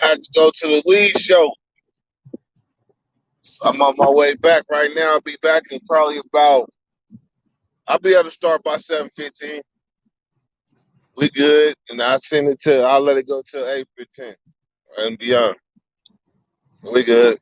Had to go to the weed show. So I'm on my way back right now. I'll be back in probably about. I'll be able to start by 7:15. We good, and I send it to. I'll let it go till 8:15 and beyond. We good.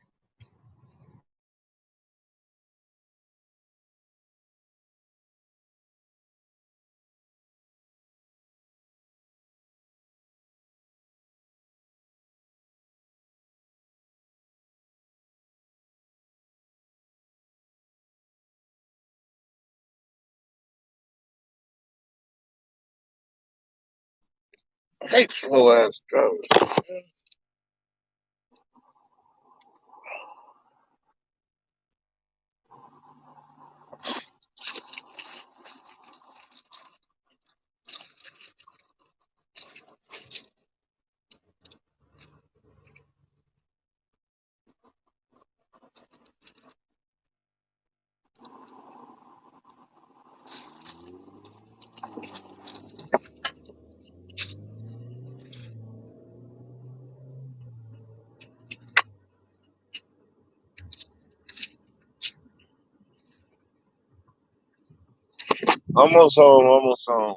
I hate slow ass drivers. Almost home. Almost home.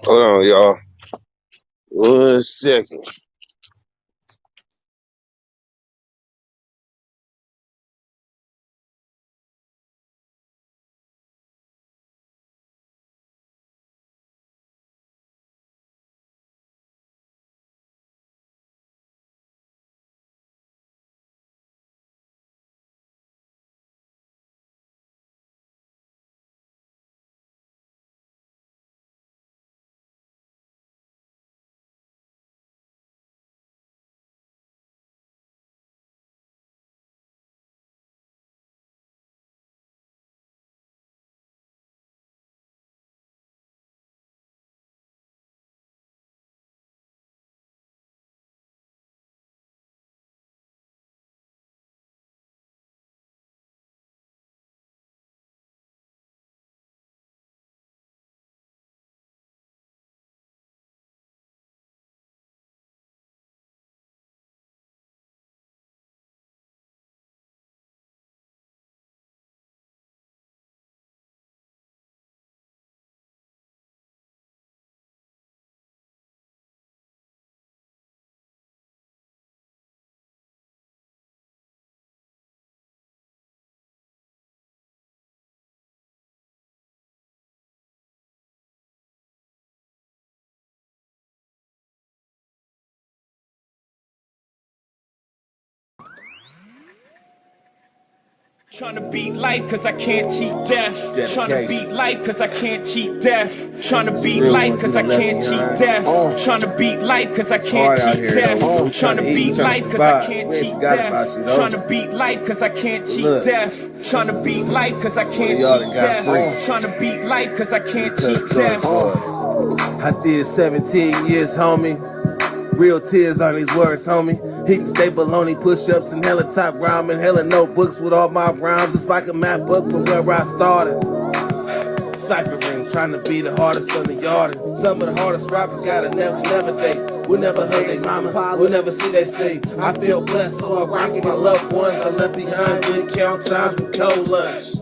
Hold on, y'all. 1 second. Tryna beat life cause I can't cheat death. Tryna beat life cause I can't cheat death. Tryna beat life cause I can't cheat death. Tryna beat life cause I can't cheat death. Tryna beat life cause I can't cheat death. Tryna beat life cause I can't cheat death. Tryna beat life cause I can't cheat death. Tryna beat life cause I can't cheat death. I did 17 years, homie. Real tears on these words, homie. Heat stay baloney, push-ups and hella top rhyming, hella notebooks with all my rhymes. It's like a map book from where I started. Ciphering, trying to be the hardest on the yard. Some of the hardest rappers got a never date. We'll never hug they mama, we'll never see they say. I feel blessed, so I rock with my loved ones. I left behind good count times and cold lunch.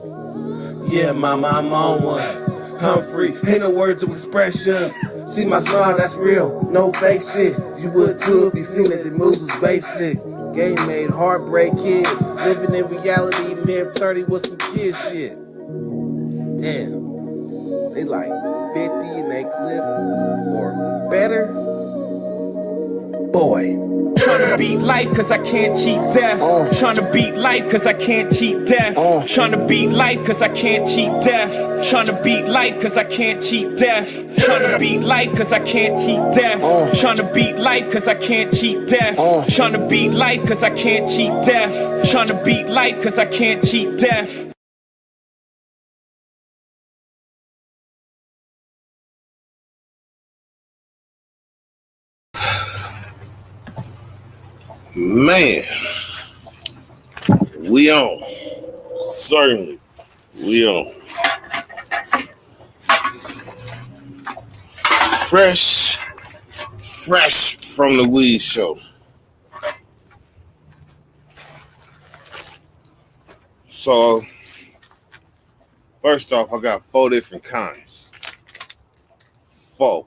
Yeah, mama, I'm on one. I'm free, ain't no words of expressions. See my smile, that's real, no fake shit. You would too if you seen that the moves was basic. Game made, heartbreak kid. Living in reality, mid-30 with some kid shit. Damn. They like 50 in they clip or better. Boy. Tryna beat life cause I can't cheat death. Tryna beat life cause I can't cheat death. Tryna beat life cause I can't cheat death. Tryna beat life cause I can't cheat death. Tryna beat life cause I can't cheat death. Tryna beat life cause I can't cheat death. Tryna beat life cause I can't cheat death. Tryna beat life cause I can't cheat death. Man, we on. Certainly, we on. Fresh from the weed show. So, first off, I got 4 different kinds. 4.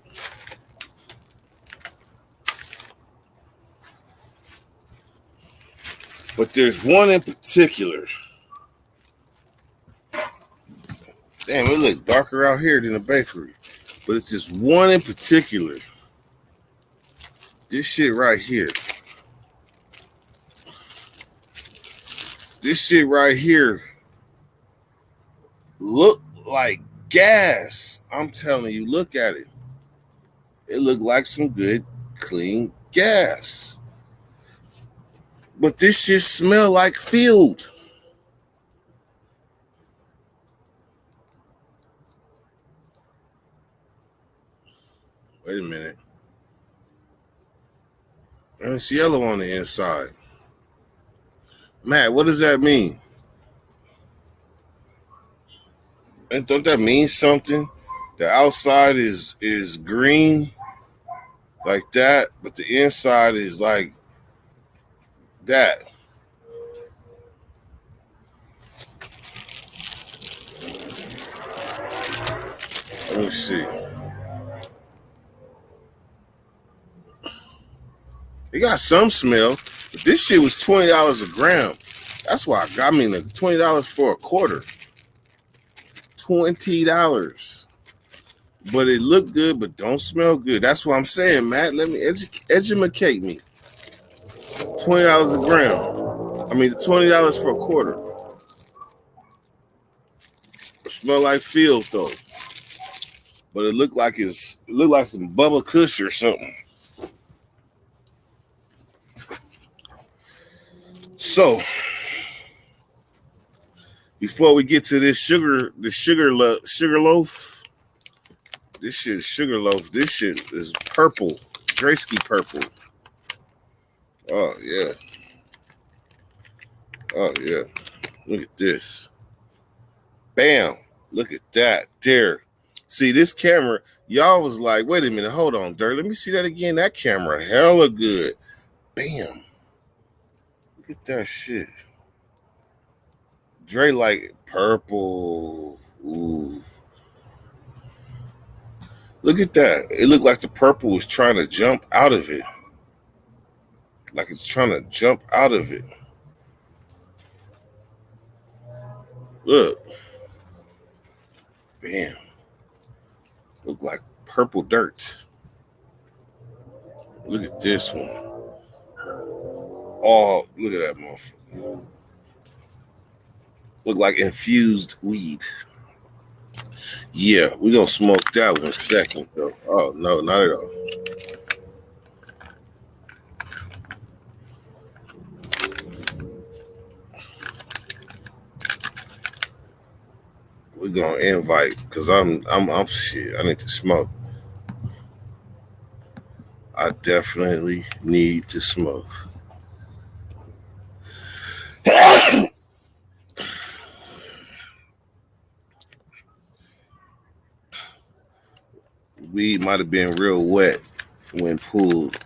But there's one in particular. Damn, it look darker out here than the bakery. But it's just one in particular. This shit right here. This shit right here look like gas. I'm telling you, look at it. It looked like some good, clean gas. But this shit smell like field. Wait a minute. And it's yellow on the inside. Matt, what does that mean? And don't that mean something? The outside is green like that, but the inside is like that. Let me see. It got some smell, but this shit was $20 a gram. That's why I got me $20 for a quarter. $20. But it looked good, but don't smell good. That's what I'm saying, Matt. Let me educate me. $20 a gram. I mean, $20 for a quarter. It smell like field though. But it looked like some Bubba Kush or something. So before we get to this sugar loaf, this shit is sugar loaf. This shit is purple, Draysky purple. Oh yeah, oh yeah. Look at this. Bam! Look at that. There. See this camera. Y'all was like, wait a minute, hold on, Dirt. Let me see that again. That camera, hella good. Bam! Look at that shit. Dre like purple. Ooh. Look at that. It looked like the purple was trying to jump out of it. Like it's trying to jump out of it. Look. Bam. Look like purple dirt. Look at this one. Oh, look at that motherfucker. Look like infused weed. Yeah, we're gonna smoke that one second though. Oh no, not at all. We're gonna invite because I'm shit. I need to smoke. I definitely need to smoke. Weed might have been real wet when pulled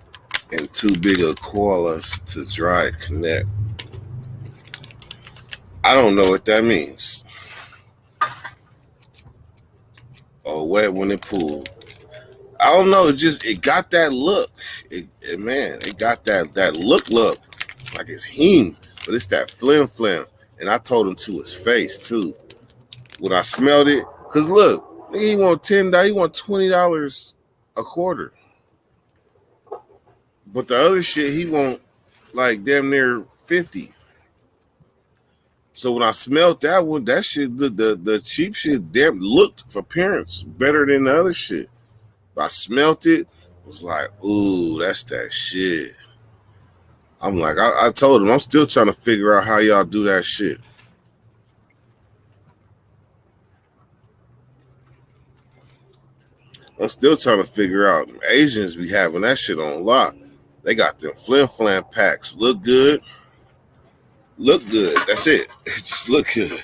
and too big of koalas to dry connect. I don't know what that means. Or wet when it pulled. I don't know. It got that look. It got that look like it's him, but it's that flim. And I told him to his face too when I smelled it. Cause look, nigga, he want $10. He want $20 a quarter. But the other shit he want like damn near 50. So when I smelled that one, that shit, the cheap shit, damn looked for appearance better than the other shit. I smelt it, was like, ooh, that's that shit. I'm like, I told him, I'm still trying to figure out how y'all do that shit. I'm still trying to figure out. Asians be having that shit on lock. They got them flim flam packs. Look good. Look good. That's it. It just look good.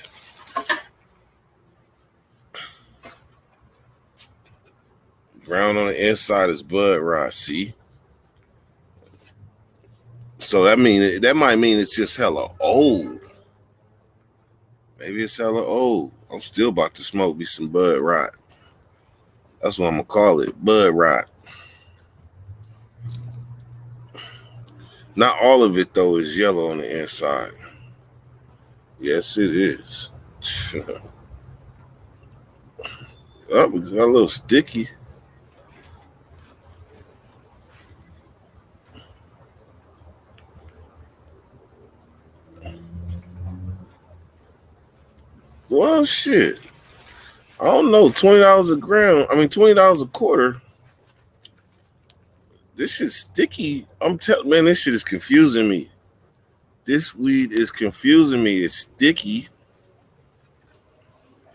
Brown on the inside is Bud Rod. See? So that might mean it's just hella old. Maybe it's hella old. I'm still about to smoke me some Bud Rot. That's what I'm gonna call it, Bud Rot. Not all of it though is yellow on the inside. Yes, it is. Oh, it got a little sticky. Well, shit. I don't know. $20 a gram. I mean, $20 a quarter. This shit's sticky. I'm telling, man, this shit is confusing me. This weed is confusing me. It's sticky.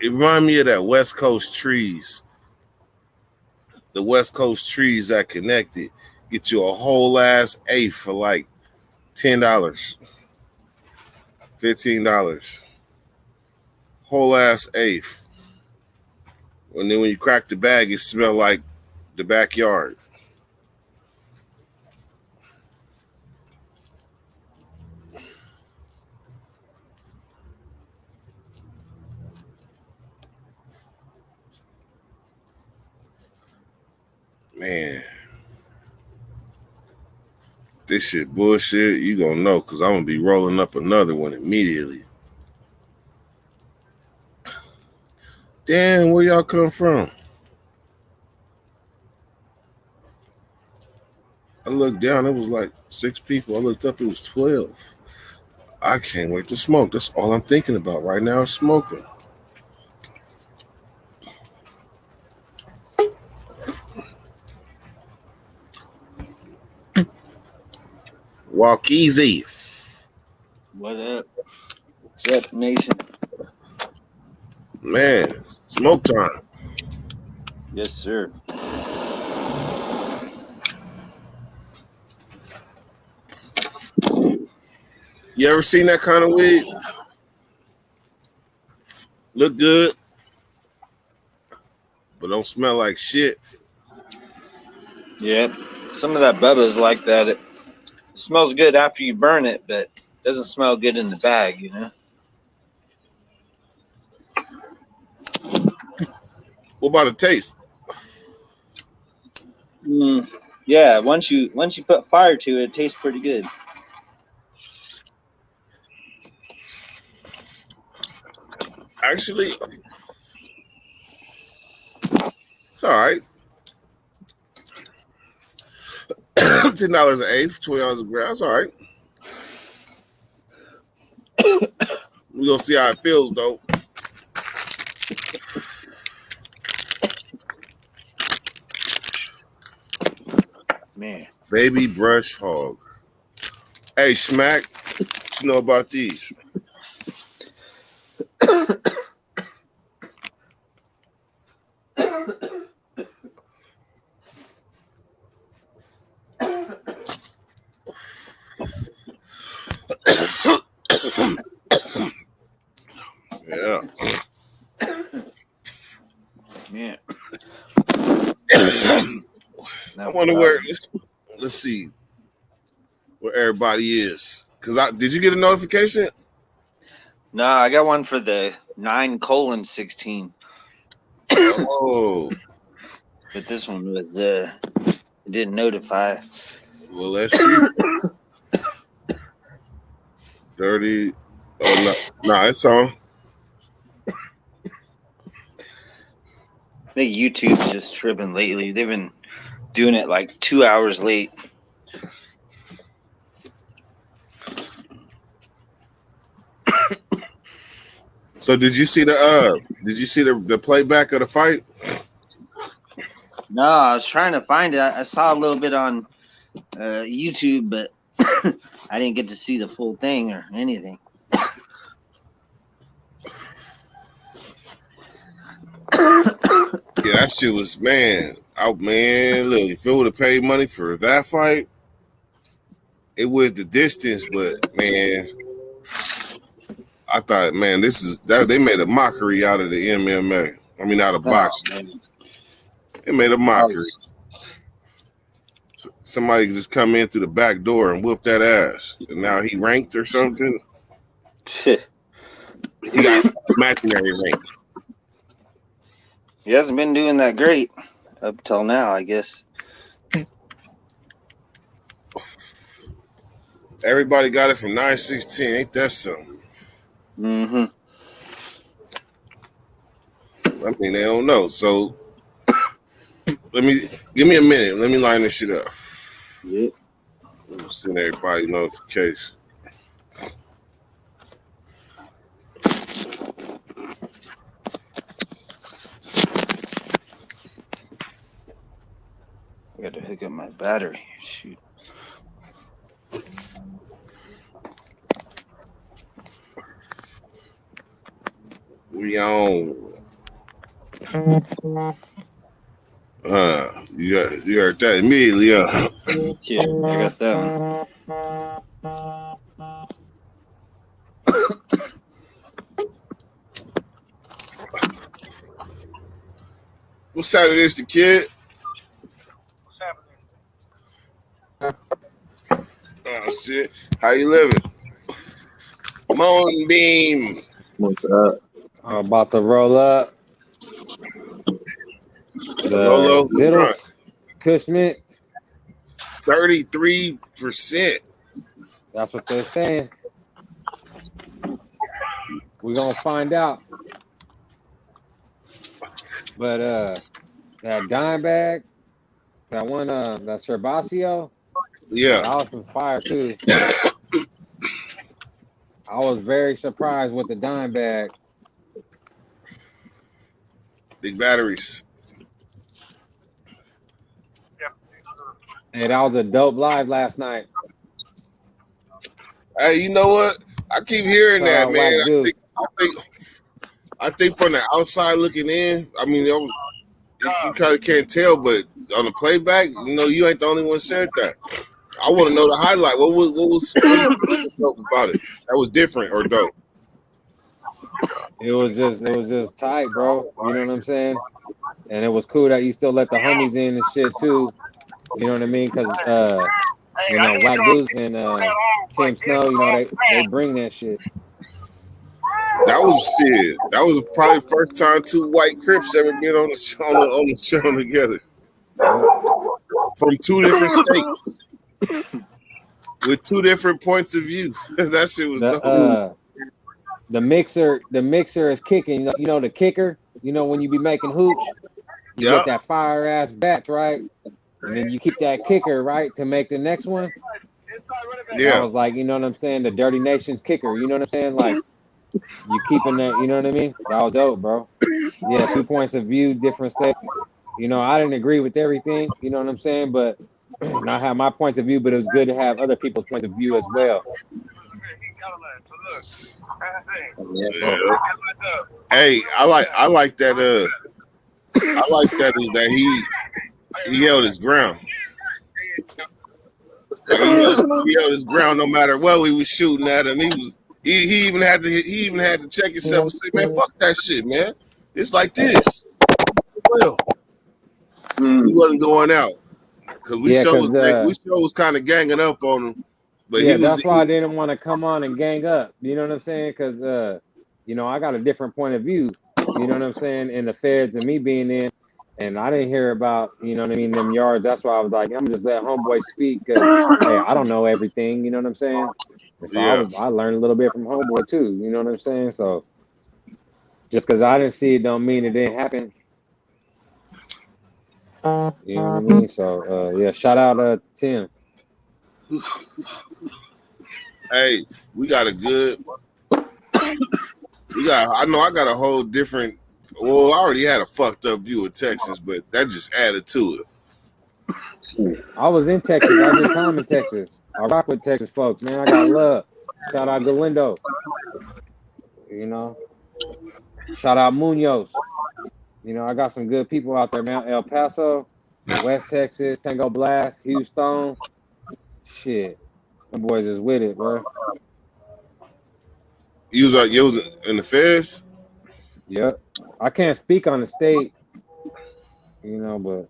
It reminds me of that West Coast trees. The West Coast trees that connected. Get you a whole ass eighth for like $10, $15. Whole ass eighth. And then when you crack the bag, it smell like the backyard. Man, this shit bullshit. You gonna know because I'm gonna be rolling up another one immediately. Damn, where y'all come from? I looked down, it was like 6 people. I looked up, it was 12. I can't wait to smoke. That's all I'm thinking about right now is smoking. Walk easy. What up? What's up, nation? Man, smoke time. Yes, sir. You ever seen that kind of weed? Look good, but don't smell like shit. Yeah, some of that Bubba's like that. It smells good after you burn it, but it doesn't smell good in the bag, you know? What about the taste? Yeah, once you put fire to it, it tastes pretty good. Actually, it's all right. $10 an eighth, $20 a gram. That's all right. We gonna see how it feels though. Man. Baby brush hog. Hey, Smack, what you know about these? Yeah. Man. I wonder where. Let's see where everybody is. Cause did you get a notification? No, I got one for the 9:16. Oh. But this one was it didn't notify. Well, let's see. 30. Oh no, it's on. I think YouTube's just tripping lately. They've been doing it like 2 hours late. So did you see the playback of the fight? No, I was trying to find it. I saw a little bit on YouTube, but I didn't get to see the full thing or anything. Yeah, that shit was man. Look, if it would have paid money for that fight, it was the distance, but man, I thought, man, they made a mockery out of the MMA. I mean, out of boxing. They made a mockery. Somebody just come in through the back door and whoop that ass, and now he ranked or something. Shit. He got imaginary rank. He hasn't been doing that great up till now, I guess. Everybody got it from 916. Ain't that something? Mm-hmm. I mean, they don't know. So give me a minute. Let me line this shit up. Yep. Send everybody notification. I got to hook up my battery. Shoot. We on. You heard that immediately, huh? Yeah, I got that one. What side of this, the kid? Oh shit! How you living? Moonbeam. What's up? I'm about to roll up Lolo, the Zittles Cushmint. 33%. That's what they're saying. We're gonna find out. But that dime bag, that one, that Cervasio, Yeah. that was some fire too. I was very surprised with the dime bag. Big batteries. And that was a dope live last night. Hey, you know what? I keep hearing that, man. I think from the outside looking in, I mean, you kind of can't tell, but on the playback, you ain't the only one said that. I want to know the highlight. What was dope about it? That was different or dope? It was just tight, bro. You know what I'm saying? And it was cool that you still let the homies in and shit too. You know what I mean? Because Wack Deuce and Tim Snow, they bring that shit. That was probably the first time two white Crips ever been on the show together. From two different states. With two different points of view. That shit was dope. The mixer is kicking. The kicker, when you be making hooch, you get that fire ass batch, right? And then you keep that kicker, right, to make the next one. Yeah. I was like, you know what I'm saying? The Dirty Nations kicker, you know what I'm saying? Like, You keeping that, you know what I mean? That was dope, bro. Yeah, 2 points of view, different state. You know, I didn't agree with everything, you know what I'm saying? But I have my points of view, but it was good to have other people's points of view as well. Yeah. Yeah. Hey, I like that. I like that he held his ground. Like, he held his ground no matter what we was shooting at him. He even had to check himself and say, man, fuck that shit, man. It's like this. Well, he wasn't going out because Yeah, because we was kind of ganging up on him. But yeah, that's why I didn't want to come on and gang up. You know what I'm saying? Because you know, I got a different point of view. You know what I'm saying? In the feds and me being in, and I didn't hear about, you know what I mean, them yards. That's why I was like, I'm just let homeboy speak. Cause hey, I don't know everything. You know what I'm saying? And so yeah. I learned a little bit from homeboy too. You know what I'm saying? So just because I didn't see it, don't mean it didn't happen. You know what I mean? So yeah, shout out Tim. Hey, we got a good. I know I got a whole different. Well, I already had a fucked up view of Texas, but that just added to it. I was in Texas. I did time in Texas. I rock with Texas folks, man. I got love. Shout out Galindo. You know. Shout out Munoz. You know, I got some good people out there, man. El Paso, West Texas, Tango Blast, Houston. Shit. Them boys is with it, bro. You was in the feds? Yep. I can't speak on the state, you know, but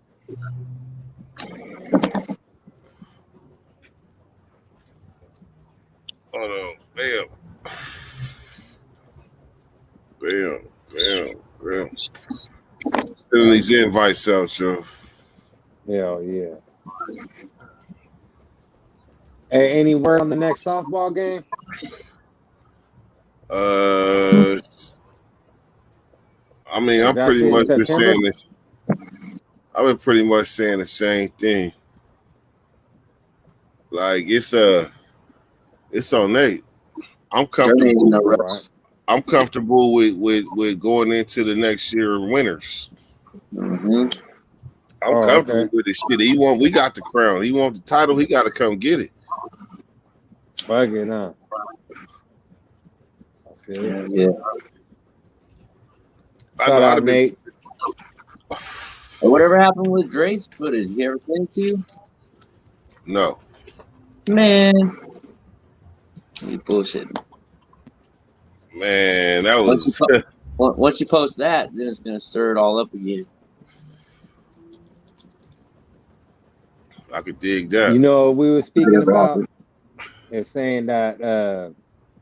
hold on. Bam. Sending these invites out, yo. hell yeah. Hey, any word on the next softball game? I mean, I'm pretty much been saying this. I've been pretty much saying the same thing. Like it's on Nate. I'm comfortable. I'm comfortable with going into the next year winners. Mm-hmm. I'm comfortable with this shit. We got the crown. He want the title. He got to come get it. Bugging up. Yeah. Shout out, Nate. Whatever happened with Dre's footage? You ever seen it to you? No. Man. You bullshitting. Man, that was. Once you post that, then it's gonna stir it all up again. I could dig that. You know, we were speaking about and saying that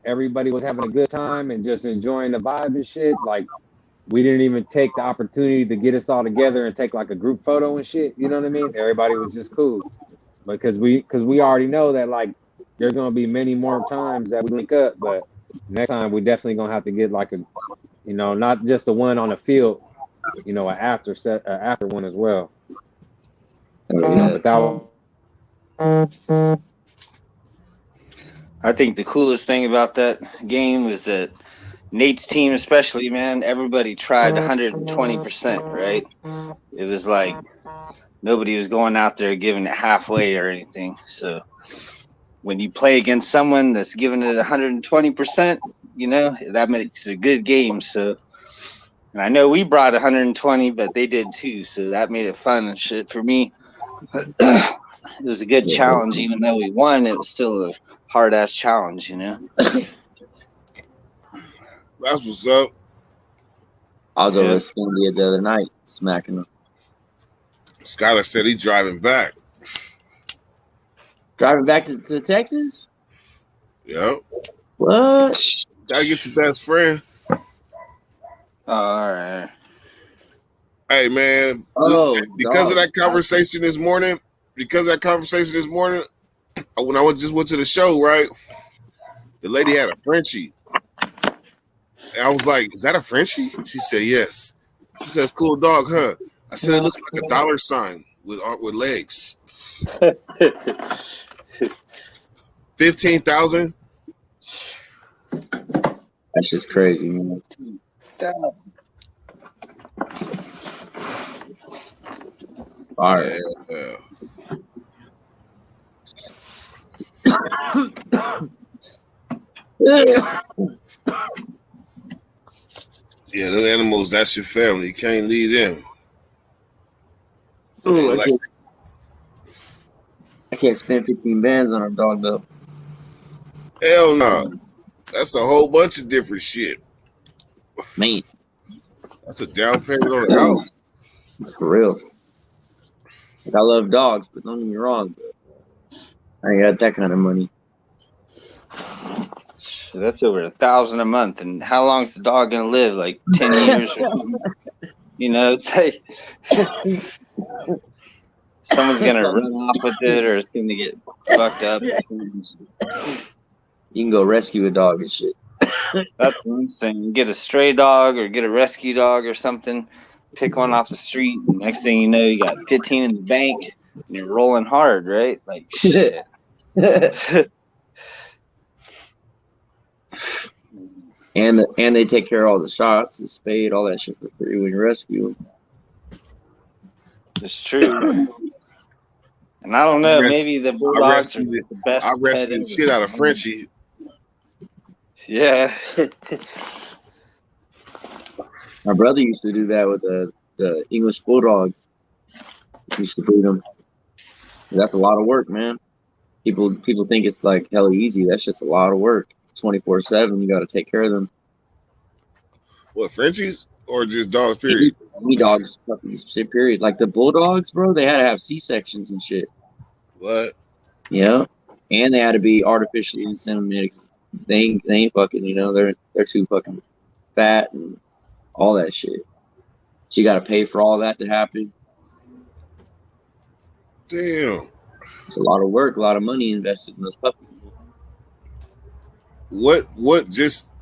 everybody was having a good time and just enjoying the vibe and shit. Like, we didn't even take the opportunity to get us all together and take like a group photo and shit. You know what I mean? Everybody was just cool, because we already know that like there's gonna be many more times that we link up, but next time we definitely gonna have to get like a, you know, not just the one on the field, you know, an after one as well. But that I think the coolest thing about that game was that Nate's team, especially, man, everybody tried 120%, right? It was like nobody was going out there giving it halfway or anything. So when you play against someone that's giving it 120%, you know, that makes it a good game. So, and I know we brought 120, but they did too. So that made it fun and shit for me. It was a good challenge. Even though we won, it was still a hard ass challenge, you know. That's what's up. I was over at Scandia the other night, smacking them. Skylar said he's driving back. Driving back to Texas? Yep. What? Gotta get your best friend. All right. Hey, man. Because of that conversation this morning, when I just went to the show, right? The lady had a Frenchie. And I was like, is that a Frenchie? She said, yes. She says, cool dog, huh? I said, it looks like a dollar sign with legs. 15,000. That's just crazy, man. All right. Yeah. Yeah, them animals, that's your family. You can't leave them. Ooh, Ain't like, I can't spend 15 bands on a dog though. hell no. That's a whole bunch of different shit. Man, That's a down payment on the house. for real. Like, I love dogs, but don't get me wrong. But I ain't got that kind of money. So that's over $1,000 a month. And how long's the dog gonna live? Like 10 years or something? You know, it's like someone's gonna run off with it, or it's gonna get fucked up. Or something. You can go rescue a dog and shit. That's what I'm saying. Get a stray dog or get a rescue dog or something. Pick one off the street. And next thing you know, you got 15 in the bank, and you're rolling hard, right? Like shit. And they take care of all the shots, the spade, all that shit for free when you rescue them. It's true. And I don't know, maybe the bulldogs are the best. I rescued the shit out of Frenchie. Yeah. My brother used to do that with the English bulldogs. He used to breed them. That's a lot of work, man. People think it's like hella easy. That's just a lot of work. 24/7. You got to take care of them. What, Frenchies or just dogs? Period. Any dogs, puppies, shit. Period. Like the bulldogs, bro. They had to have C-sections and shit. What? Yeah, and they had to be artificially inseminated. They ain't fucking. You know, they're too fucking fat and all that shit. So you got to pay for all that to happen. Damn. It's a lot of work, a lot of money invested in those puppies. What? Just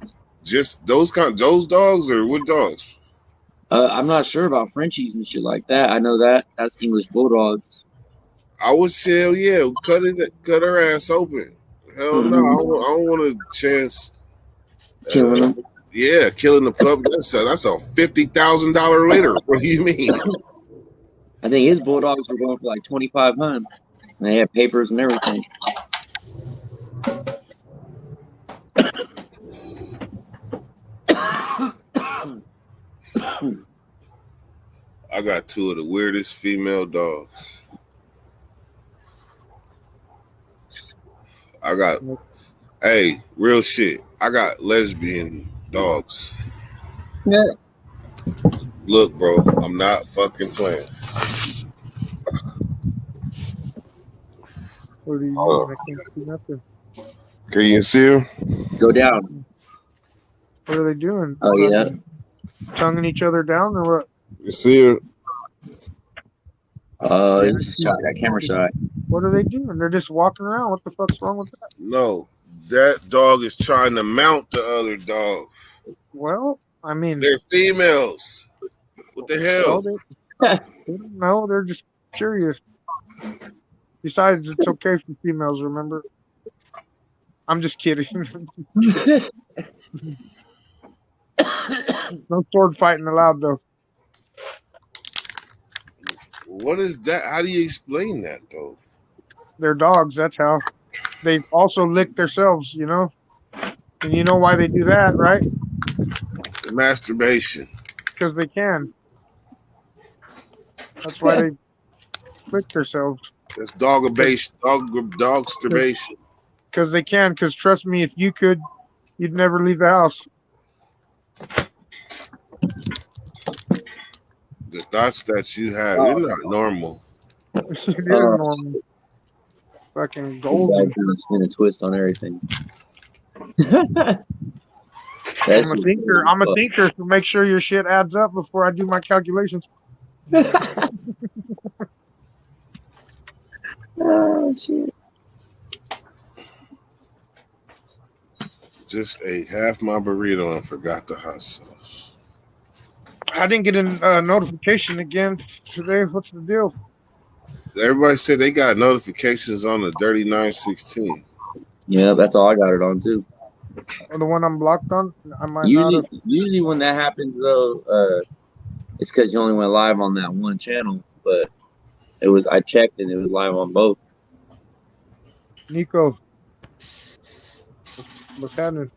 those dogs, or what dogs? I'm not sure about Frenchies and shit like that. I know that's English bulldogs. I would say, hell yeah, cut her ass open. Hell no, I don't want a chance. Killing them. Yeah, killing the pup. That's a $50,000 litter. What do you mean? I think his bulldogs were going for like 2,500. And they had papers and everything. I got two of the weirdest female dogs. Hey, real shit. I got lesbian dogs. Yeah. Look, bro, I'm not fucking playing. What are you doing? I can't see nothing. Can you see them? Go down. What are they doing? Oh, yeah. Tonguing each other down or what? You see them? Shot that camera shot. What are they doing? They're just walking around. What the fuck's wrong with that? No, that dog is trying to mount the other dog. Well, I mean, They're females. What the hell? they don't know. They're just curious. Besides, it's okay for females, remember? I'm just kidding. No sword fighting allowed, though. What is that? How do you explain that, though? They're dogs. That's how. They also lick themselves, you know? And you know why they do that, right? Masturbation. Because they can. That's why they lick themselves. That's dogabation. Dogsterbation. Because they can. Because trust me, if you could, you'd never leave the house. The thoughts that you have, you're not normal. It is normal. Fucking golden. Spin a twist on everything. I'm a thinker. I'm a thinker, so make sure your shit adds up before I do my calculations. Oh, shit. Just ate half my burrito and forgot the hot sauce. I didn't get a notification again today. What's the deal? Everybody said they got notifications on the Dirty 916. Yeah, that's all I got it on too. Or the one I'm blocked on? I might not Usually, have. usually when that happens though, it's because you only went live on that one channel. But I checked and it was live on both. Nico, what's happening?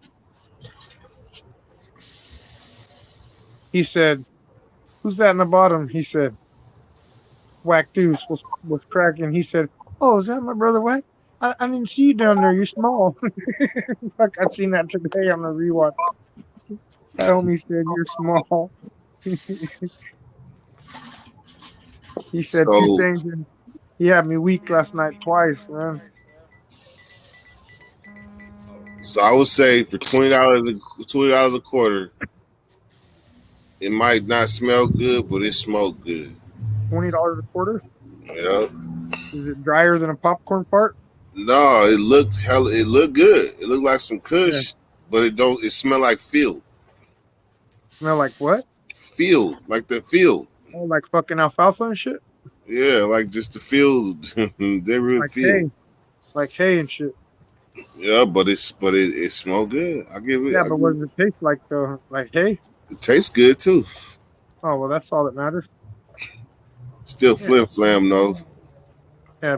He said, "Who's that in the bottom?" He said, "Whack Deuce was cracking." He said, "Oh, is that my brother Whack? I didn't see you down there. You're small." Fuck, I seen that today on the rewatch. That homie said you're small. He said two So things, and he had me weak last night twice, man. I would say for $20 a quarter, it might not smell good, but it smoked good. $20 a quarter? Yeah. Is it drier than a popcorn fart? No, it looked good. It looked like some Kush, but it smelled like field. Smell like what? Field, like the field. Oh, like fucking alfalfa and shit? Yeah, like just the field. They were Like field. hay. Like hay and shit. Yeah, but it smelled good. I give it. Yeah, but what does it taste like though? Like hay? It tastes good too. Oh, well, that's all that matters. Still flim flam though. Yeah,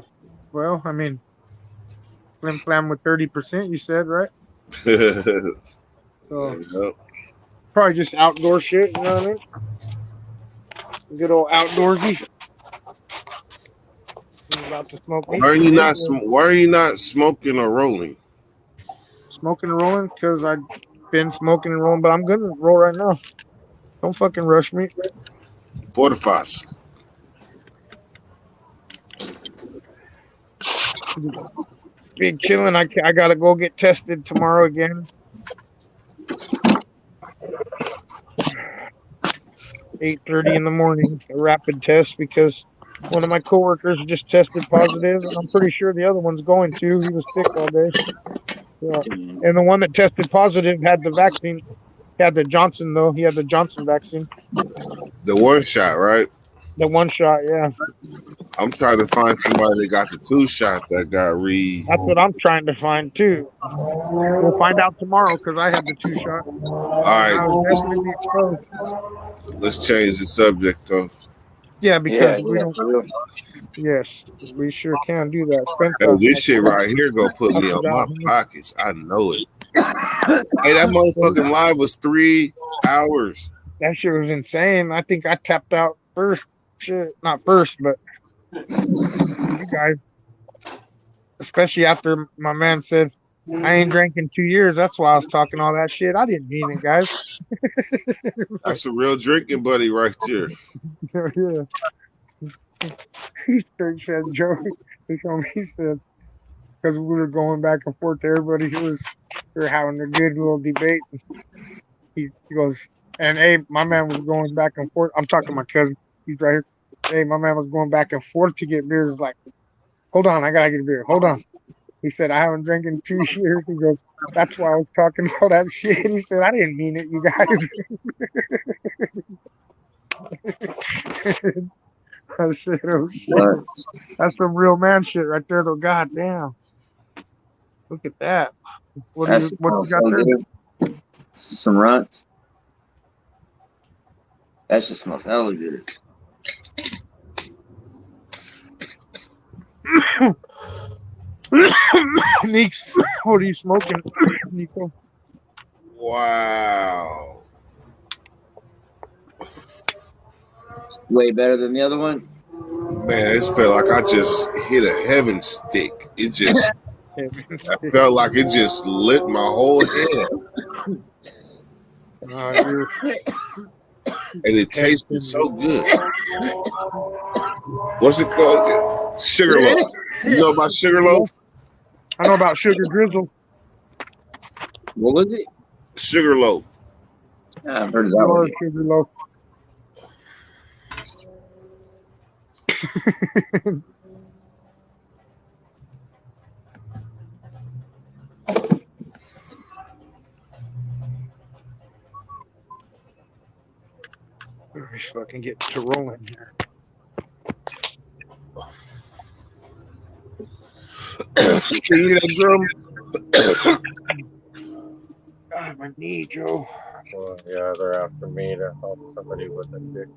well, I mean, flim flam with 30%, you said, right? Yep. So, probably just outdoor shit, you know what I mean? Good old outdoorsy. I'm about to smoke. Why are you not smoking or rolling? Smoking and rolling? Because I've been smoking and rolling, but I'm gonna roll right now. Don't fucking rush me. Portafas. Big chilling. I gotta go get tested tomorrow again. 8:30 in the morning, a rapid test because one of my coworkers just tested positive, and I'm pretty sure the other one's going to. He was sick all day. Yeah. And the one that tested positive had the vaccine. He had the Johnson though. He had the Johnson vaccine. The one shot, right? The one shot, yeah. I'm trying to find somebody that got the 2 shot that got That's what I'm trying to find too. We'll find out tomorrow because I had the 2 shot. All I right, was definitely exposed. let's change the subject though. Yeah, because Yeah, we don't. for real. Yes, we sure can do that. Hey, Spencer, this shit right here gonna put me on my pockets. I know it. Hey, that motherfucking live was 3 hours. that shit was insane. I think I tapped out first. Shit, not first, but you guys, especially after my man said, I ain't drank in 2 years. That's why I was talking all that shit. I didn't mean it, guys. That's a real drinking buddy right there. Yeah. He straight said, Joe, he said, because we were going back and forth to everybody, we were having a good little debate. He goes, and hey, my man was going back and forth. I'm talking to my cousin. He's right here. Hey, my man was going back and forth to get beers. Like, hold on, I gotta get a beer. Hold on. He said, I haven't drank in 2 years. He goes, that's why I was talking all that shit. He said, I didn't mean it, you guys. I said, oh shit. But That's some real man shit right there, though. God damn. Look at that. What that you shit got smells so there? good. Some runts. That shit smells hella good. Neeks, what are you smoking, Nico? Wow. Way better than the other one. Man, it felt like I just hit a heaven stick. It just, I felt like it just lit my whole head. And it tasted so good. What's it called again? Sugar loaf. You know about sugar loaf? I know about sugar drizzle. What was it? Sugar loaf. I've heard of that one. Sugar loaf. Let me fucking get to rolling here. Can you hear that drum? my knee, Joe. Well, yeah, they're after me to help somebody with a dick.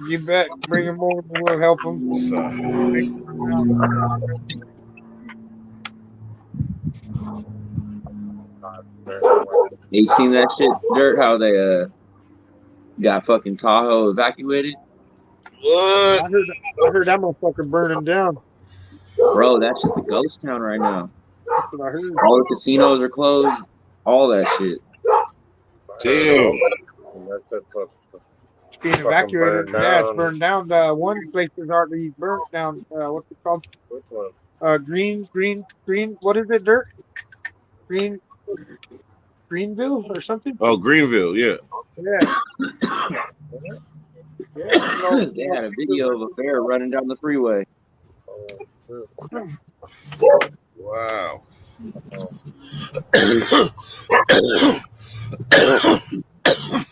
You bet. Bring him over and we'll help him. You seen that shit, Dirt? How they got fucking Tahoe evacuated? What? I heard that motherfucker burning down. Bro, that's just a ghost town right now. That's what I heard. All the casinos are closed. All that shit. Damn. It's being evacuated. Yeah, it's burned down. The one place is already burnt down. What's it called? Which one? Green. What is it, Dirt? Greenville or something? Oh, Greenville, yeah. Yeah. They had a video of a bear running down the freeway. Wow.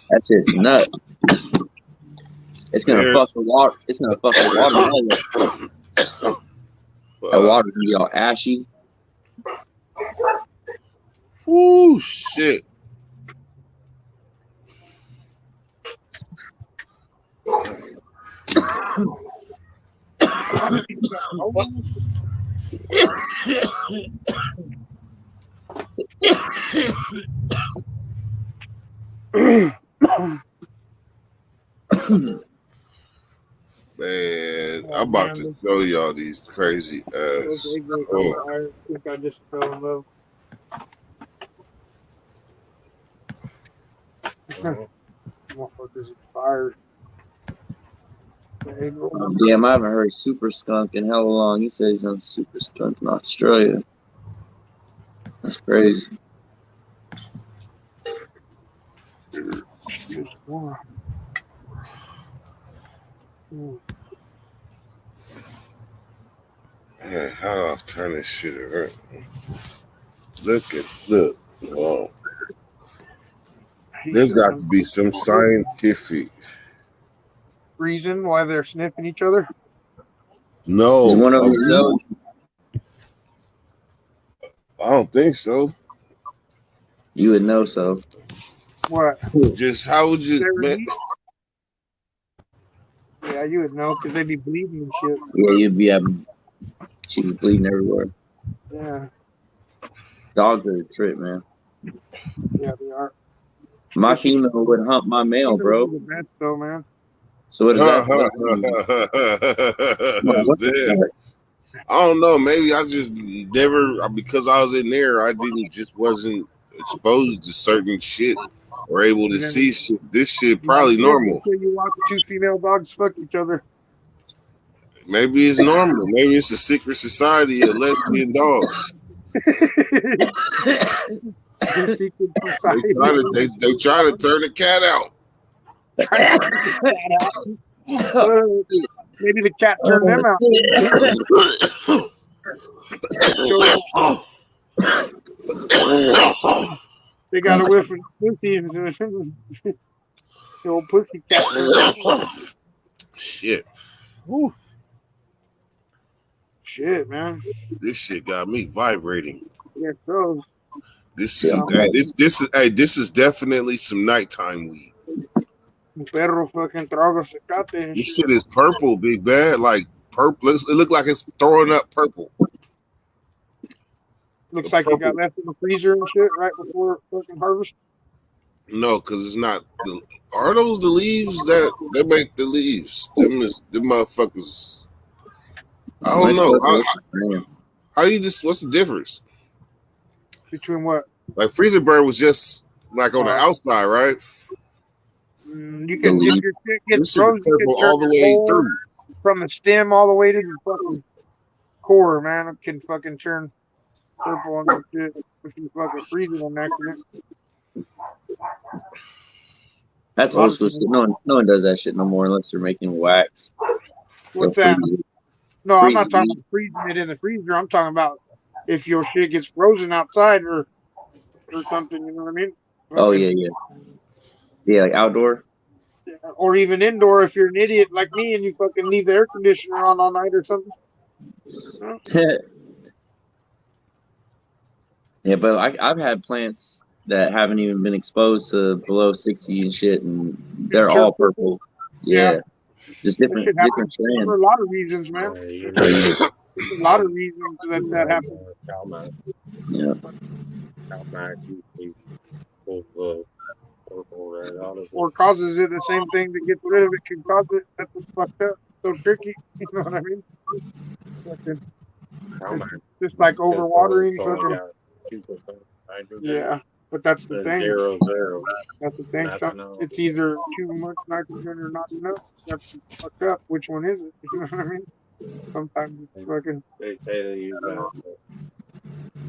That's just nuts. It's gonna Bears. fuck the water. It's gonna fuck the water. That water's gonna be all ashy. Ooh, shit. Man, I'm about to show y'all these crazy ass. Oh. I think I just fell in love. Motherfuckers expired. Damn, I haven't heard Super Skunk in hella long. He says he's on Super Skunk in Australia. That's crazy. Man, how do I turn this shit around? Look. Oh. There's got to be some scientific reason why they're sniffing each other. No, One of I'm them telling you. I don't think so. You would know so. What? Just how would you, man? Yeah, you would know because they'd be bleeding and shit. Yeah, you'd be having. She'd be bleeding everywhere. Yeah, Dogs are a trip, man. yeah, they are. Uh-huh. My female would hump my male, bro. The best though, man. So what does that? What's Damn. that? I don't know. Maybe I just never, because I was in there, I wasn't exposed to certain shit or able to see shit. This shit probably normal. You watch two female dogs fuck each other. Maybe it's normal. Maybe it's a secret society of lesbian dogs. The secret society. They try to turn the cat out. Maybe the cat turned them out. They got a whiff of pussy and the old pussy cat. Shit. Whew. Shit, man. This shit got me vibrating. Yeah, so This is definitely some nighttime weed. perro fucking trago secate and This shit. shit is purple, big bad. Like purple. It look like it's throwing up purple. Looks like it got left in the freezer and shit right before fucking harvest. No, because it's not. Are those the leaves that make the leaves? Them motherfuckers. I don't know. How you just? What's the difference? Between what? Like freezer burn was just like on the outside, right? You can, if your shit gets This shit frozen, you purple can turn all the it way cold through. from the stem all the way to the fucking core, man. It can fucking turn purple on that shit if you fucking freeze it on accident. That's old school shit. No one does that shit no more unless they're making wax. What's They'll that? freeze it. No, I'm not Freeze talking it. about freezing it in the freezer. I'm talking about if your shit gets frozen outside or something. You know what I mean? Oh yeah. Yeah, like outdoor. Or even indoor if you're an idiot like me and you fucking leave the air conditioner on all night or something. Yeah, but I've had plants that haven't even been exposed to below 60 and shit, and they're all purple. Yeah, just That different shit happens strands. for a lot of reasons, man. You There's a lot of reasons that happens. Yeah. Or causes it the same thing that gets rid of it can cause it. That's what's fucked up. So tricky. You know what I mean? Fucking, it's just like overwatering. Yeah, but that's the thing. 0-0. That's the thing. It's either too much nitrogen or not enough. That's fucked up. Which one is it? You know what I mean? Sometimes it's fucking. They say they use that.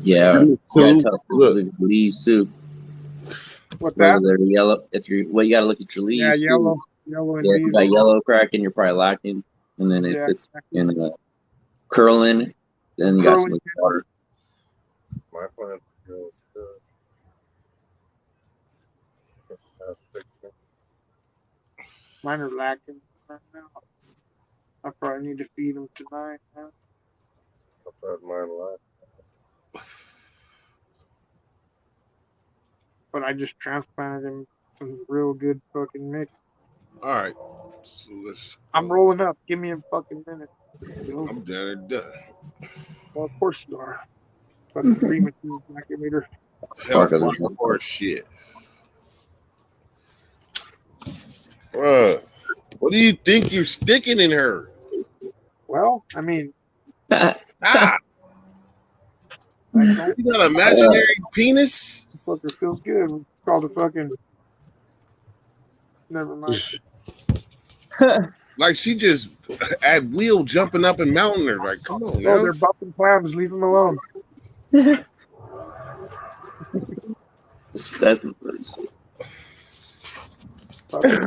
Yeah, that's how people leave soup. What's that? They're yellow. If you're, well, you gotta look at your leaves. Yeah, yellow. Too. Yellow and Yeah, if leaves. you got yellow cracking, you're probably lacking. And then if it's in curling, then you got too much water. My plant goes Mine are lacking right now. I probably need to feed them tonight. Huh? I put mine alive. But I just transplanted him some real good fucking mix. All right. So let's go. I'm rolling up. Give me a fucking minute. I'm done and done. Well, of course you are. Fucking premature accumulator. Or shit. Bruh, what do you think you're sticking in her? Well, I mean, Ah! You got an imaginary penis? fucker feels good. It's called a fucking. Never mind. Like she just at wheel jumping up and mounting her. Like, come on, No, now. they're bumping clams. Leave them alone. That's Fucking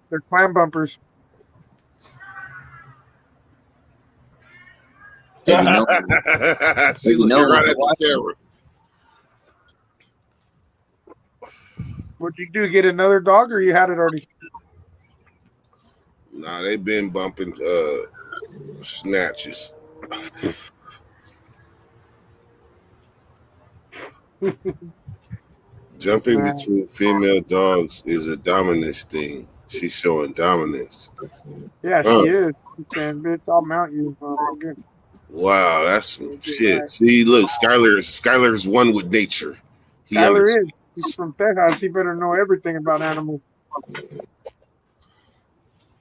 they're clam bumpers. She looking right at the camera. What'd you do? Get another dog, or you had it already? Nah, they been bumping snatches. Jumping between female dogs is a dominance thing. She's showing dominance. Yeah, she is. She's saying, "Bitch, I'll mount you." Motherfucker. Wow, that's some shit. See, look, Skylar's one with nature. Skylar is. He's from Texas. He better know everything about animals.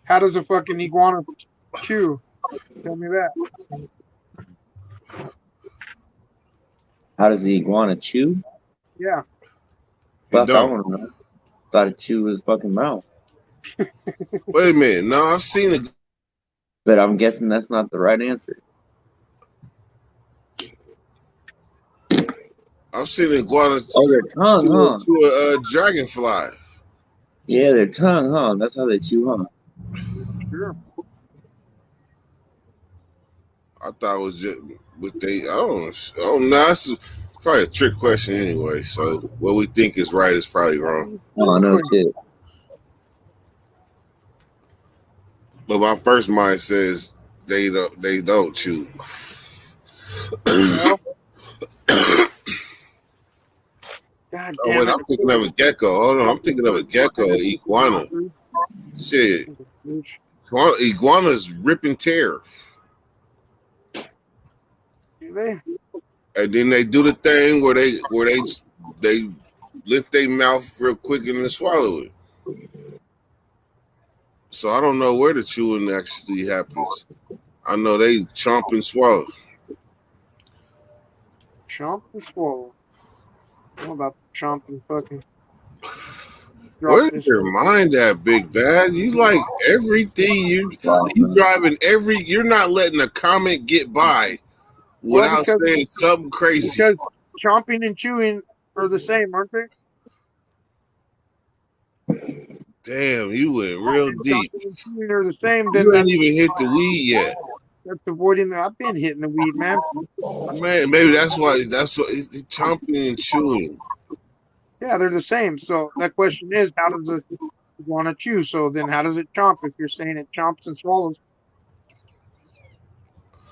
How does a fucking iguana chew? Tell me that. How does the iguana chew? Yeah. Fuck, I want to know. Thought it chew his fucking mouth. Wait a minute. No, I've seen it. But I'm guessing that's not the right answer. I've seen iguana their tongue, huh? To a dragonfly. Yeah, their tongue, huh? That's how they chew, huh? Sure. I thought it was just what they. I don't know. That's probably a trick question anyway. So what we think is right is probably wrong. Oh no shit. But my first mind says they don't chew. God Oh, wait, I'm thinking of a gecko. Hold on, I'm thinking of a gecko, iguana. Shit, iguanas rip and tear. They? And then they do the thing where they lift their mouth real quick and then swallow it. So I don't know where the chewing actually happens. I know they chomp and swallow. Chomp and swallow. I don't know about chomp and fucking. Where's your mind at, Big Bad? You like everything. You driving every. You're not letting a comment get by without saying something crazy. Because chomping and chewing are the same, aren't they? Damn, you went real deep. Chomping and chewing are the same. Then You ain't even hit the weed yet. That's avoiding the. I've been hitting the weed, man. Man, maybe that's what chomping and chewing. Yeah, they're the same. So that question is, how does it want to chew? So then how does it chomp if you're saying it chomps and swallows?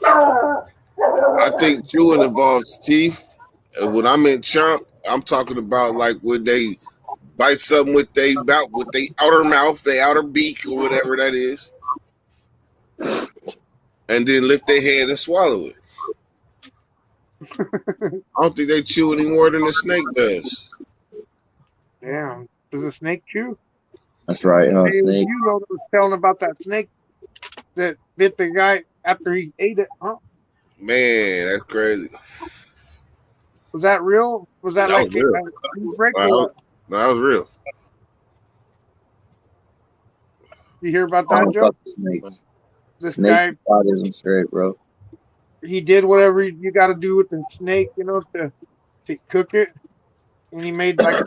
I think chewing involves teeth. And when I meant chomp, I'm talking about like when they bite something with they outer mouth, they outer beak, or whatever that is, and then lift their head and swallow it. I don't think they chew any more than a snake does. Damn. Does a snake chew? That's right, huh? Hey, it was Snake. you know that was telling about that snake that bit the guy after he ate it, huh? Man, that's crazy. Was that real? Was that That like was real. a news break or That what? was real. You hear about I that, don't Joe? fuck with snakes. This Snakes guy, and spiders and straight, bro. he did whatever you got to do with the snake, you know, to cook it, and he made like a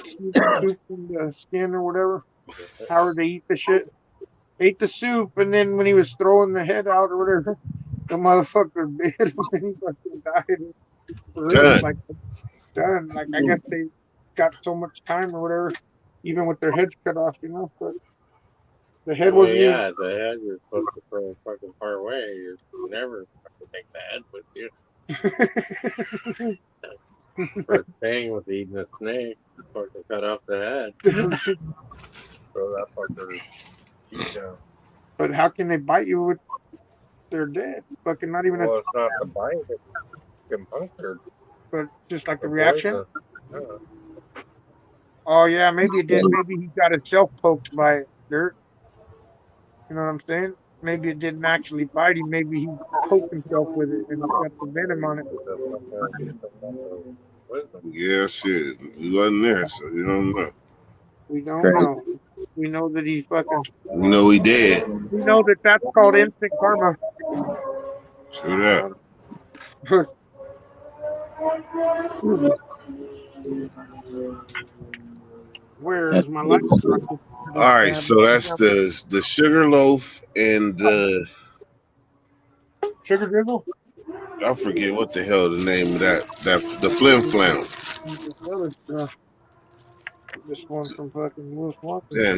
soup from the skin or whatever. However they eat the shit. Ate the soup, and then when he was throwing the head out or whatever, the motherfucker bit him and he fucking died. For real, Done. like done. Like I guess they got so much time or whatever, even with their heads cut off, you know. But the head Well, wasn't yeah, the head you're supposed to throw fucking far away. You never fucking take the head with you. First thing with eating a snake, fucking cut off the head. Throw that fucker. Yeah. But how can they bite you with they're dead? Fucking not even Well, it's not the bite, it's fucking punctured. but just like the The reaction. poison. Oh yeah, maybe it did. Maybe he got himself poked by dirt. You know what I'm saying? Maybe it didn't actually bite him. Maybe he poked himself with it and got the venom on it. Yeah, shit. You wasn't there, so you don't know. We don't Correct. know. We know that he fucking. You know he dead. We know that that's called instant karma. True that. Where is my life? All right, so that's the sugar loaf and the sugar drizzle. I forget what the hell the name of that the flim flam. This one from fucking Will Swanson. Damn,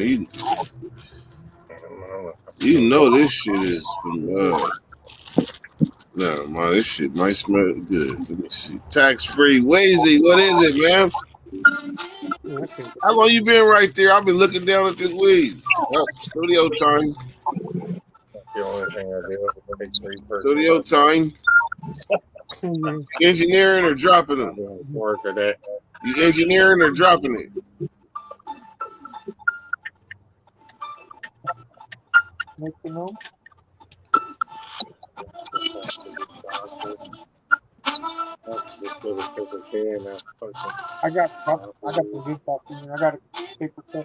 you know this shit is some no, man, this shit might smell good. Let me see. Tax free Wazy, what is it, man? How long you been right there? I've been looking down at this weed. Oh, studio time. That's the only thing I do. Studio time. Engineering or dropping them? Work today. You engineering or dropping it? Make you know. I got the big box in there. I got a paper cup.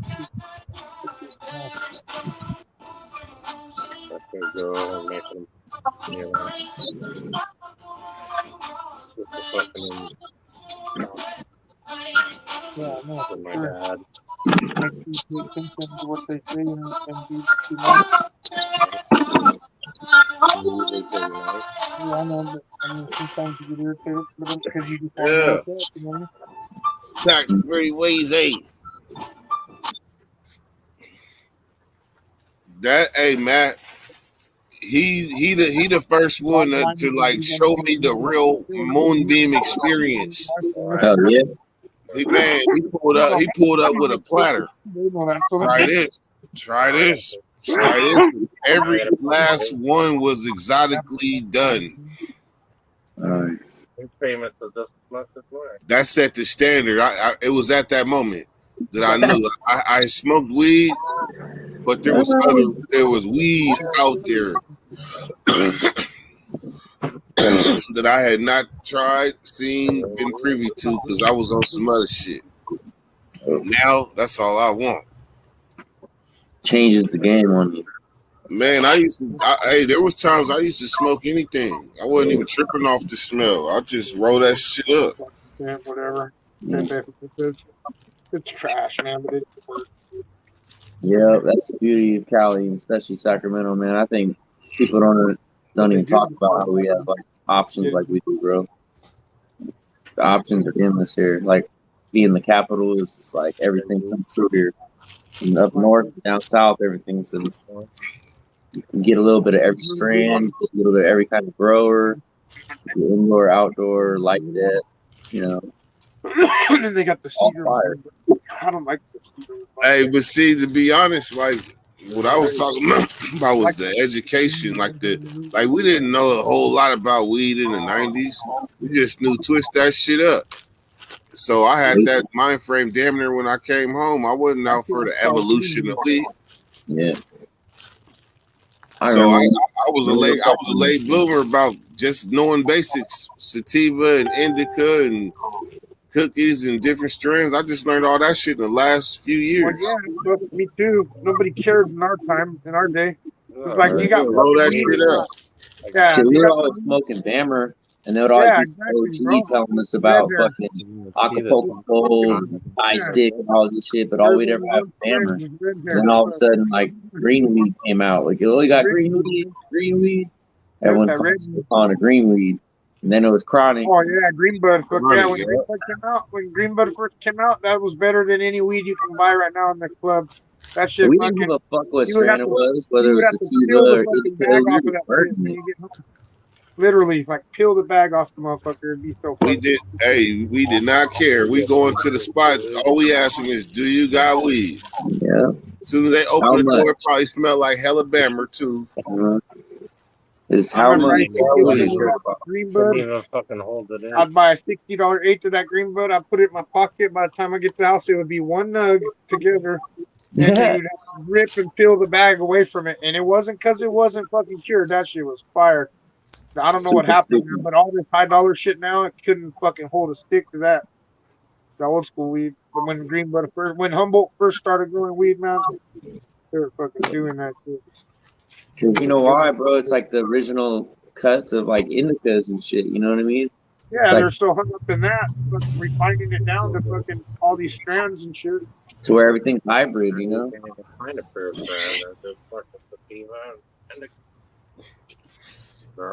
That's gonna go and make them, you know, just a fucking, Yeah, no, for my dad. make you pay attention to what they say and be too much. Yeah, I know, but I mean, sometimes you get irritated with them because you just want to wake up, you know? Tax free Wazy. That hey Matt, he the first one to like show me the real moonbeam experience. Hell yeah. He pulled up with a platter. Try this. Every last one was exotically done. Nice. Who's famous as this mustard wine? That set the standard. It was at that moment that I knew I smoked weed, but there was weed out there that I had not tried, seen, been privy to because I was on some other shit. Now that's all I want. Changes the game on you. Man, there was times I used to smoke anything. I wasn't even tripping off the smell. I just roll that shit up. Yeah, whatever. It's trash, man, but it works. Yeah, that's the beauty of Cali, and especially Sacramento, man. I think people don't even talk about how we have like options like we do, bro. The options are endless here. Like being the capital, it's just like everything comes through here. And up north, down south, everything's in. You can get a little bit of every strand, just a little bit of every kind of grower, indoor, outdoor, like that, you know. And then they got the Seagrams. fire. I don't like the Seagrams. Hey, but see, to be honest, like what I was talking about was the education. Like we didn't know a whole lot about weed in the '90s. We just knew twist that shit up. So I had that mind frame damn near when I came home. I wasn't out for the evolution of weed. Yeah. So I was a late bloomer about just knowing basics, sativa and indica and cookies and different strands. I just learned all that shit in the last few years. Well, yeah, me too. Nobody cared in our time, in our day. It's like you got roll that shit up. Yeah, we were always smoking Bammer, and they would always be OG telling us about fucking Acapulco Gold, High Stick, and all this shit, but all we'd ever have was Bammer. And then all of a sudden, like, green weed came out. Like, oh, you got green weed. Everyone calling it green weed. And then it was chronic. Oh yeah, Greenbud. Yeah, when Greenbud first came out, that was better than any weed you can buy right now in the club. That shit. We didn't give a fuck what strain it was, whether it was sativa or indica. Literally, like peel the bag off the motherfucker. It'd be so funny. We did not care. We going to the spots. All we asking is, do you got weed? Yeah. As soon as they open the door, it probably smell like hella Bammer too. Is how much Greenbud. Fucking hold it in. I'd buy a $60 eighth of that Greenbud. I'd put it in my pocket. By the time I get to the house, it would be one nug together. And then you'd have to rip and peel the bag away from it. And it wasn't because it wasn't fucking cured. That shit was fire. I don't know what happened, but all this high dollar shit now, it couldn't fucking hold a stick to that. The old school weed. But when when Humboldt first started growing weed, man, they were fucking doing that shit. Cause you know why, bro? It's like the original cuts of like indicas and shit. You know what I mean? Yeah, they're so hung up in that, refining it down to fucking all these strands and shit. To where everything's hybrid, you know?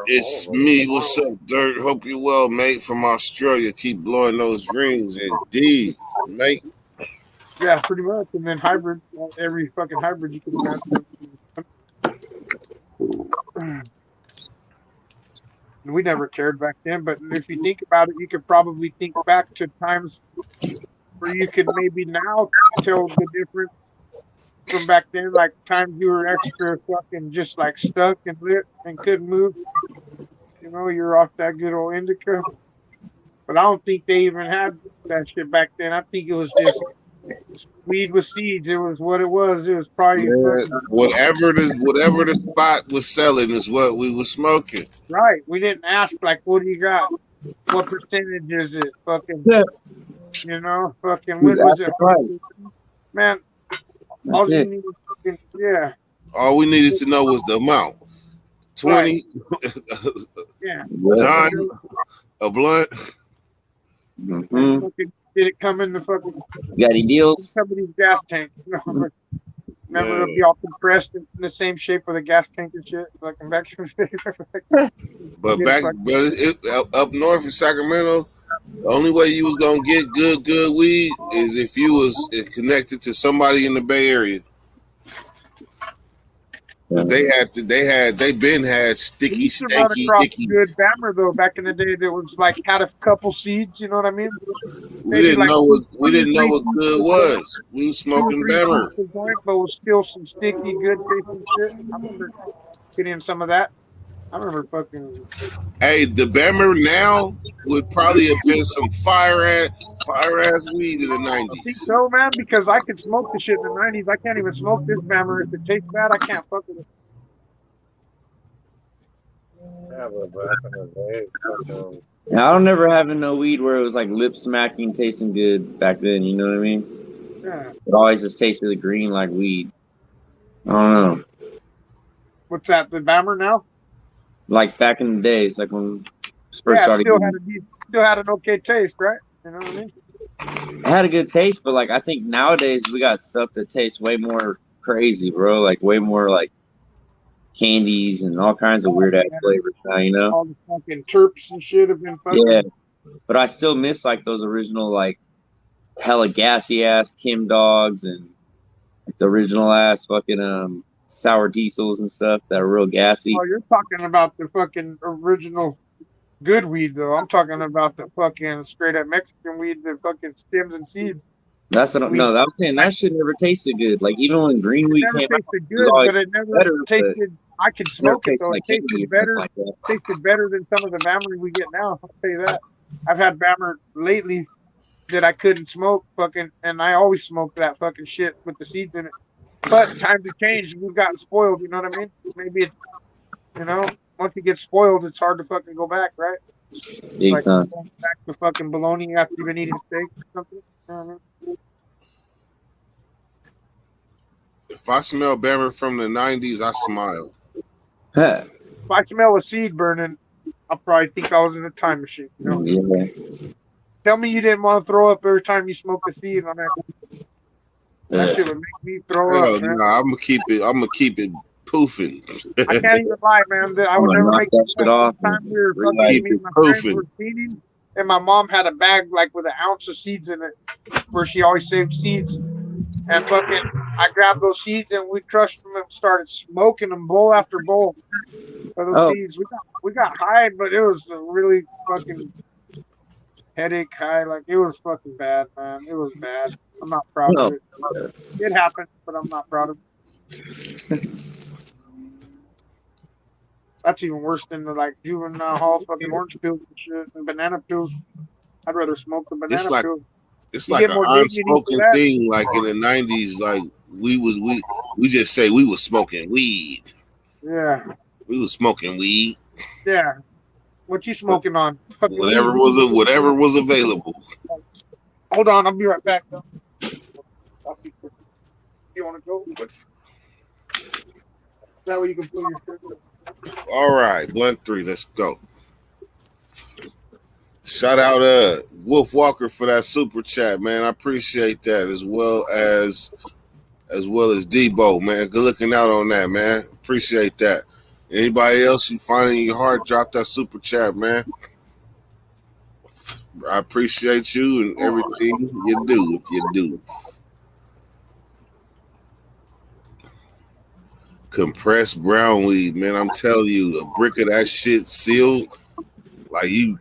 It's me. What's up, Dirt? Hope you well, mate, from Australia. Keep blowing those rings, indeed, mate. Yeah, pretty much. And then hybrid, every fucking hybrid you can imagine. We never cared back then, but if you think about it, you could probably think back to times where you could maybe now tell the difference from back then, like times you were extra fucking just like stuck and lit and couldn't move. You know, you're off that good old indica. But I don't think they even had that shit back then. I think it was just weed with seeds. It was what it was. It was probably whatever the spot was selling is what we were smoking. Right. We didn't ask like, what do you got? What percentage is it? Fucking, you know, fucking. What was it? Man, all you needed, fucking, yeah. All we needed to know was the amount. 20. Right. Yeah. John, a blunt. Mm-hmm. Did it come in the fucking? You got any deals? Somebody's gas tank. Remember, it'll be all compressed in the same shape of the gas tank and shit. Fucking back to but up north in Sacramento, the only way you was gonna get good weed is if you was connected to somebody in the Bay Area. They had sticky, icky. Good Bammer though back in the day that was like had a couple seeds. You know what I mean? We didn't know what good was. We was smoking Bammer, but was still some sticky, good tasting shit. I remember getting some of that. I remember fucking. Hey, the Bammer now would probably have been some fire ass weed in the 90s. I think so, man, because I could smoke the shit in the 90s. I can't even smoke this Bammer. If it tastes bad, I can't fuck with it. Yeah, I don't never having no weed where it was like lip smacking, tasting good back then. You know what I mean? Yeah. It always just tasted the green like weed. I don't know. What's that? The Bammer now? Like back in the days, like when first started. Still had an okay taste, right? You know what I mean? It had a good taste, but like I think nowadays we got stuff that tastes way more crazy, bro. Like way more like candies and all kinds of weird ass flavors now, you know? All the fucking terps and shit have been fucking. Yeah. But I still miss like those original like hella gassy ass Kim dogs and like, the original ass fucking sour diesels and stuff that are real gassy. Oh, you're talking about the fucking original good weed though. I'm talking about the fucking straight up Mexican weed, the fucking stems and seeds. That's what Weed. no. I'm saying that shit never tasted good. Like even when green It weed never came out, tasted it was good, always but it never better. But tasted. I could it never smoke it tasted though. like It candy tasted or better. something like that. Tasted better than some of the Bammer we get now. I'll tell you that. I've had Bammer lately that I couldn't smoke, fucking, and I always smoke that fucking shit with the seeds in it. But times have changed. We've gotten spoiled. You know what I mean? Maybe it, you know, once you get spoiled, it's hard to fucking go back, right? Big Like time. going back to fucking bologna after you've been eating steak or something. You know what I mean? If I smell Bammer from the 90s, I smile. Huh. If I smell a seed burning, I'll probably think I was in a time machine. You know? Yeah. Tell me you didn't want to throw up every time you smoke a seed on that. That Yeah. shit would make me throw Hell up, man. nah, I'm gonna keep it poofing. I can't even lie, man. I would I'm gonna never knock make that shit off. One time we were Really fucking, keep me and it my friends poofing. were feeding, and my mom had a bag like with an ounce of seeds in it, where she always saved seeds. And fucking, I grabbed those seeds and we crushed them and started smoking them bowl after bowl of those Oh. seeds. We got high, but it was a really fucking headache high. Like it was fucking bad, man. It was bad. I'm not proud of it. It happened, but I'm not proud of it. That's even worse than the like juvenile hall fucking orange pills and shit and banana pills. I'd rather smoke the banana like- pills. It's You like get an more dignity for unspoken that. thing. Like in the 90s, like we just say we was smoking weed. Yeah, We was smoking weed. yeah. What you smoking on? Fucking Whatever weed. was available. Hold on, I'll be right back though. You want to go? That way you can pull your shirt. All right, Blunt 3, let's go. Shout out Wolf Walker for that super chat, man. I appreciate that, as well as Debo, man. Good looking out on that, man. Appreciate that. Anybody else you find in your heart, drop that super chat, man. I appreciate you and everything you do, if you do. Compressed brown weed, man. I'm telling you, a brick of that shit sealed. Like you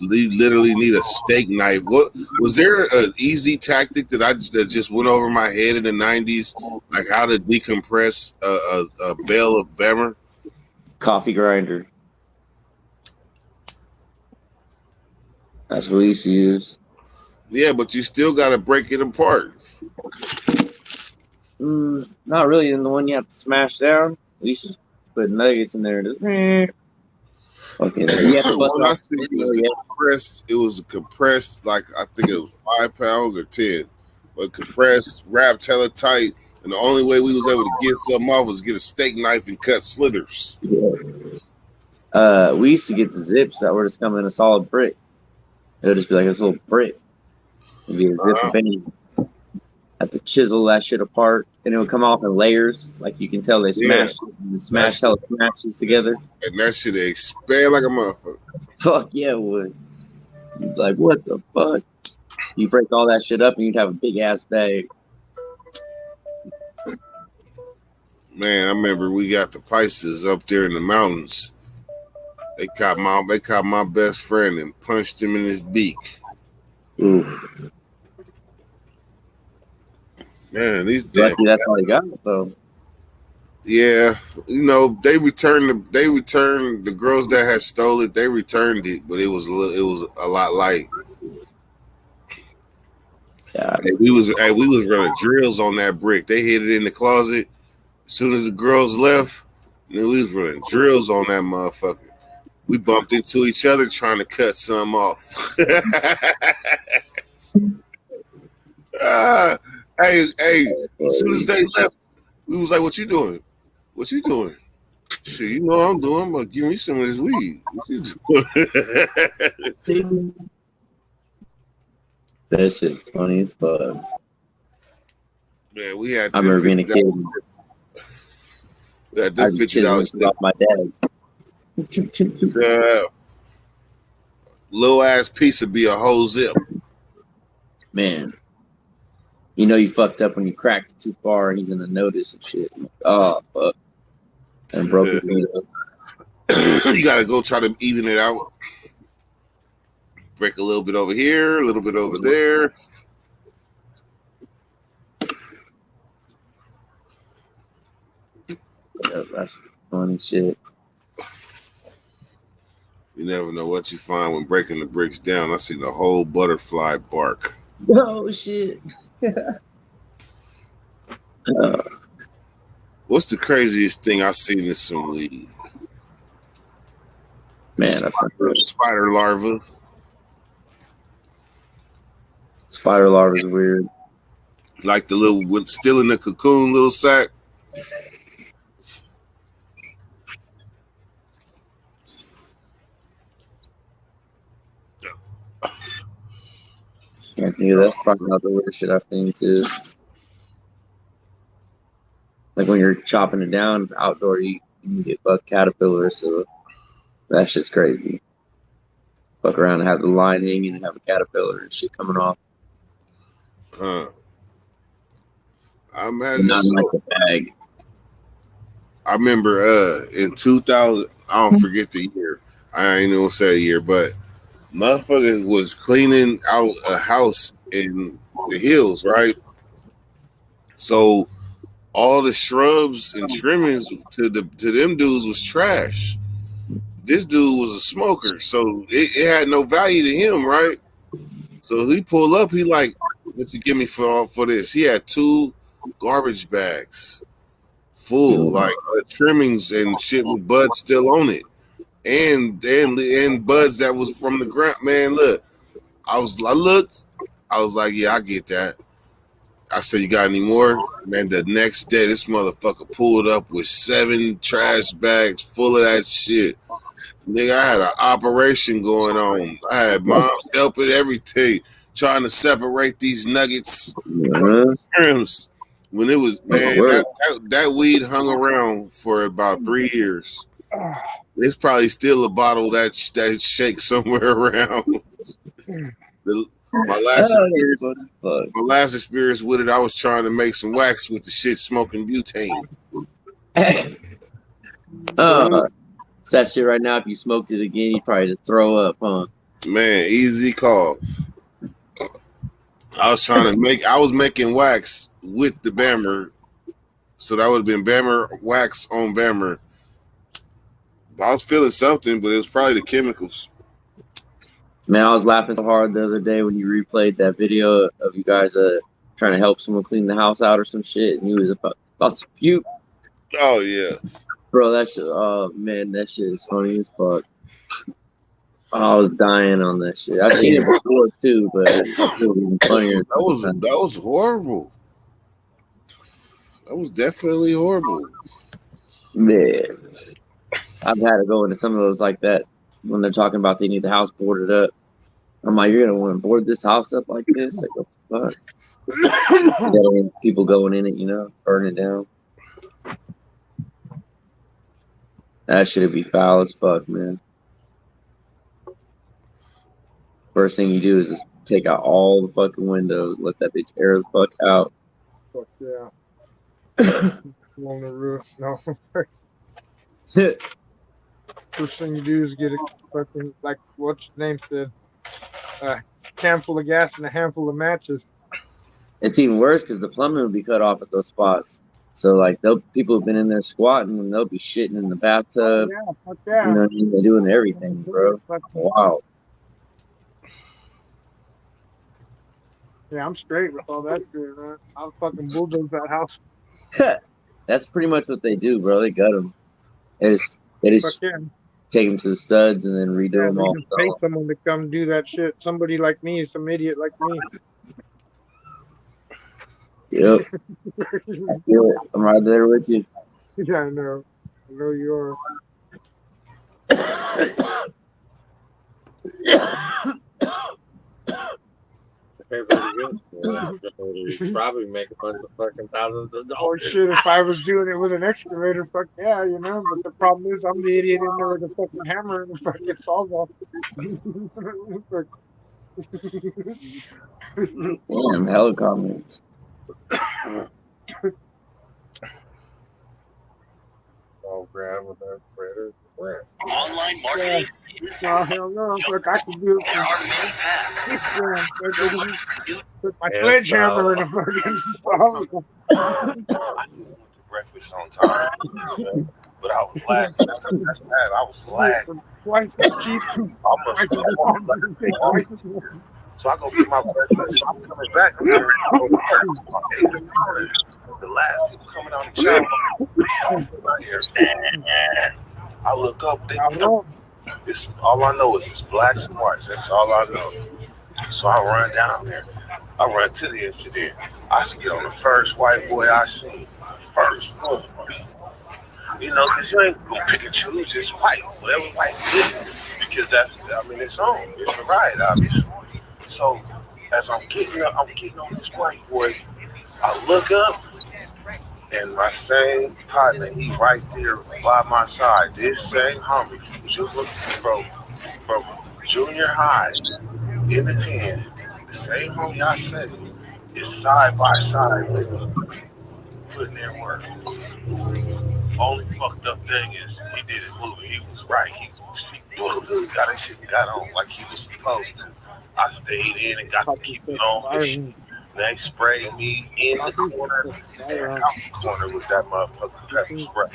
literally need a steak knife. What was there an easy tactic that just went over my head in the 90s, like how to decompress a bale of Bammer? Coffee grinder. That's what we used to use. Yeah, but you still got to break it apart. Not really. In the one you have to smash down, we used to put nuggets in there. Just, okay, you have to bust When I off. see it was compressed, like I think it was 5 pounds or 10, but compressed, wrapped hella tight, and the only way we was able to get something off was get a steak knife and cut slithers. We used to get the zips that were just come in a solid brick. It would just be like this little brick. It'd be a zip of paint. Have to chisel that shit apart, and it would come off in layers. Like you can tell they smashed hella smashes together. And that shit expand like a motherfucker. Fuck yeah, it would. You'd be like, what the fuck? You break all that shit up, and you'd have a big ass bag. Man, I remember we got the Pisces up there in the mountains. They caught my best friend and punched him in his beak. Ooh. Man, these damn Lucky that's all he got, though. yeah, you know they returned the girls that had stole it. They returned it, but it was a lot light. Yeah. Hey, we was running drills on that brick. They hid it in the closet. As soon as the girls left, we was running drills on that motherfucker. We bumped into each other trying to cut some off. Hey, as soon as they left, we was like, what you doing? What you doing? Shit, you know what I'm doing? I'm gonna give me some of this weed. What you doing? That shit's funny as fuck. Man, we had I remember being a kid. We had I'd that be chiseling off my dad's. Little ass piece would be a whole zip. Man, you know you fucked up when you cracked it too far and he's gonna notice and shit. Oh fuck! And broke his window. You gotta go try to even it out. break a little bit over here, a little bit over there. Yeah, that's funny shit. You never know what you find when breaking the bricks down. I seen the whole butterfly bark. Oh shit. What's the craziest thing I've seen in some weed? Man, spider larva. Spider larva is weird. Like the little, still in the cocoon little sack. I think that's probably not the weird shit I've seen too. Like when you're chopping it down outdoor, you can get bug caterpillars, so that shit's crazy. Fuck around and have the line hanging and have a caterpillar and shit coming off. I imagine not like the bag. I remember in 2000, I don't forget the year. I ain't gonna say a year, but motherfucker was cleaning out a house in the hills, right? So all the shrubs and trimmings to them dudes was trash. This dude was a smoker, so it had no value to him, right? So he pulled up, he like, what you give me for this? He had 2 garbage bags full, like trimmings and shit with buds still on it. And buds that was from the ground. Man, look, I looked, I was like, yeah, I get that. I said, you got any more? Man, the next day, this motherfucker pulled up with 7 trash bags full of that shit. Nigga, I had an operation going on. I had moms helping everything, trying to separate these nuggets from the when it was, man, that weed hung around for about 3 years. There's probably still a bottle that shakes somewhere around. My last experience with it, I was trying to make some wax with the shit smoking butane. It's that shit right now. If you smoked it again, you'd probably just throw up, huh? Man, easy cough. I was making wax with the Bammer. So that would have been Bammer wax on Bammer. I was feeling something, but it was probably the chemicals. Man, I was laughing so hard the other day when you replayed that video of you guys trying to help someone clean the house out or some shit, and he was about to puke. Oh yeah, bro, that shit. Oh man, that shit is funny as fuck. I was dying on that shit. I've seen it before too, but it's even funnier. That was horrible. That was definitely horrible. Man, I've had to go into some of those like that when they're talking about they need the house boarded up. I'm like, you're gonna want to board this house up like this? Like, what the fuck? People going in it, burn it down. That should be foul as fuck, man. First thing you do is just take out all the fucking windows, let that bitch air the fuck out. Fuck yeah. On the roof, no. First thing you do is get a fucking, like what's your name said, a can full of gas and a handful of matches. It's even worse because the plumbing will be cut off at those spots. So like people have been in there squatting and they'll be shitting in the bathtub. Yeah, fuck yeah. They're doing everything, bro. Wow. Yeah, I'm straight with all that shit, man. I'll fucking bulldoze that house. That's pretty much what they do, bro. They gut them. They just take them to the studs and then redo them all. Just pay someone to come do that shit. Somebody like me, some idiot like me. Yep. I feel it. I'm right there with you. Yeah, I know. I know you are. Probably make a bunch of fucking thousands of dollars. Oh shit, if I was doing it with an excavator, fuck yeah, But the problem is I'm the idiot in there with a fucking hammer and the fucking saws off. Damn, hella comments. Oh, grab with that spreader. Online Yeah. marketing is No, hell no. Look, I can do it. There are many paths. With my sledgehammer in the fucking phone. Breakfast on time, but I was lagging. That's bad. I was lagging. Twice as cheap. So I go get my breakfast. So I'm coming back. I'm there. The last people coming out the shower. I look up. It's all I know is it's blacks and whites. That's all I know. So I run down there. I run to the incident. I get on the first white boy I seen. First one. You know, because you ain't gonna pick and choose just white. Whatever white is. Because it's on. It's a ride, obviously. So as I'm getting on this white boy, I look up and my same partner, he right there by my side. This same homie, from junior high in the pen, the same homie I said is side by side with me, putting in work. Only fucked up thing is he did it moving. He was right. He got his shit got on like he was supposed to. I stayed in and got to keep it on. They sprayed me in the corner and out the corner with that motherfucking pepper spray.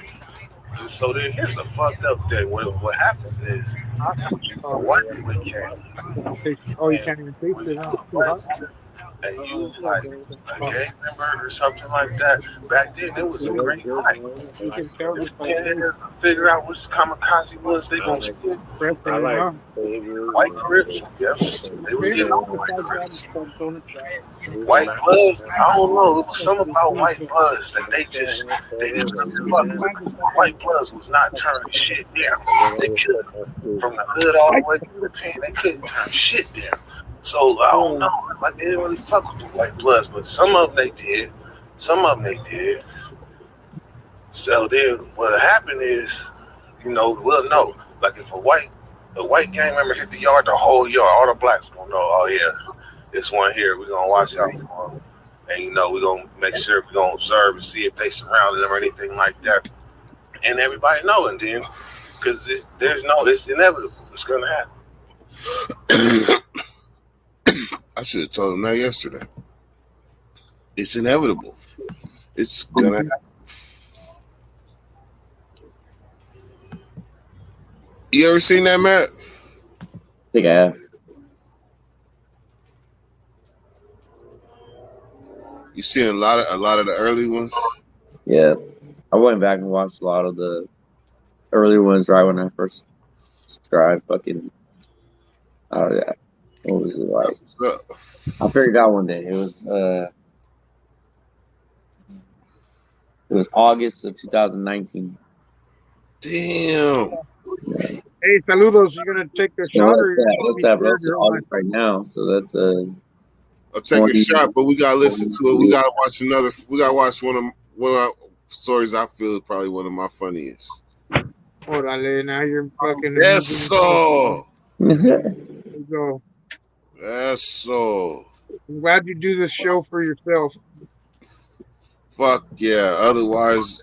And so then here's the fucked up thing. What happens is the white boy came. Oh, you can't even taste it, huh? And you like a gang member or something like that. Back then, it was a great night. Figure out which kamikaze was they gonna split. White Crips, yes. They was getting on White Crips. White Bloods, I don't know. It was something about White Bloods that they didn't fuck with. White Bloods was not turning shit down. They couldn't. From the hood all the way to the pen, they couldn't turn shit down. So I don't know, like they didn't really fuck with the White Bloods, but some of them they did. So then what happened is, we'll know. Like if a white gang member hit the yard, the whole yard, all the blacks gonna know, oh yeah, this one here, we're gonna watch out for them. And we're gonna make sure we're gonna observe and see if they surrounded them or anything like that. And everybody know, and then because it's inevitable. It's gonna happen. I should have told him that yesterday. It's inevitable. It's gonna happen. You ever seen that, Matt? I think I have. You seen a lot of the early ones? Yeah. I went back and watched a lot of the early ones right when I first subscribed. Fucking, what was it like? I figured it out one day. It was August of 2019. Damn. Yeah. Hey, saludos. You gonna take the shot or what's that, bro? It's August right now, so that's I'll take a shot, but we gotta listen to it. We gotta watch one of stories I feel is probably one of my funniest. Orale, now you're fucking. Yes, so. Go. Yes, so. I'm glad you do this show for yourself. Fuck yeah. Otherwise,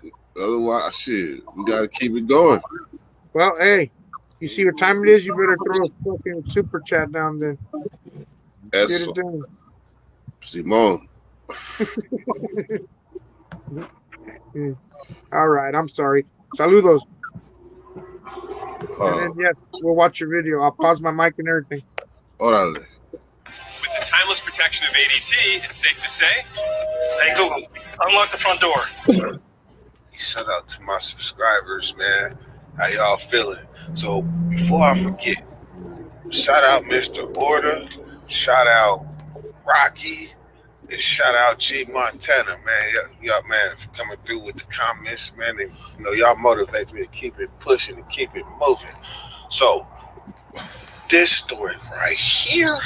shit, we gotta keep it going. Well, hey, you see what time it is? You better throw a fucking super chat down then. Yes, Get so. it done. Simone. All right, I'm sorry. Saludos. And then, yes, we'll watch your video. I'll pause my mic and everything. Orale. With the timeless protection of ADT, it's safe to say, hey Google, unlock the front door. Shout out to my subscribers, man. How y'all feeling? So before I forget, shout out Mr. Order, shout out Rocky, and shout out G Montana, man. Y'all, man, for coming through with the comments, man. And, y'all motivate me to keep it pushing and keep it moving. So this story right here,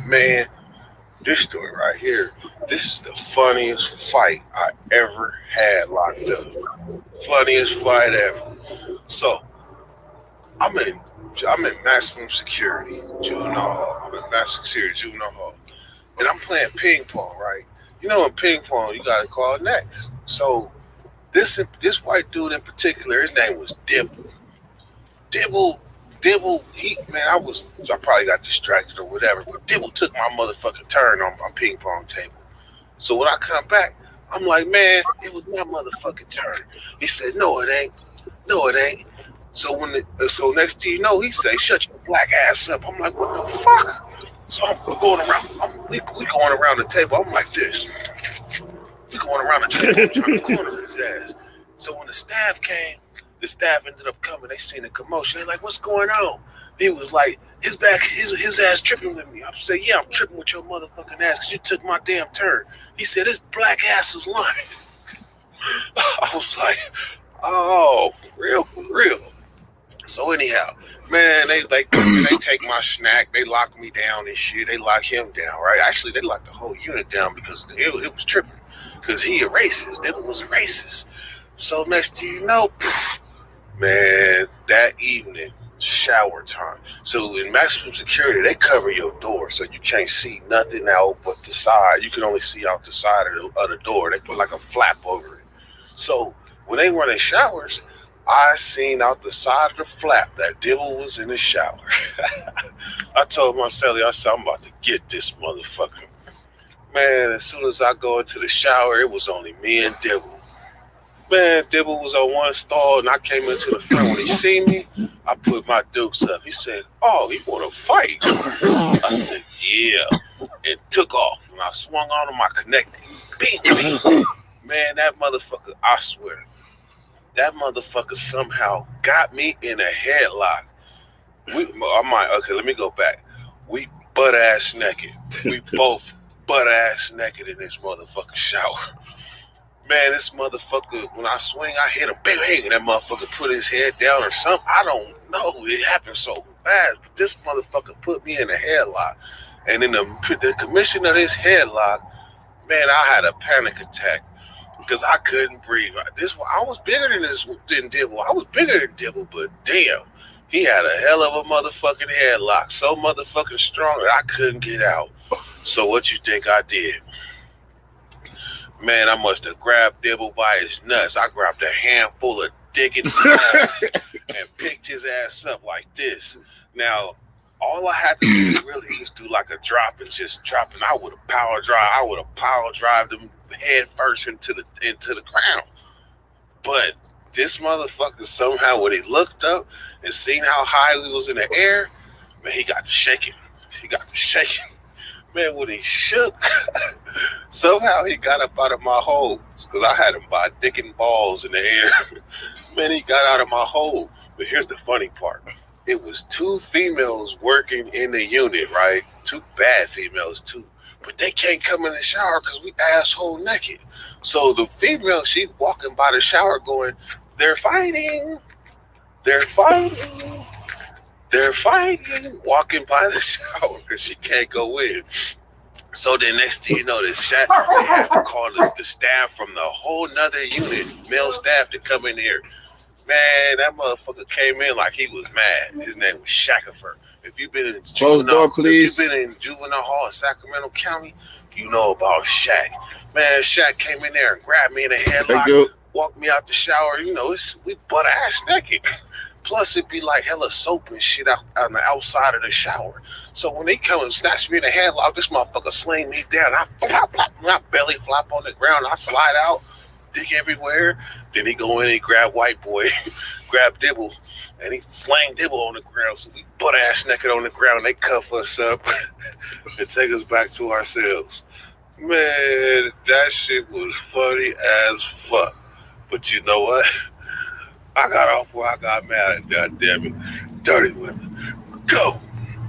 man, this is the funniest fight I ever had locked up. Funniest fight ever. So I'm in maximum security, juvenile hall. And I'm playing ping pong, right? In ping pong, you gotta call next. So this white dude in particular, his name was Dipple. Dibble, he man, I probably got distracted or whatever, but Dibble took my motherfucking turn on my ping pong table. So when I come back, I'm like, man, it was my motherfucking turn. He said, no, it ain't. No, it ain't. So so next thing you know, he say, shut your black ass up. I'm like, what the fuck? So I'm going around. We going around the table. I'm like this. We going around the table. I'm trying to corner his ass. So when the staff came, the staff ended up coming. They seen the commotion. They like, what's going on? He was like, his ass tripping with me. I said, yeah, I'm tripping with your motherfucking ass because you took my damn turn. He said, his black ass is lying. I was like, oh, for real. So anyhow, man, they take my snack, they lock me down and shit. They lock him down, right? Actually, they locked the whole unit down because it was tripping. Because he a racist. Devil was a racist. So next thing you know, man, that evening, shower time. So in maximum security, they cover your door so you can't see nothing out but the side. You can only see out the side of the door. They put like a flap over it. So when they run in showers, I seen out the side of the flap that Dibble was in the shower. I told my celly, I said, I'm about to get this motherfucker. Man, as soon as I go into the shower, it was only me and Dibble. Man, Dibble was on one stall, and I came into the front. When he seen me, I put my dukes up. He said, oh, you want to fight? I said, yeah, and took off. And I swung on him, I connected. Bing, bing. Man, that motherfucker, I swear, that motherfucker somehow got me in a headlock. Okay, let me go back. We butt-ass naked. We both butt-ass naked in this motherfucking shower. Man, this motherfucker, when I swing, I hit him, bang, and that motherfucker put his head down or something. I don't know. It happened so fast. But this motherfucker put me in a headlock. And in the commission of this headlock, man, I had a panic attack because I couldn't breathe. I was bigger than Dibble. I was bigger than Dibble, but damn, he had a hell of a motherfucking headlock. So motherfucking strong that I couldn't get out. So what you think I did? Man, I must have grabbed Dibble by his nuts. I grabbed a handful of dick in balls and picked his ass up like this. Now, all I had to do really was do like a drop and just drop, and I would have power drive him head first into the ground. But this motherfucker somehow, when he looked up and seen how high he was in the air, man, he got to shaking. Man, when he shook, somehow he got up out of my hole because I had him by dick and balls in the air. Man, he got out of my hole. But here's the funny part. It was two females working in the unit, right? Two bad females, too. But they can't come in the shower because we asshole naked. So the female, she walking by the shower going, they're fighting, walking by the shower because she can't go in. So then next thing you know, they have to call the staff from the whole nother unit, male staff, to come in here. Man, that motherfucker came in like he was mad. His name was Shackelford. If you've been in juvenile hall in Sacramento County, you know about Shaq. Man, Shaq came in there and grabbed me in a headlock, walked me out the shower. You know, we butt ass naked. Plus, it'd be like hella soap and shit out on the outside of the shower. So when they come and snatch me in the headlock, this motherfucker sling me down. I belly flop on the ground. I slide out, dick everywhere. Then he go in and grab white boy, grab Dibble, and he slang Dibble on the ground. So we butt ass naked on the ground. They cuff us up and take us back to ourselves. Man, that shit was funny as fuck. But you know what? I got off where I got mad at, goddammit. Dirty women. Go.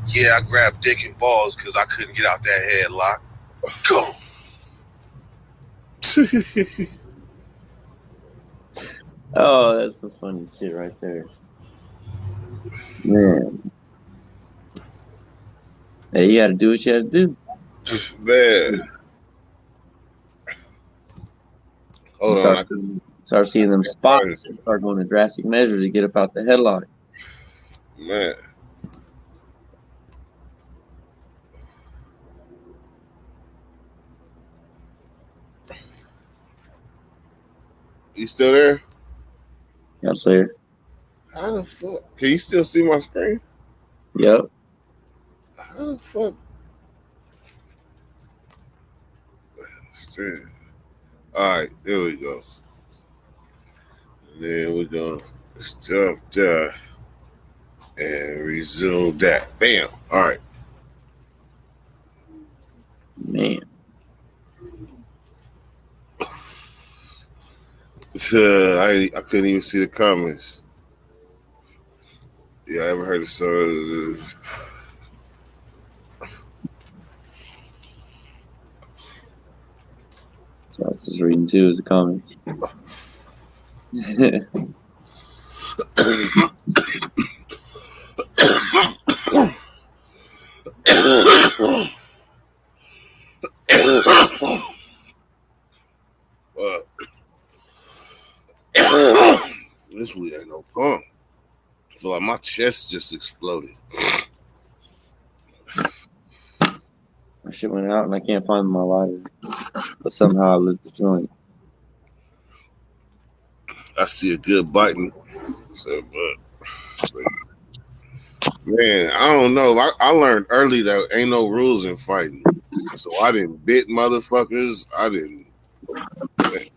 Yeah, I grabbed dick and balls because I couldn't get out that headlock. Go. Oh, that's some funny shit right there. Man. Hey, you gotta do what you gotta do. Man. Hold on. Start seeing them spots and start going to drastic measures to get up out the headlock. Man. You still there? Yeah, I'm still here. How the fuck? Can you still see my screen? Yep. How the fuck? Shit. All right, there we go. And then we're gonna stop there and resume that. Bam. All right. Man. I couldn't even see the comments. Yeah, I ever heard of some. So I was just reading too as the comments. This weed ain't no pump. I feel like my chest just exploded. My shit went out and I can't find my lighter. But somehow I lit the joint. I see a good biting. So, but man, I don't know. I learned early that ain't no rules in fighting. So I didn't bit motherfuckers. I didn't. Man.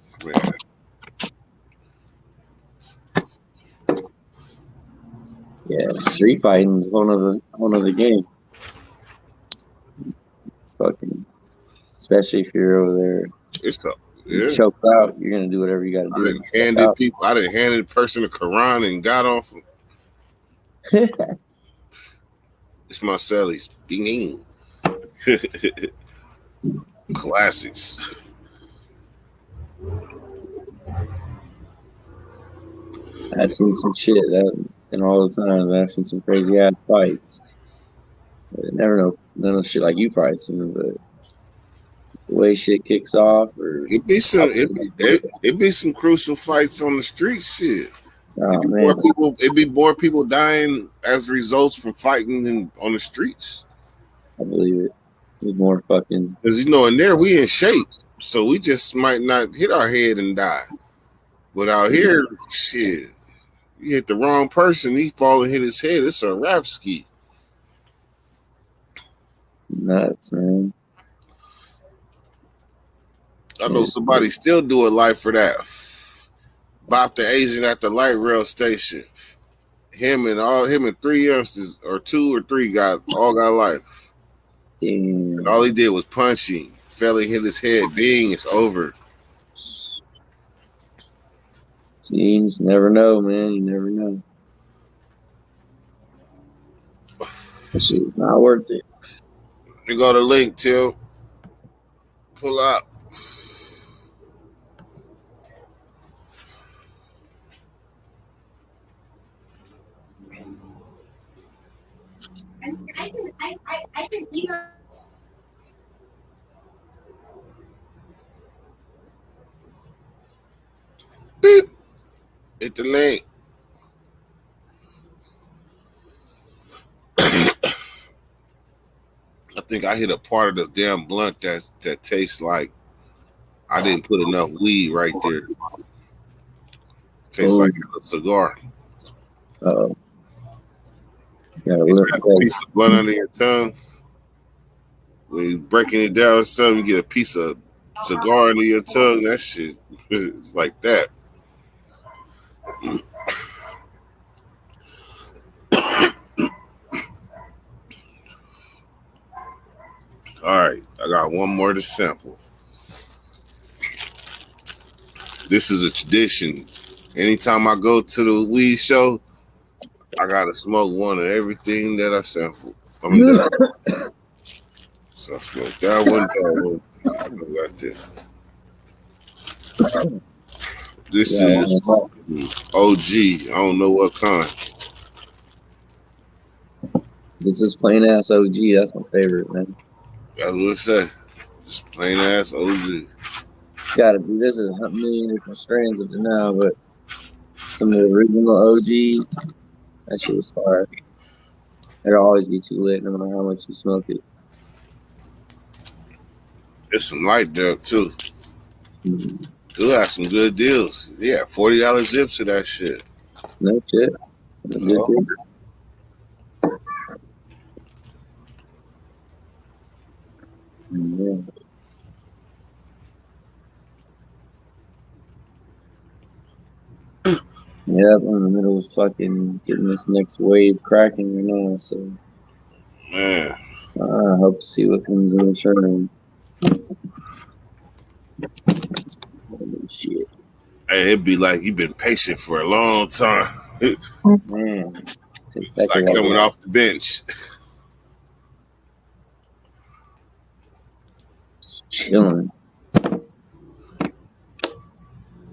Yeah, street fighting is one of the game. It's fucking, especially if you're over there. It's a You choked out, you're gonna do whatever you gotta do. I didn't hand a person a Quran and got off. It's my cellies. Bing. Classics. I've seen some shit that, and all the time I've seen some crazy ass fights. Never know none of shit like you probably seen, but the way shit kicks off, or It be some crucial fights on the street. Shit. Oh, It'd be more people dying as results from fighting on the streets. I believe it. It's more fucking Because in there we in shape, so we just might not hit our head and die. But out here, shit, you hit the wrong person, he fall and hit his head. It's a rap ski. nuts, man. I know somebody still doing life for that. Bop the Asian at the light rail station. Him and 3 youngsters, or 2 or 3 got life. Damn. And all he did was punch him. Fell and hit his head. Bing, it's over. You just never know, man. You never know. That shit's not worth it. You go to link, Till. Pull up. I can email. Beep. Hit the link. I think I hit a part of the damn blunt that tastes like I didn't put enough weed right there. Tastes like a cigar. Uh-oh. You got a piece of blunt under your tongue. When you're breaking it down or something, you get a piece of cigar under your tongue. That shit is like that. All right, I got one more to sample. This is a tradition. Anytime I go to the weed show, I gotta smoke one of everything that I sample. So I smoke that one. I got this. This is OG. I don't know what kind. This is plain ass OG. That's my favorite, man. That's what it say. Just plain ass OG. It's gotta be. There's a million different strands of it now, but some of the original OG, that shit was fire. It'll always get you lit no matter how much you smoke it. There's some light there too. You'll have some good deals. Yeah, $40 zips of that shit. No shit. That's good too. Yeah. Yep, I'm in the middle of fucking getting this next wave cracking right now, so Man, I hope to see what comes in return. Holy shit. hey, it'd be like you've been patient for a long time. Man, takes It's back a like lot. coming off the bench. Just chilling.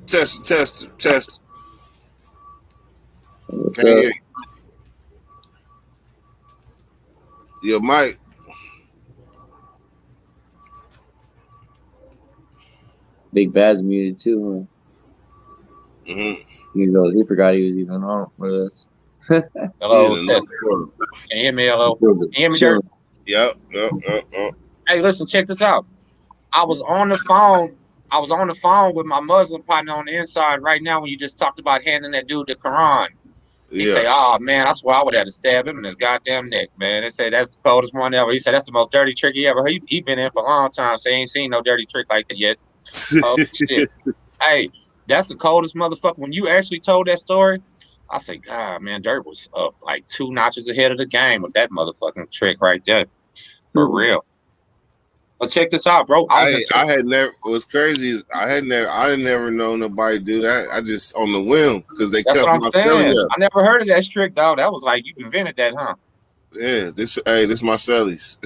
Test. What's Can't up? hear you. Yo, Mike. Big Bad's muted too, huh? Mm-hmm. He forgot he was even on with us. Hello, Yeah, test. Can you hear me? Hello. Can you hear me, Dirk? Yep. Hey, listen, check this out. I was on the phone with my Muslim partner on the inside right now when you just talked about handing that dude the Quran. He say, "Oh man, I swear I would have to stab him in his goddamn neck, man." They say that's the coldest one ever. He said that's the most dirty trick he ever. He been in for a long time, so he ain't seen no dirty trick like that yet. Oh shit! Hey, that's the coldest motherfucker. When you actually told that story, I say, God, man, Dirk was up like 2 notches ahead of the game with that motherfucking trick right there, for real. But check this out, bro. I had never. What's crazy is I had never known nobody do that. I just on the whim because they That's cut what I'm my saying. celly up. I never heard of that trick, dog. That was like you invented that, huh? Yeah, this my cellies.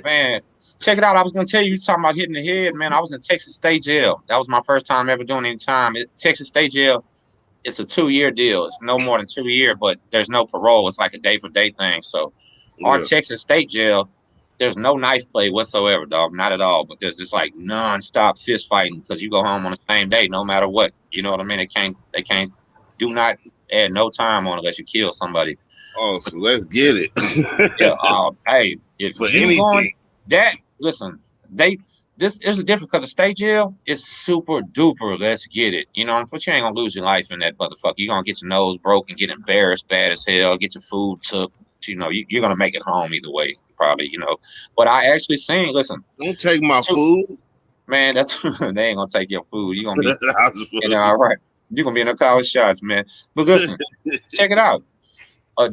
Man, check it out. I was gonna tell you, talking about hitting the head, man. I was in Texas State Jail. That was my first time ever doing any time. Texas State Jail, it's a 2-year deal. It's no more than 2 years, but there's no parole. It's like a day-for-day thing. So our Texas State Jail, there's no knife play whatsoever, dog. Not at all. But there's just like non-stop fist fighting because you go home on the same day, no matter what. You know what I mean? They can't do not add no time on unless you kill somebody. Oh, so let's get it. Yeah. Hey, if for you anything. going that, listen, this is different because the state jail is super duper. Let's get it. You know, but you ain't gonna lose your life in that motherfucker. You're gonna get your nose broken, get embarrassed bad as hell, get your food took. You know, you're gonna make it home either way, probably. You know, but I actually seen. Listen, don't take my food, man. That's they ain't gonna take your food. You're gonna be, you know, all right. You're gonna be in a college shots, man. But listen, check it out. A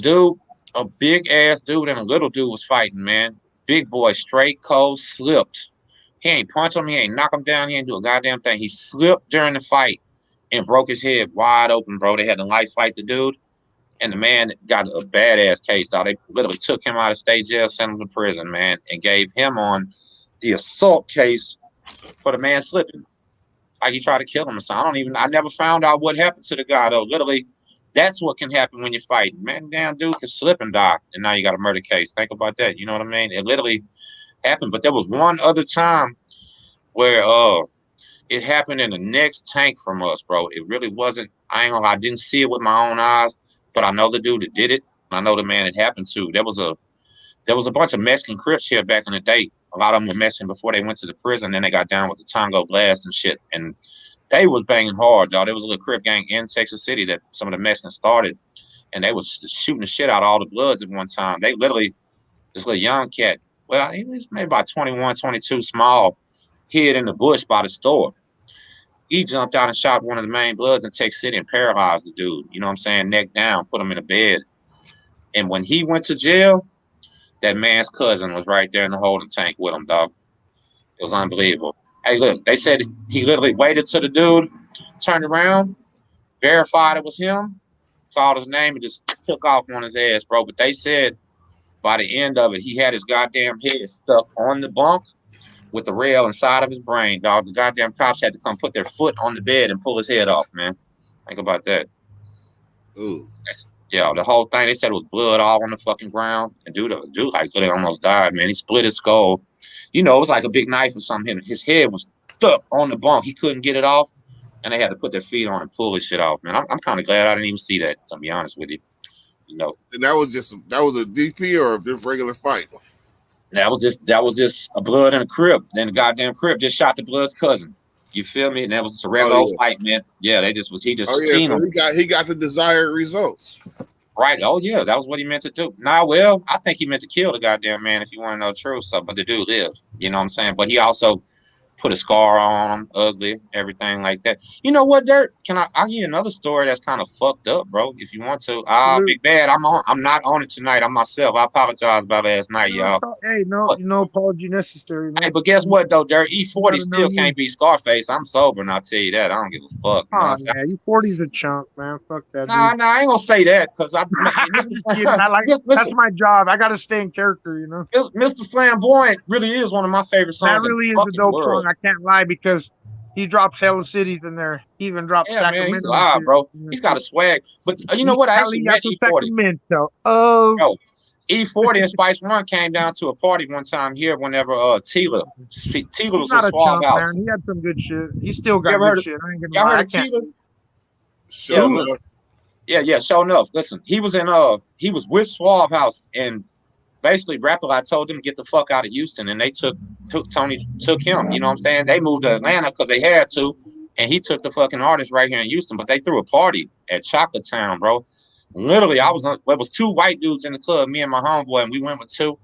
big ass dude and a little dude was fighting, man. Big boy, straight cold, slipped. He ain't punch him, he ain't knock him down, he ain't do a goddamn thing. He slipped during the fight and broke his head wide open, bro. They had to life fight the dude, and the man got a badass case, dog. They literally took him out of state jail, sent him to prison, man, and gave him on the assault case for the man slipping. Like he tried to kill him or something. I never found out what happened to the guy, though. Literally, that's what can happen when you're fighting. Man, damn dude can slip and die, and now you got a murder case. Think about that. You know what I mean? It literally happened. But there was one other time where it happened in the next tank from us, bro. It really wasn't. I ain't gonna lie, I didn't see it with my own eyes, but I know the dude that did it. I know the man it happened to. There was a bunch of Mexican Crips here back in the day. A lot of them were Mexican before they went to the prison. Then they got down with the Tongo Blast and shit. And they was banging hard, dog. There was a little Crip gang in Texas City that some of the Mexicans started, and they was shooting the shit out of all the Bloods at one time. They literally, this little young cat, well, he was maybe about 21, 22, small, hid in the bush by the store. He jumped out and shot one of the main Bloods in Texas City and paralyzed the dude. You know what I'm saying? Neck down, put him in a bed. And when he went to jail, that man's cousin was right there in the holding tank with him, dog. It was unbelievable. Hey, look, they said he literally waited till the dude turned around, verified it was him, called his name, and just took off on his ass, bro. But they said by the end of it, he had his goddamn head stuck on the bunk with the rail inside of his brain, dog. The goddamn cops had to come put their foot on the bed and pull his head off, man. Think about that. Ooh. Yeah, the whole thing, they said it was blood all on the fucking ground. And dude like literally almost died, man. He split his skull. You know, it was like a big knife or something. His head was stuck on the bunk. He couldn't get it off. And they had to put their feet on and pull his shit off, man. I'm kind of glad I didn't even see that, to be honest with you. You know. And that was a DP or just regular fight? That was just a Blood and a Crip. Then the goddamn Crip just shot the Blood's cousin. You feel me? And that was just a Oh regular old yeah. fight, man. Yeah, he just Oh yeah. seen So him. he got the desired results. Right. Oh yeah, that was what he meant to do. Nah, well, I think he meant to kill the goddamn man if you want to know the truth. So, but the dude lived. You know what I'm saying? But he also put a scar on him, ugly, everything like that. You know what, Dirt? I'll give you another story that's kind of fucked up, bro, if you want to. Big Bad, I'm not on it tonight. I'm myself. I apologize about last night, y'all. Hey, no, But, no apology necessary, man. hey, but guess what though, Dirt? You E40 gotta know still you. can't beat Scarface. I'm sober, and I'll tell you that. I don't give a fuck. You know what I'm saying? Yeah, you 40's a chunk, man. Fuck that, Nah, dude. I ain't gonna say that because I'm just kidding. That's listen, my job. I gotta stay in character, you know. Mr. Flamboyant really is one of my favorite songs That really in is the a fucking dope world. song. I can't lie because he drops hella cities in there. He even drops Yeah, man, he's Sacramento. alive, bro. He's got a swag. But you know what? I actually met E40. Sacramento. Oh. Bro, E40 and Spice One came down to a party one time here whenever Tila was He's in not a Suave chump, House. man. He had some good shit. He still got You ever good heard of, shit. I ain't gonna y'all lie. heard I of can't. Tila? Sure Yeah, enough. sure enough. Listen, he was with Suave House, and basically Rap-A-Lot told them to get the fuck out of Houston, and Tony took him. You know what I'm saying? They moved to Atlanta because they had to, and he took the fucking artist right here in Houston. But they threw a party at Chocolate Town, bro. Literally, it was two white dudes in the club, me and my homeboy, and we went with two.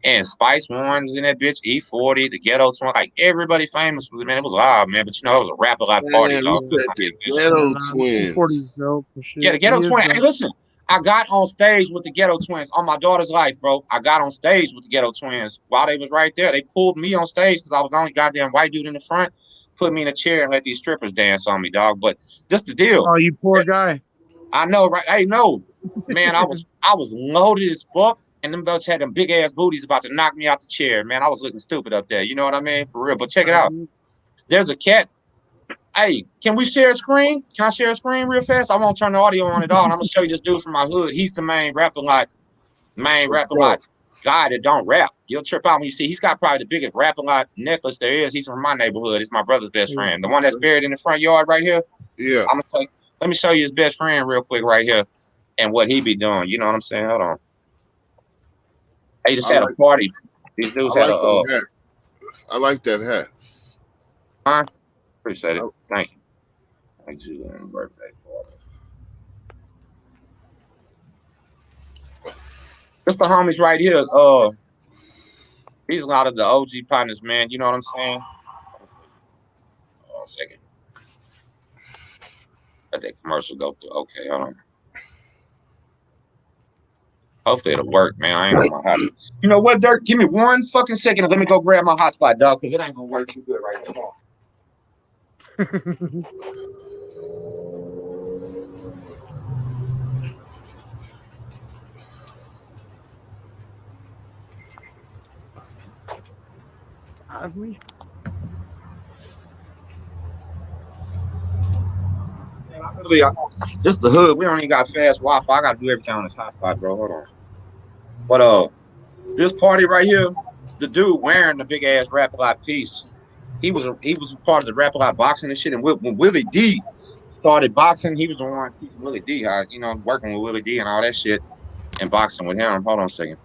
And Spice One was in that bitch, E40, the Ghetto Twins, like everybody famous was, man. It was wild, man. But you know, it was a Rap-A-Lot party, Man, dog. you said the Ghetto Twins. 40's dope for shit. Yeah, the Ghetto He is Twins. Hey, dope. listen, I got on stage with the Ghetto Twins on my daughter's life, bro. I got on stage with the Ghetto Twins while they was right there. They pulled me on stage because I was the only goddamn white dude in the front, put me in a chair and let these strippers dance on me, dog. But just the deal. Oh, you poor guy. I know, right? Hey, no, man, I was loaded as fuck, and them belts had them big ass booties about to knock me out the chair, man. I was looking stupid up there. You know what I mean? For real. But check it out. There's a cat. Hey, can we share a screen? Can I share a screen real fast? I won't turn the audio on at all. And I'm gonna show you this dude from my hood. He's the main Rap-A-Lot guy that don't rap. You'll trip out when you see he's got probably the biggest Rap-A-Lot necklace there is. He's from my neighborhood. He's my brother's best friend. The one that's buried in the front yard right here. Yeah. Let me show you his best friend real quick right here and what he be doing. You know what I'm saying? Hold on. They just had a party. These dudes had a hat. I like that hat. Huh? Appreciate it. Thank you. Thank you on birthday party. It's the homies right here. These are a lot of the OG partners, man. You know what I'm saying? Hold on a second. Let that commercial go through. Okay, hold on. Hopefully it'll work, man. I ain't on my hotspot. You know what, Dirk? Give me 1 fucking second and let me go grab my hotspot, dog, because it ain't gonna work too good right now. Come on. Just the hood. We don't even got fast Wi-Fi. I gotta do everything on this hotspot, bro. Hold on. But this party right here, the dude wearing the big ass Rap-A-Lot piece, he was a part of the Rap-A-Lot boxing and shit. And when Willie D started boxing, he was the one teaching Willie D how, you know, working with Willie D and all that shit and boxing with him. Hold on a second.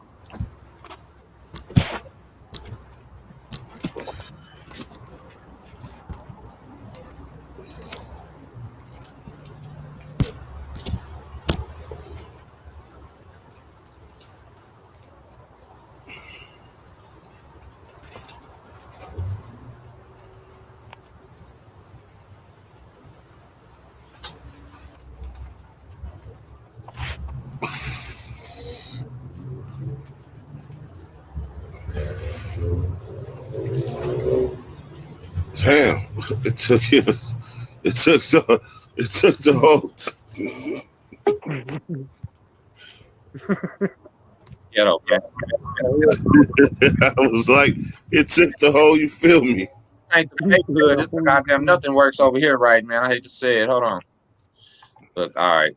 Damn, it took the whole. Get up, man. I was like, it took the whole. You feel me? Ain't the neighborhood. It's the goddamn nothing works over here right, man. I hate to say it. Hold on. Look, all right.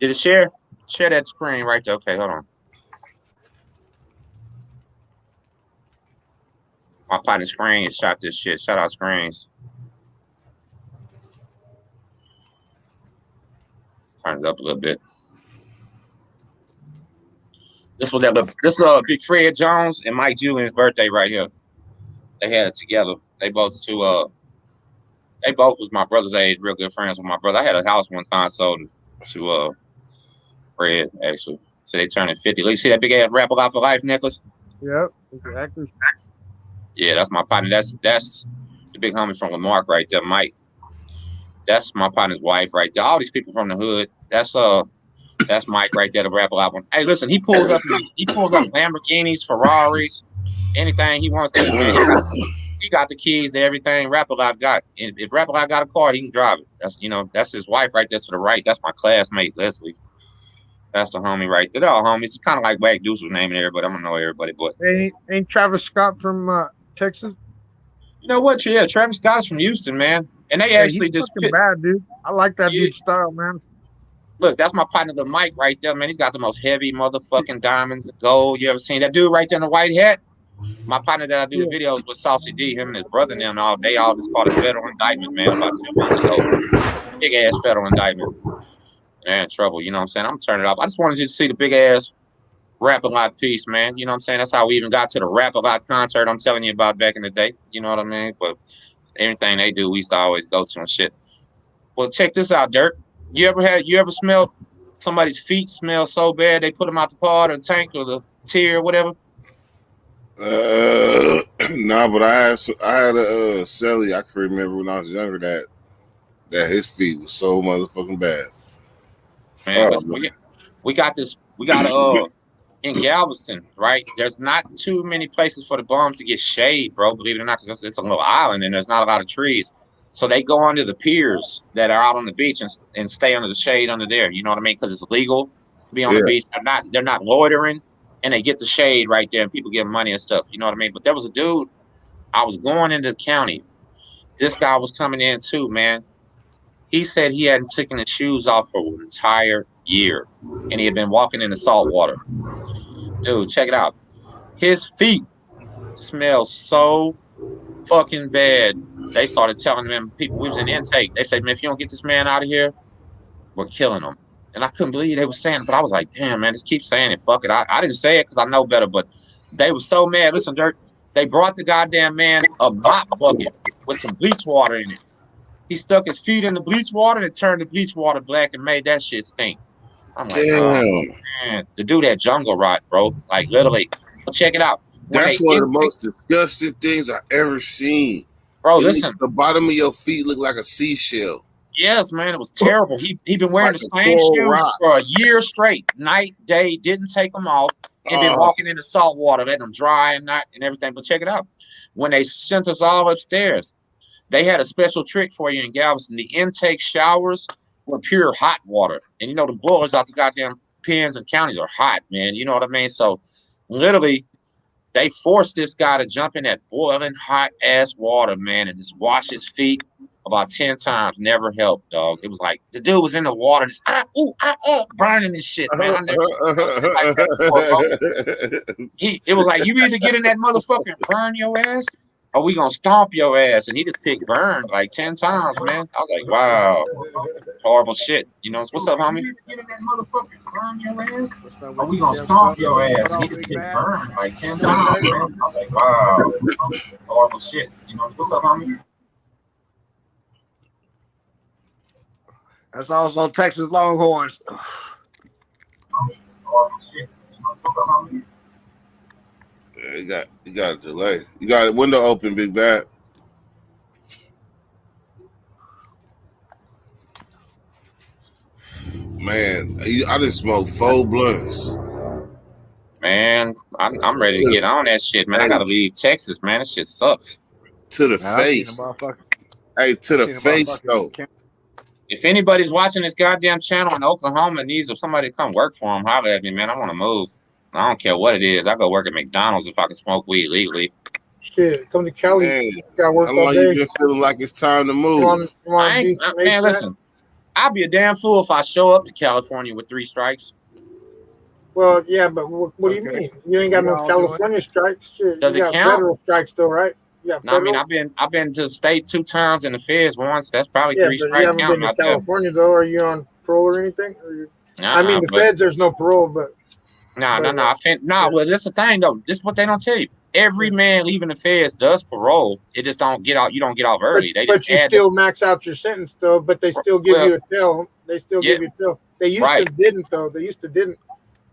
Did it share? Share that screen right there. Okay, hold on. My partner Screens shot this shit. Shout out Screens. Turn it up a little bit. This is Big Fred Jones and Mike Julian's birthday right here. They had it together. They both was my brother's age, real good friends with my brother. I had a house one time sold to Fred, actually. So they turning 50. You see that big ass Rap A Lot for Life necklace? Yep, exactly. Yeah, that's my partner. That's the big homie from Lamarck right there, Mike. That's my partner's wife right there. All these people from the hood. That's Mike right there, the Rap A Lot one. Hey, listen, he pulls up Lamborghinis, Ferraris, anything he wants to do, man. He got the keys to everything Rap A Lot got. And if Rap A Lot got a car, he can drive it. That's his wife right there to the right. That's my classmate, Leslie. That's the homie right there. They're all homies. It's kind of like Wag Deuce was naming everybody. I don't know everybody, but Ain't Travis Scott from Texas? You know what? Yeah, Travis Scott is from Houston, man. And they actually he's just fucking bad, dude. I like that dude's style, man. Look, that's my partner, the Mike, right there, man. He's got the most heavy motherfucking diamonds and gold. You ever seen that dude right there in the white hat? My partner that I do the videos with, Saucy D, him and his brother and them, all just caught a federal indictment, man, about 2 months ago. Big ass federal indictment. They're in trouble, you know what I'm saying? I'm turning it off. I just wanted you to see the big ass Rap A Lot piece, man. You know what I'm saying? That's how we even got to the Rap A Lot concert I'm telling you about back in the day. You know what I mean? But everything they do, we used to always go to and shit. Well, check this out, Dirk. You ever smelled somebody's feet smell so bad they put them out the pod or the tank or the tier or whatever? Nah, but I had a celly. I can remember when I was younger that his feet was so motherfucking bad. Man, listen, we got in Galveston, right? There's not too many places for the bums to get shade, bro. Believe it or not, because it's a little island and there's not a lot of trees. So they go under the piers that are out on the beach and stay under the shade under there. You know what I mean? Because it's legal to be on the beach. They're not loitering, and they get the shade right there, and people give them money and stuff. You know what I mean? But there was a dude. I was going into the county. This guy was coming in too, man. He said he hadn't taken his shoes off for an entire year, and he had been walking in the salt water. Dude, check it out. His feet smell so fucking bad. They started telling them, people, we was in intake. They said, man, if you don't get this man out of here, we're killing him. And I couldn't believe they were saying it, but I was like, damn, man, just keep saying it. Fuck it. I didn't say it because I know better, but they were so mad. Listen, Dirk, they brought the goddamn man a mop bucket with some bleach water in it. He stuck his feet in the bleach water and turned the bleach water black and made that shit stink. I'm like, oh, man. The dude had jungle rot, bro. Like, literally. Check it out. That's one of the most disgusting things I ever seen. Bro, listen. The bottom of your feet look like a seashell. Yes, man, it was terrible. He been wearing the same shoes for a year straight, night, day, didn't take them off, and been walking in the salt water, letting them dry and everything. But check it out. When they sent us all upstairs, they had a special trick for you in Galveston. The intake showers were pure hot water. And you know, the boilers out the goddamn pens and counties are hot, man. You know what I mean? So literally, they forced this guy to jump in that boiling hot ass water, man, and just wash his feet about 10 times. Never helped, dog. It was like the dude was in the water, just burning this shit, man. I never seen nothing like that before, bro. It was like, you either get in that motherfucker and burn your ass, or we gonna stomp your ass. And he just picked burn like 10 times, man. I was like, wow, horrible shit. You know, what's up, homie? Get in that motherfucker and burn your ass, or we gonna stomp your ass. And he just picked burn like 10 times, man. I was like, wow, horrible shit. You know, what's up, homie? That's also Texas Longhorns. Yeah, you got a delay. You got a window open, Big Bad. Man, I just smoked 4 blunts. Man, I'm ready to get on that shit, man. I gotta leave Texas, man. That shit sucks. To the face. Hey, to the face, though. If anybody's watching this goddamn channel in Oklahoma and needs somebody to come work for them, holler at me, man. I want to move. I don't care what it is. I go work at McDonald's if I can smoke weed legally. Shit, come to Cali. Man, got work how all long day. you been feeling like it's time to move? Man, listen. I'd be a damn fool if I show up to California with 3 strikes. Well, yeah, but what do you mean? You ain't got no California strikes. Shit, Does you it got count? federal strikes though, right? Yeah, no, I mean I've been to the state 2 times and the feds once. That's probably 3 but strikes. you haven't been to California though. Are you on parole or anything? I mean, the feds, there's no parole, but well, that's the thing though. This is what they don't tell you. every man leaving the feds does parole. It just don't get out. You don't get off early. They But just you add still max out your sentence though. But they still give you a tail. They still give you a tail. They used to didn't though. They used to didn't.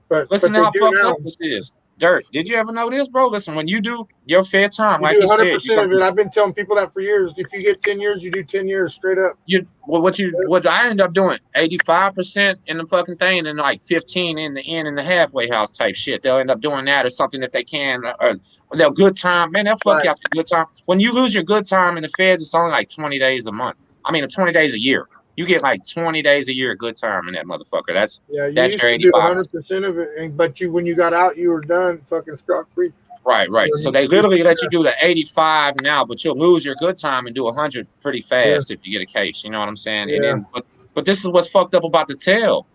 But listen they how do fucked now. up this is. Dirt, did you ever know this, bro? Listen, when you do your fair time, You like do you said, 100% of it. I've been telling people that for years. If you get 10 years, you do 10 years straight up. What I end up doing, 85% in the fucking thing, and like 15 in the halfway house type shit. They'll end up doing that or something if they can. Or they'll good time, man. They'll fuck you after good time. When you lose your good time in the feds, it's only like 20 days a month. I mean, 20 days a year. You get like 20 days a year of good time in that motherfucker. That's You that's used your to do 85. 100% of it, but when you got out, you were done fucking scot free. Right. So they literally let you do the 85 now, but you'll lose your good time and do 100 pretty fast if you get a case. You know what I'm saying? And then, but this is what's fucked up about the tail.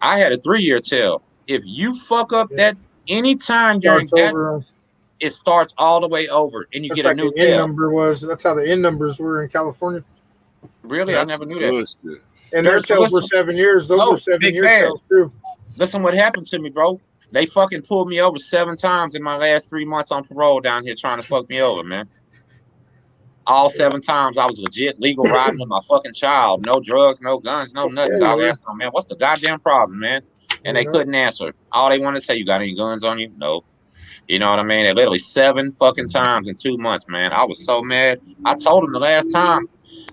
I had a 3-year tail. If you fuck up that anytime during that, it starts all the way over, and you That's get a like new the N tail. number was. That's how the N numbers were in California. Really, I never knew that. And their tails were 7 years. Those were 7 year tails too. Listen, what happened to me, bro? They fucking pulled me over 7 times in my last 3 months on parole down here trying to fuck me over, man. All 7 times I was legit legal riding with my fucking child. No drugs, no guns, no nothing. I was asking them, man, what's the goddamn problem, man? And they couldn't answer. All they wanted to say, you got any guns on you? No. You know what I mean? They literally 7 fucking times in 2 months, man. I was so mad. I told them the last time,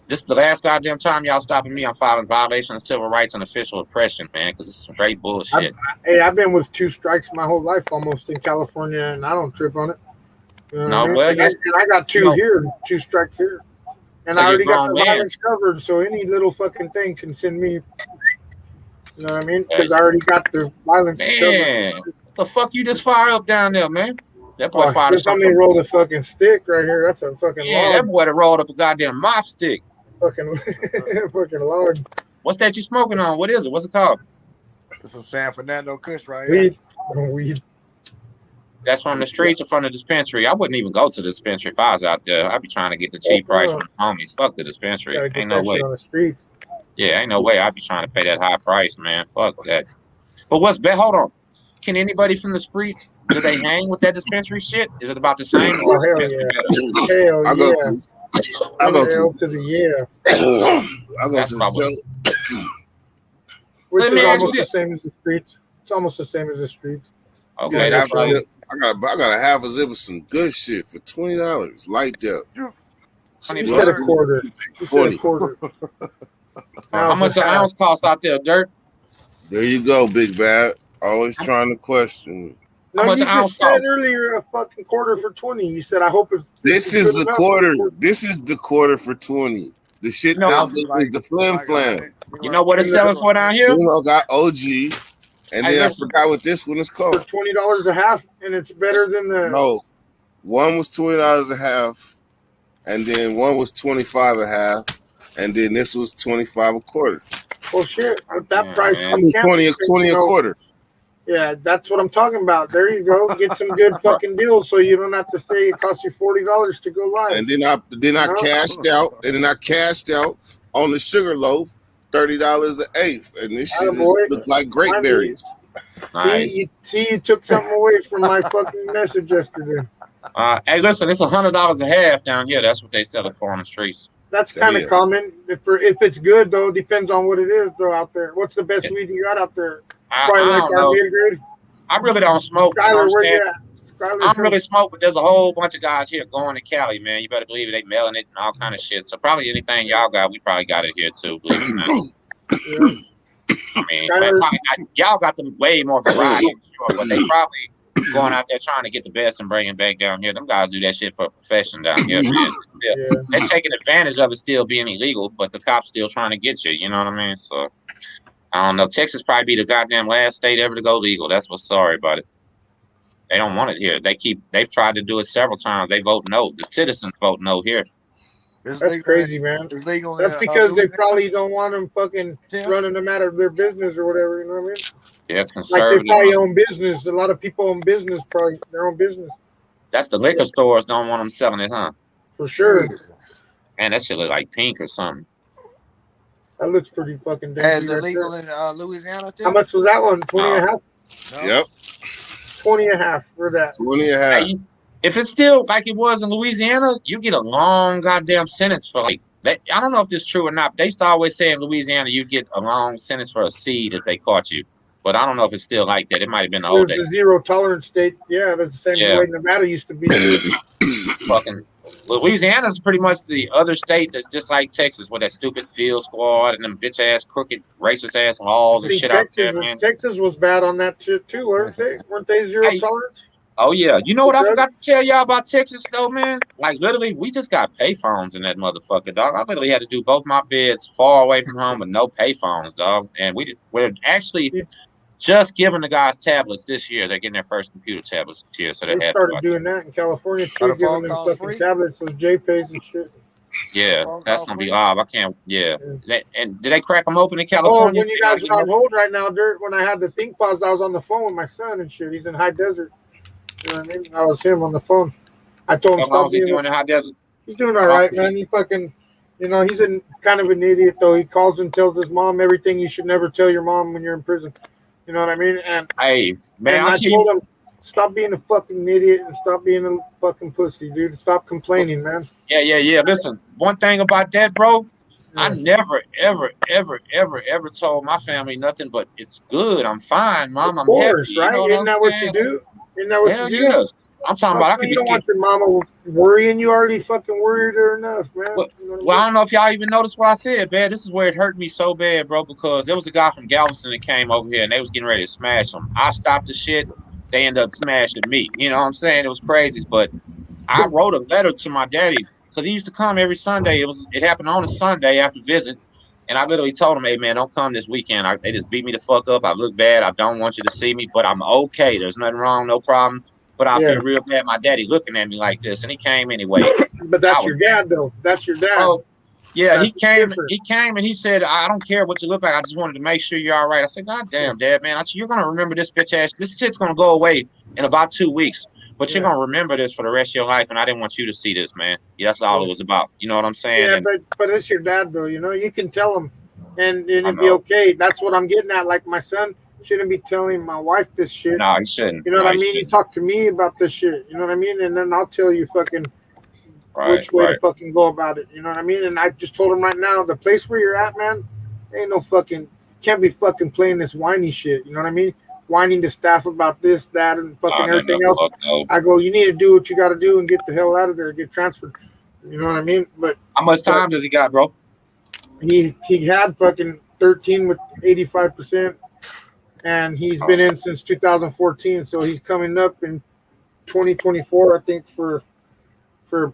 this is the last goddamn time y'all stopping me. I'm filing violation of civil rights and official oppression, man, because it's straight bullshit. I've been with 2 strikes my whole life almost in California, and I don't trip on it. You know No, what I mean? well, and I got 2 here, 2 strikes here. And I already got the violence covered, so any little fucking thing can send me. You know what I mean? Because I already got the violence covered. What the fuck you just fire up down there, man? That boy fired up. Somebody rolled a fucking stick right here. That's a fucking log. That boy that rolled up a goddamn mop stick. Fucking log. What's that you smoking on? What is it? What's it called? That's some San Fernando Kush right here. Weed. That's from the streets or from the dispensary. I wouldn't even go to the dispensary if I was out there. I'd be trying to get the cheap price from the homies. Fuck the dispensary. Ain't no way. On the streets. Yeah, ain't no way I'd be trying to pay that high price, man. Fuck that. But what's better? Hold on. Can anybody from the streets, do they hang with that dispensary shit? Is it about the same? Oh, hell yeah. Hell yeah. I go to the I go to the which is almost the same as the streets. It's almost the same as the streets. Okay, yeah, that's right. I got a half a zip of some good shit for $20. Light up. You said a quarter. You said a quarter. How much an ounce cost out there, Dirt? There you go, big bad. Always trying to question. No, you just said earlier a fucking quarter for 20. You said I hope it's. This is the quarter. This is the quarter for 20. The shit that is the flim flam. You know what it's selling for down here? You know, got OG, and then I forgot what this one is called. For $20 a half, and it's better than the. No, one was $20 a half, and then one was 25 a half, and then this was 25 a quarter. Well, shit, at that price, I mean, 20 a quarter. Yeah, that's what I'm talking about. There you go. Get some good fucking deals, so you don't have to say it costs you $40 to go live. And then I cashed out, and then I cashed out on the sugar loaf, $30 an eighth, and this shit looks like grape berries. Nice. See, you took something away from my fucking message yesterday. Hey, listen, it's $100 a half down here. That's what they sell it for on the streets. That's kind of common. If it's good though, depends on what it is though out there. What's the best weed you got out there? I don't know. I really don't smoke. Skyler, where you at? I don't really smoke, but there's a whole bunch of guys here going to Cali, man. You better believe it. They mailing it and all kind of shit. So probably anything y'all got, we probably got it here too. Believe it or not. I mean, y'all got them way more variety, sure, but they probably going out there trying to get the best and bringing it back down here. Them guys do that shit for a profession down here, man. They're taking advantage of it still being illegal, but the cops still trying to get you. You know what I mean? So I don't know. Texas probably be the goddamn last state ever to go legal. That's what's sorry about it. They don't want it here. They've tried to do it several times. They vote no. The citizens vote no here. That's crazy, man. That's because they probably don't want them fucking running them out of their business or whatever. You know what I mean? Yeah, conservative. Like they probably own business. A lot of people own business, probably their own business. That's the liquor stores don't want them selling it, huh? For sure. Man, that shit look like pink or something. That looks pretty fucking damn. As illegal in Louisiana too. How much was that one? 20 and a half? Yep. 20 and a half for that. 20 and a half. If it's still like it was in Louisiana, you get a long goddamn sentence for like that. I don't know if this is true or not. But they used to always say in Louisiana you get a long sentence for a seed if they caught you. But I don't know if it's still like that. It might have been the It old was a days. zero tolerance state. Yeah, that's the same Yeah. way Nevada used to be. Fucking Louisiana's pretty much the other state that's just like Texas with that stupid field squad and them bitch ass crooked racist ass laws and See, shit out there, man. Texas was bad on that shit too, weren't they? Weren't they zero Hey, tolerance? oh yeah, you know what I Drugs? forgot to tell y'all about Texas though, man? Like literally, we just got payphones in that motherfucker, dog. I literally had to do both my beds far away from home with no payphones, dog. And we're actually just giving the guys tablets this year. They're getting their first computer tablets this year, so they're They happy started about doing that in California Are too, the phone giving them calls fucking free? tablets, those JPays and shit. it. Yeah, Phone that's calls gonna be free? live. I can't. Yeah, and did they crack them open in Oh, California? when you guys are on hold right now, Dirt, when I had the thing paused, I was on the phone with my son and shit. He's in high desert. You know what I mean? I was him on the phone. I told him How long stop is he being. doing in high desert? He's doing all right, man. He fucking, you know, he's a kind of an idiot though. He calls and tells his mom everything you should never tell your mom when you're in prison. You know what I mean? And Hey, man, and I'll I tell told you. him stop being a fucking idiot and stop being a fucking pussy, dude. Stop complaining, man. Yeah. Listen, one thing about that, bro. I never, ever told my family nothing but it's good. I'm fine, Mom. Of I'm happy. course, You right? know what Isn't I'm that what you saying? do? Isn't that what Hell you do? yes. I'm talking about I could You be don't scared. want your mama worrying you. Already fucking worried her enough, man. Well, You know what I well, I mean? don't know if y'all even noticed what I said, man. This is where it hurt me so bad, bro, because there was a guy from Galveston that came over here and they was getting ready to smash him. I stopped the shit. They ended up smashing me. You know what I'm saying? It was crazy. But I wrote a letter to my daddy because he used to come every Sunday. It happened on a Sunday after visit. And I literally told him, hey, man, don't come this weekend. They just beat me the fuck up. I look bad. I don't want you to see me, but I'm okay. There's nothing wrong, no problem. But I feel real bad. My daddy looking at me like this, and he came anyway. But that's your dad, though. That's your dad. Bro, yeah, That's he came. different. He came and he said, "I don't care what you look like. I just wanted to make sure you're all right." I said, "God damn, Dad, man." I said, "You're gonna remember this bitch ass. This shit's gonna go away in about 2 weeks, but you're gonna remember this for the rest of your life." And I didn't want you to see this, man. Yeah, that's all it was about. You know what I'm saying? Yeah, And but it's your dad, though. You know, you can tell him, and it'd be know. okay. That's what I'm getting at. Like my son shouldn't be telling my wife this shit. no, he shouldn't. You know No, what I he mean? You shouldn't. talk to me about this shit. You know what I mean? And then I'll tell you fucking which way to fucking go about it. You know what I mean? And I just told him right now, the place where you're at, man, ain't no fucking, can't be fucking playing this whiny shit. You know what I mean? Whining to staff about this, that, and fucking everything else. Fuck no. I go, you need to do what you got to do and get the hell out of there, get transferred. You know what I mean? But How much time does he got, bro? he had fucking 13 with 85%, and he's been in since 2014. So he's coming up in 2024, I think, for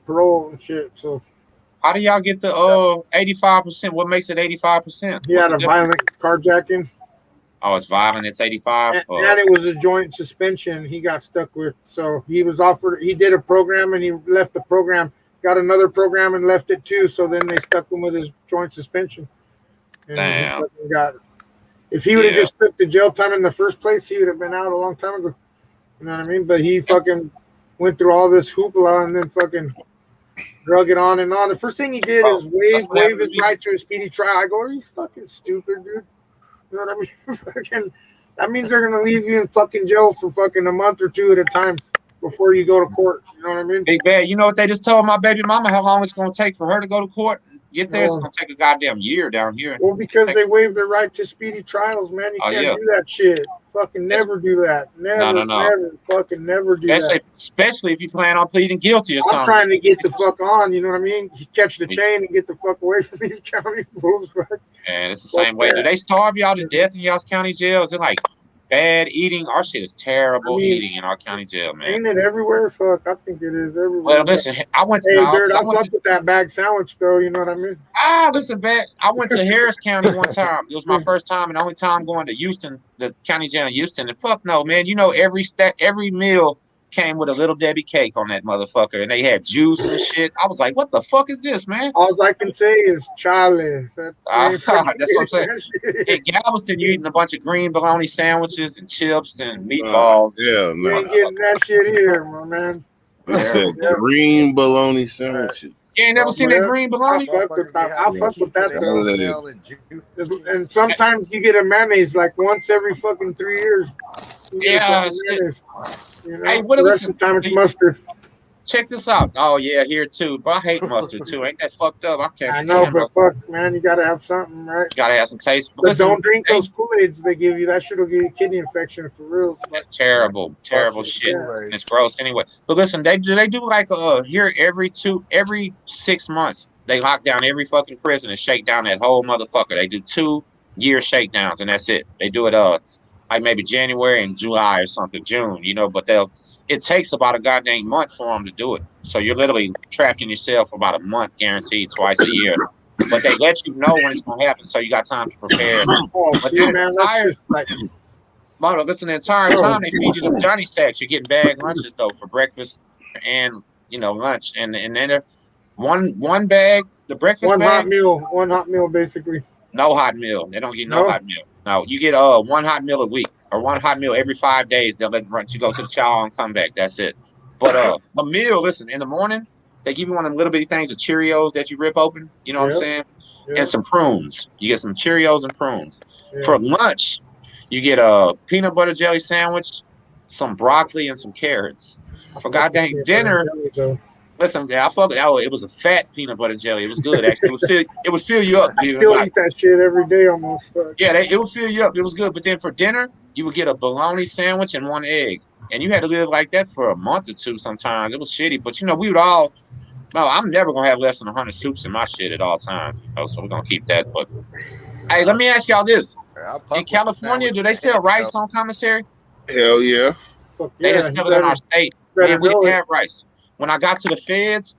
parole and shit. So How do y'all get the 85%? What makes it 85%? he had a violent carjacking, Oh, it's violent. It's 85. and it was a joint suspension he got stuck with. So he was offered. He did a program and he left the program. Got another program and left it too. So then they stuck him with his joint suspension. And Damn. he fucking got it. If he would have just took the jail time in the first place, he would have been out a long time ago. You know what I mean? But he fucking went through all this hoopla and then fucking drug it on and on. The first thing he did is waive his right to a speedy trial. I go, are you fucking stupid, dude? You know what I mean? Fucking, that means they're gonna leave you in fucking jail for fucking a month or two at a time before you go to court. You know what I mean? Big Bad, you know what they just told my baby mama how long it's gonna take for her to go to court and get there? It's gonna take a goddamn year down here. Well, because they waived their right to speedy trials, man. You Oh, can't yeah. do that shit. Fucking never do that. Never, never, fucking never do that. Especially if you plan on pleading guilty or something. I'm trying to get the fuck on, you know what I mean? You catch the chain and get the fuck away from these county fools, right? And it's the same way. Do they starve y'all to death in y'all's county jail? Is it like bad eating? Our shit is terrible eating in our county jail, man. Ain't it everywhere? Fuck, I think it is everywhere. Well, listen, I went to Dirt, I fucked with that bag sandwich though, you know what I mean? listen, Bad. I went to Harris County one time. It was my first time and only time going to Houston, the county jail in Houston. And fuck no, man. You know, every meal came with a little Debbie cake on that motherfucker, and they had juice and shit. I was like, what the fuck is this, man? All I can say is Charlie. That's what I'm saying. In Galveston, you eating a bunch of green bologna sandwiches and chips and meatballs. Yeah, You ain't getting that shit here, my man. I said green bologna sandwiches. You ain't never seen that green bologna? I fuck with that though. And sometimes you get a mayonnaise like once every fucking 3 years. You get a Yeah, fucking mayonnaise. You know? Hey, what the is rest of the time it's mustard. check this out. Oh yeah, here too. But I hate mustard too. Ain't that fucked up? I can't I know, stand but mustard. fuck, man, you gotta have something, right? Gotta have some taste. But But listen, don't drink those Kool-Aids they give you. That shit will give you a kidney infection for real. that's terrible, terrible Mustard shit. Kool-Aid. And it's gross anyway. But listen, they do like here every 6 months they lock down every fucking prison and shake down that whole motherfucker. They do 2-year shakedowns and that's it. They do it like maybe January and July or something, June, but it takes about a goddamn month for them to do it. So you're literally trapped in yourself for about a month, guaranteed twice a year. But they let you know when it's gonna happen, so you got time to prepare. Oh, But see, then man, that's just like Moto, listen, the entire time they feed you the Johnny sacks. You're getting bag lunches though for breakfast and lunch, and then one bag, the breakfast one bag, hot meal, basically. no hot meal. They don't get no No? hot meal. No, you get one hot meal a week or one hot meal every 5 days. They'll let you go to the shower and come back. That's it. But a meal, listen, in the morning they give you one of them little bitty things of Cheerios that you rip open. You know what I'm Yep. saying? Yep. And some prunes. You get some Cheerios and prunes. Yeah. For lunch, you get a peanut butter jelly sandwich, some broccoli, and some carrots. For goddamn dinner, listen, I fuck it. Oh, it was a fat peanut butter jelly. It was good actually. It would fill you up. I dude. still Like, eat that shit every day almost. Fuck. yeah, it would fill you up. It was good. But then for dinner, you would get a bologna sandwich and 1 egg. And you had to live like that for a month or two sometimes. It was shitty. But, we would all, no, I'm never going to have less than 100 soups in my shit at all times. So we're going to keep that. But, hey, let me ask y'all this. In California, do they sell rice on commissary? Hell yeah. Fuck They yeah, didn't you sell it in better- our state. better Man, we know didn't it. have rice. When I got to the feds,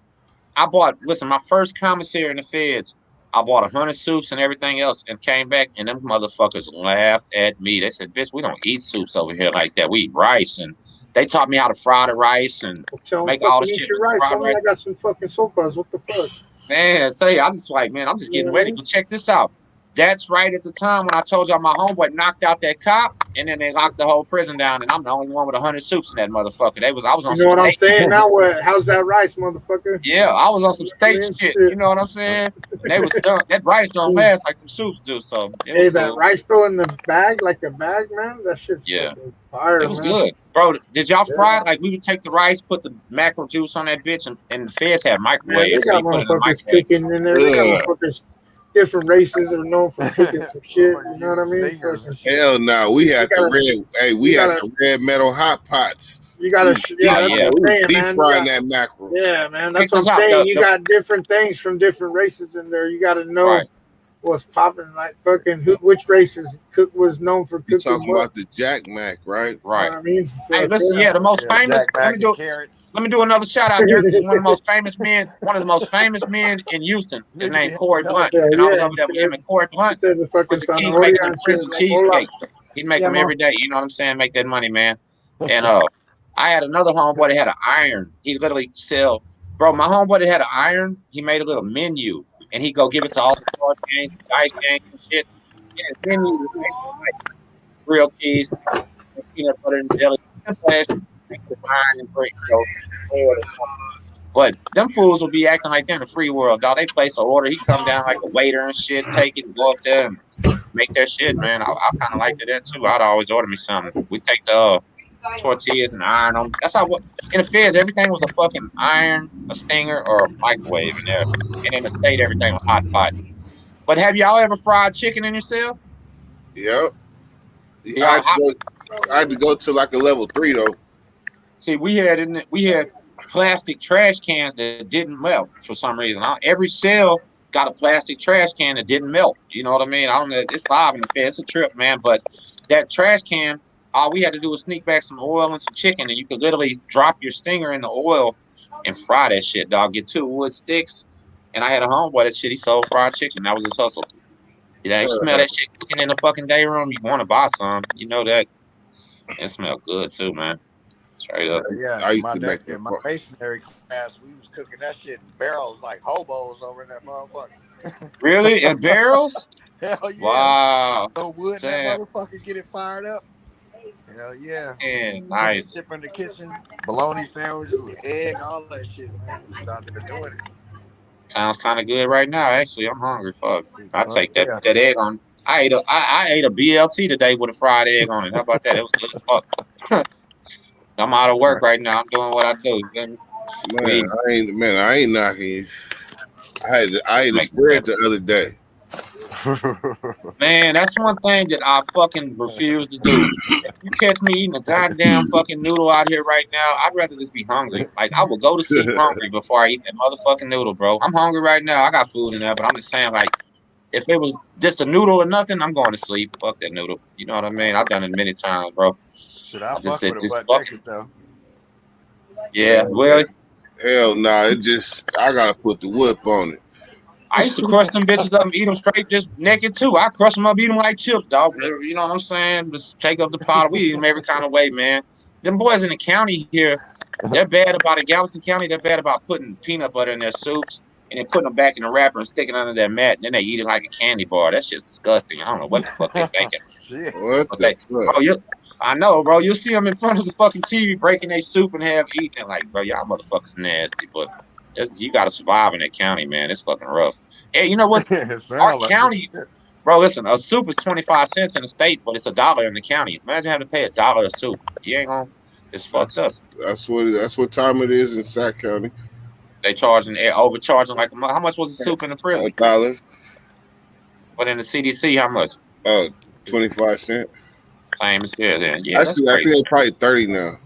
my first commissary in the feds, I bought 100 soups and everything else and came back, and them motherfuckers laughed at me. They said, bitch, we don't eat soups over here like that. We eat rice. And they taught me how to fry the rice and Tell 'em make all the fucking shit eat your with rice. fried Homie, rice. I got some fucking sopas. What the fuck? Man, I'm just like, man, I'm just getting ready. But check this out. That's right at the time when I told y'all my homeboy knocked out that cop, and then they locked the whole prison down, and I'm the only one with 100 soups in that motherfucker. I was on You know some what I'm steak. saying? Now what? How's that rice, motherfucker? Yeah, I was on some steak shit. You know what I'm saying? And they was done. That rice don't last like them soups do. So it was Hey, that cool. rice though in the bag, like a bag, man. That shit's Yeah. fucking fire. It was man. good, bro. Did y'all Yeah. fry it? Like we would take the rice, put the mackerel juice on that bitch, and the feds have Man, microwaves, they so got you put it in the motherfuckers microwave. kicking in there. They got Yeah. motherfuckers. Different races are known for cooking some shit. You know what I mean? Fucking- Hell no. We had gotta- we you had gotta- the red metal hot pots. You gotta, yeah, that's yeah. what I'm We saying, deep man. frying You got- that mackerel. Yeah, man, that's Check what this I'm out, saying. the- You the- got different things from different races in there. You got to know Right. what's popping. Like fucking, which races was known for You cooking talking what. about the Jack Mac, right? You know Right. what I mean? Hey, Fuck listen, yeah, the most Yeah, famous. Jack Mac and carrots. Let me do another shout out there. 'Cause one of the most famous men in Houston. His name Corey Blunt, Yeah, and I was yeah. over there with him. And Corey Blunt Said the fucking was the king Zanahoria making the and prison shit, like, hola. cheesecake. He'd make Yeah, them man. every day. You know what I'm saying? Make that money, man. And I had another homeboy that had an iron. He literally sell, bro. My homeboy that had an iron. He made a little menu, and he go give it to all the sports games, dice games, and shit. And his menu was like grilled cheese, peanut butter and jelly, simple ass shit, with iron and bread, oil or something. But them fools will be acting like they're in the free world, dog. They place an order, he come down like a waiter and shit, take it and go up there and make their shit, man. I kind of liked that too. I'd always order me something. We take the tortillas and iron them. That's how in the feds everything was a fucking iron, a stinger, or a microwave in there. And in the state everything was hot pot. But have y'all ever fried chicken in yourself? Yep. Yeah, I had to go to like a level 3 though. See, we had plastic trash cans that didn't melt for some reason. Every cell got a plastic trash can that didn't melt. You know what I mean? I don't know. It's live in the fed. It's a trip, man. But that trash can, all we had to do was sneak back some oil and some chicken, and you could literally drop your stinger in the oil and fry that shit, dog. Get 2 wood sticks. And I had a homeboy that shit. He sold fried chicken. That was his hustle. Yeah, you smell that shit cooking in the fucking day room. You want to buy some. You know that. It smell good too, man. Straight up. Yeah, I used my to dad, make in my masonry class, we was cooking that shit in barrels like hobos over in that motherfucker. Really? In barrels? Hell yeah. Wow. No wood in Damn. that motherfucker, get it fired up. Hell yeah. Man, nice. Chip in the kitchen, bologna sandwiches with egg, all that shit, man. We was out there doing it. Sounds kind of good right now. Actually, I'm hungry. Fuck. I take that Yeah. that egg on. I ate a BLT today with a fried egg on it. How about that? It was good as fuck. I'm out of work right now. I'm doing what I do. You feel me? Man, I ain't knocking you. I ate a spread the other day. Man, that's one thing that I fucking refuse to do. If you catch me eating a goddamn fucking noodle out here right now, I'd rather just be hungry. Like, I will go to sleep hungry before I eat that motherfucking noodle, bro. I'm hungry right now. I got food in there, but I'm just saying, like, if it was just a noodle or nothing, I'm going to sleep. Fuck that noodle. You know what I mean? I've done it many times, bro. Shit, I fuck with it butt naked, though. Yeah, well. Hell nah, I gotta put the whip on it. I used to crush them bitches up and eat them straight just naked too. I crush them up, eat them like chips, dog. You know what I'm saying? Just take up the powder. We eat them every kind of way, man. Them boys in the county here, they're bad about it. Galveston County, they're bad about putting peanut butter in their soups and then putting them back in the wrapper and sticking it under their mat. And then they eat it like a candy bar. That shit's disgusting. I don't know what the fuck they're thinking. What the fuck? I know, bro. You'll see them in front of the fucking TV breaking their soup and have eating it. Like, bro, y'all motherfuckers nasty, but you got to survive in that county, man. It's fucking rough. Hey, you know what? Our county, bro, listen, a soup is 25 cents in the state, but it's $1 in the county. Imagine having to pay $1 a soup. You ain't gonna, it's fucked up. That's what time it is in Sac County. They overcharging like, how much was the soup in the prison? $1. But in the CDC, how much? 25 cents. Same as here then. Yeah, actually, I think they're probably 30 now.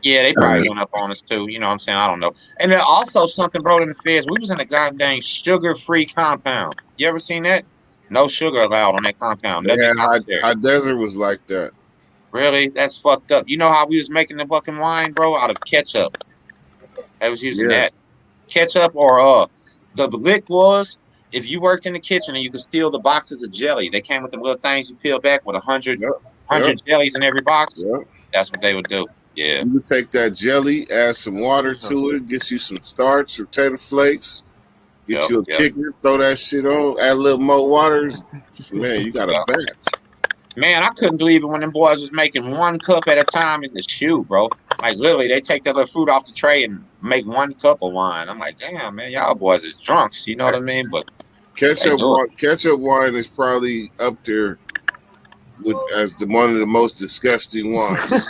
Yeah, they probably went up on us too. You know what I'm saying? I don't know. And then also something, bro, in the feds, we was in a goddamn sugar-free compound. You ever seen that? No sugar allowed on that compound. Yeah, High Desert was like that. Really? That's fucked up. You know how we was making the fucking wine, bro, out of ketchup? They was using that. Ketchup or the lick was, if you worked in the kitchen and you could steal the boxes of jelly, they came with them little things you peel back with 100 jellies in every box. Yep. That's what they would do. Yeah. You would take that jelly, add some water to it, get you some starch or potato flakes, get you a kicker, throw that shit on, add a little more water. Man, you got a batch. Man, I couldn't believe it when them boys was making 1 cup at a time in the shoe, bro. Like, literally, they take that little fruit off the tray and make 1 cup of wine. I'm like, damn, man, y'all boys is drunks. You know what I mean? But ketchup wine is probably up there as one of the most disgusting wines.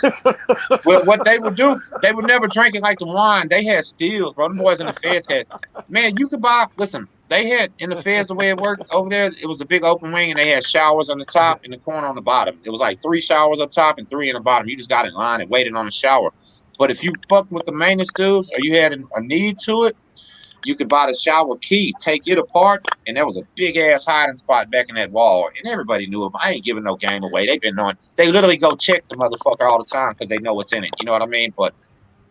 Well, what they would do, they would never drink it like the wine. They had steals, bro. Them boys in the feds had, man, you could buy, listen, they had in the feds, the way it worked over there, it was a big open wing and they had showers on the top and the corner on the bottom. It was like 3 showers up top and 3 in the bottom. You just got in line and waited on the shower. But if you fucked with the maintenance dudes or you had a need to it, you could buy the shower key, take it apart, and there was a big ass hiding spot back in that wall, and everybody knew them. I ain't giving no game away. They've been knowing. They literally go check the motherfucker all the time because they know what's in it. You know what I mean? But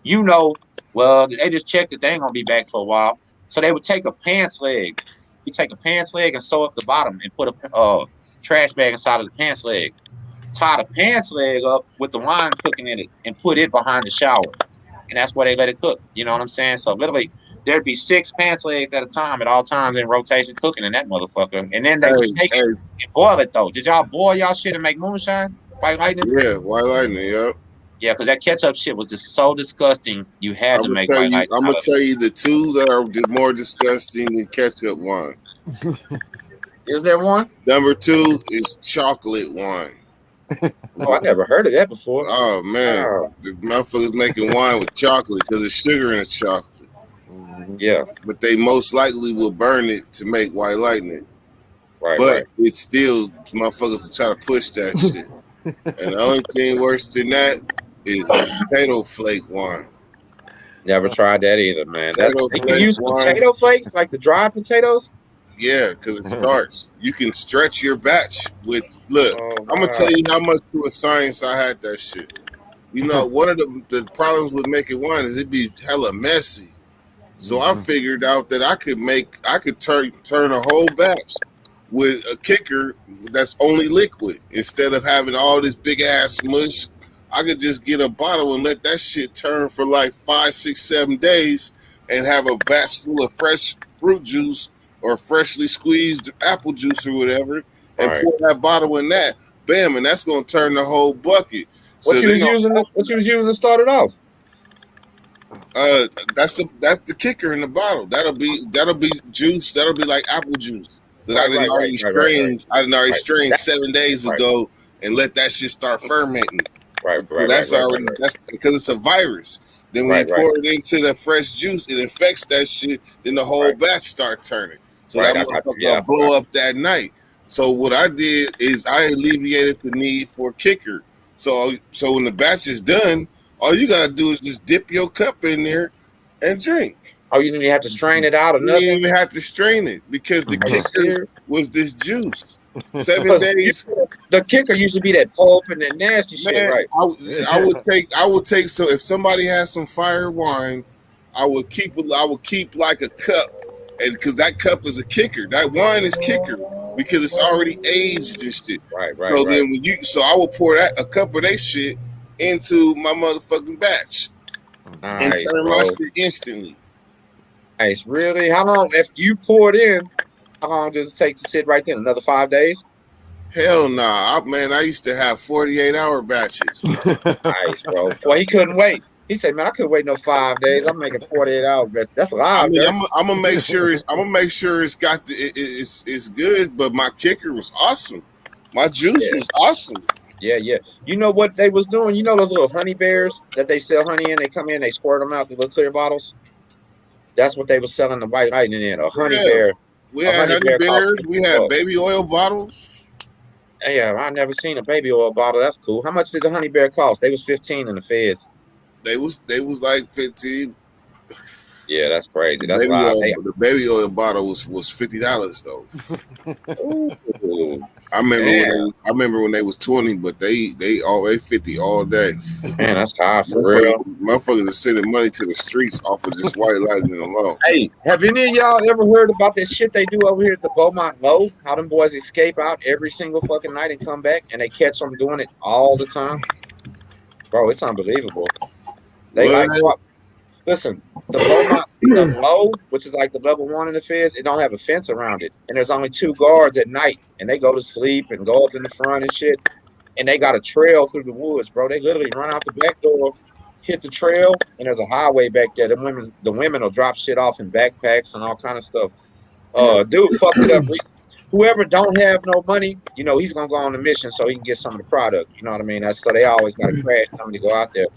you know, well, they just checked that they ain't gonna be back for a while. So they would take a pants leg. You take a pants leg and sew up the bottom and put a trash bag inside of the pants leg. Tie the pants leg up with the wine cooking in it and put it behind the shower. And that's where they let it cook. You know what I'm saying? So literally, there'd be 6 pants legs at a time at all times in rotation cooking in that motherfucker. And then they would take it and boil it, though. Did y'all boil y'all shit and make moonshine? White Lightning? Yeah, White Lightning, yep. Yeah, because that ketchup shit was just so disgusting, you had to make White Lightning. I'm going to tell you the 2 that are more disgusting than ketchup wine. Is there one? Number 2 is chocolate wine. Oh, I never heard of that before. Oh, man. The motherfuckers making wine with chocolate because there's sugar in the chocolate. Yeah. But they most likely will burn it to make White Lightning. Right. But it's still, motherfuckers will try to push that shit. And the only thing worse than that is potato flake wine. Never tried that either, man. You can use potato flakes, like the dried potatoes? Yeah, because it starts. You can stretch your batch with, look, I'm going to tell you how much to a science I had that shit. You know, one of the problems with making wine is it'd be hella messy. So I figured out that I could turn a whole batch with a kicker that's only liquid. Instead of having all this big ass mush, I could just get a bottle and let that shit turn for like 5, 6, 7 days and have a batch full of fresh fruit juice or freshly squeezed apple juice or whatever and pour that bottle in that. Bam, and that's gonna turn the whole bucket. What you was using to start it off? That's the kicker in the bottle. That'll be juice. That'll be like apple juice that I didn't already strain. I didn't already strain 7 days ago and let that shit start fermenting. That's because it's a virus. Then when you Right. pour it into the fresh juice, it infects that shit. Then the whole batch start turning. So Right, that I got you. motherfucker Yeah, I gonna blow up that night. So what I did is I alleviated the need for a kicker. So when the batch is done, all you gotta do is just dip your cup in there and drink. Oh, you didn't have to strain it out or You didn't nothing? even have to strain it because the Are you kicker serious? was this juice. 7 Because days. the kicker used to be that pulp and that nasty shit, Man, right? I would take so if somebody has some fire wine, I would keep like a cup, and because that cup is a kicker, that wine is kicker because it's already aged and shit. Right. So then I would pour a cup of that shit into my motherfucking batch and Nice, turn my bro. shit instantly. Nice. Really? How long, if you pour it in, how long does it take to sit right there? Another 5 days? Hell nah, I used to have 48-hour batches. Nice, bro. Well, he couldn't wait. He said, "Man, I couldn't wait no 5 days. I'm making 48 hours. That's a lot." I mean, I'm gonna make sure it's got it's good, but my kicker was awesome. My juice was awesome. Yeah. You know what they was doing? You know those little honey bears that they sell honey in? They come in, they squirt them out, the little clear bottles. That's what they was selling the white lightning in. A honey bear. We had honey bears. We had baby oil bottles. Yeah, I never seen a baby oil bottle. That's cool. How much did the honey bear cost? They was 15 in the feds. They was like 15. Yeah, that's crazy. That's wild. The baby oil bottle was $50 though. Ooh. I remember when they was 20, but they always 50 all day. Man, that's high for real. Motherfuckers are sending money to the streets off of just white lightning alone. Hey, have any of y'all ever heard about this shit they do over here at the Beaumont Low? How them boys escape out every single fucking night and come back, and they catch them doing it all the time? Bro, it's unbelievable. Listen, the Beaumont the Low, which is like the level 1 in the feds, it don't have a fence around it, and there's only 2 guards at night, and they go to sleep and go up in the front and shit, and they got a trail through the woods, bro. They literally run out the back door, hit the trail, and there's a highway back there. The women will drop shit off in backpacks and all kind of stuff. Dude fucked it up. Whoever don't have no money, you know, he's gonna go on the mission so he can get some of the product. You know what I mean? So they always got to crash somebody to go out there.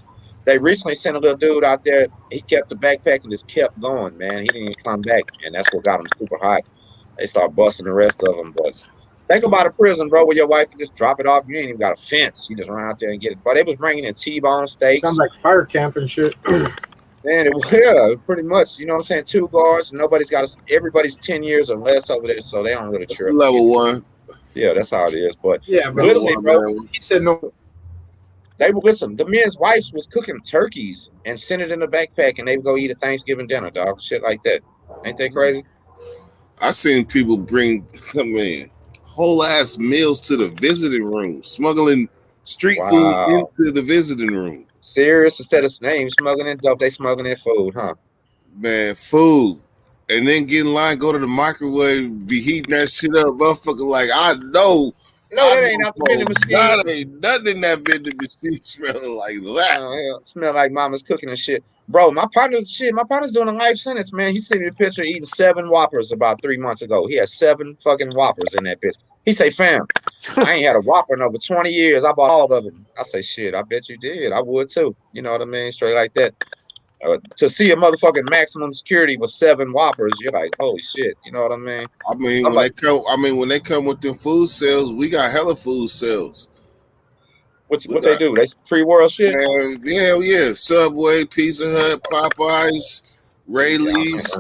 They recently sent a little dude out there. He kept the backpack and just kept going, man. He didn't even come back, and that's what got him super hot. They start busting the rest of them. But think about a prison, bro, where your wife can just drop it off. You ain't even got a fence. You just run out there and get it. But they was bringing in T-bone steaks. Sounds like fire camp and shit. Man, yeah, pretty much. You know what I'm saying? 2 guards. Everybody's 10 years or less over there, so they don't really trip. Level 1. Yeah, that's how it is. But yeah, but literally, bro, he said no. they would listen. The men's wives was cooking turkeys and sent it in a backpack, and they would go eat a Thanksgiving dinner, dog. Shit like that. Ain't that crazy? I seen people bring whole ass meals to the visiting room, smuggling street food into the visiting room. Serious? Instead of name smuggling in dope, they smuggling in food, huh? Man, food. And then get in line, go to the microwave, be heating that shit up, motherfucker. Like, I know. No, that ain't out the vending machine. God, ain't nothing in that vending machine smelling like that. Yeah, smell like mama's cooking and shit. Bro, my partner's doing a life sentence, man. He sent me a picture eating 7 Whoppers about 3 months ago. He had 7 fucking Whoppers in that bitch. He say, fam, I ain't had a Whopper in over 20 years. I bought all of them. I say, shit, I bet you did. I would too. You know what I mean? Straight like that. To see a motherfucking maximum security with 7 Whoppers, you're like, holy shit. You know what I mean? I mean, when they come with them food sales, we got hella food sales. What they do? They free world shit? Hell yeah. Subway, Pizza Hut, Popeyes, Rayleigh's,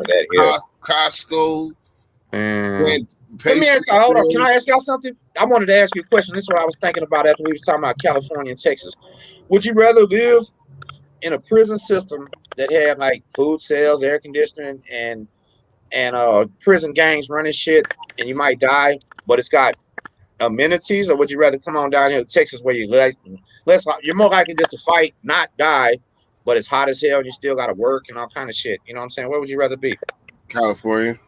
Costco. Let me ask y'all, hold on. Can I ask y'all something? I wanted to ask you a question. This is what I was thinking about after we was talking about California and Texas. Would you rather live in a prison system that had like food sales, air conditioning, and prison gangs running shit, and you might die, but it's got amenities, or would you rather come on down here to Texas where you're more likely just to fight, not die, but it's hot as hell and you still got to work and all kind of shit? You know what I'm saying? Where would you rather be? California.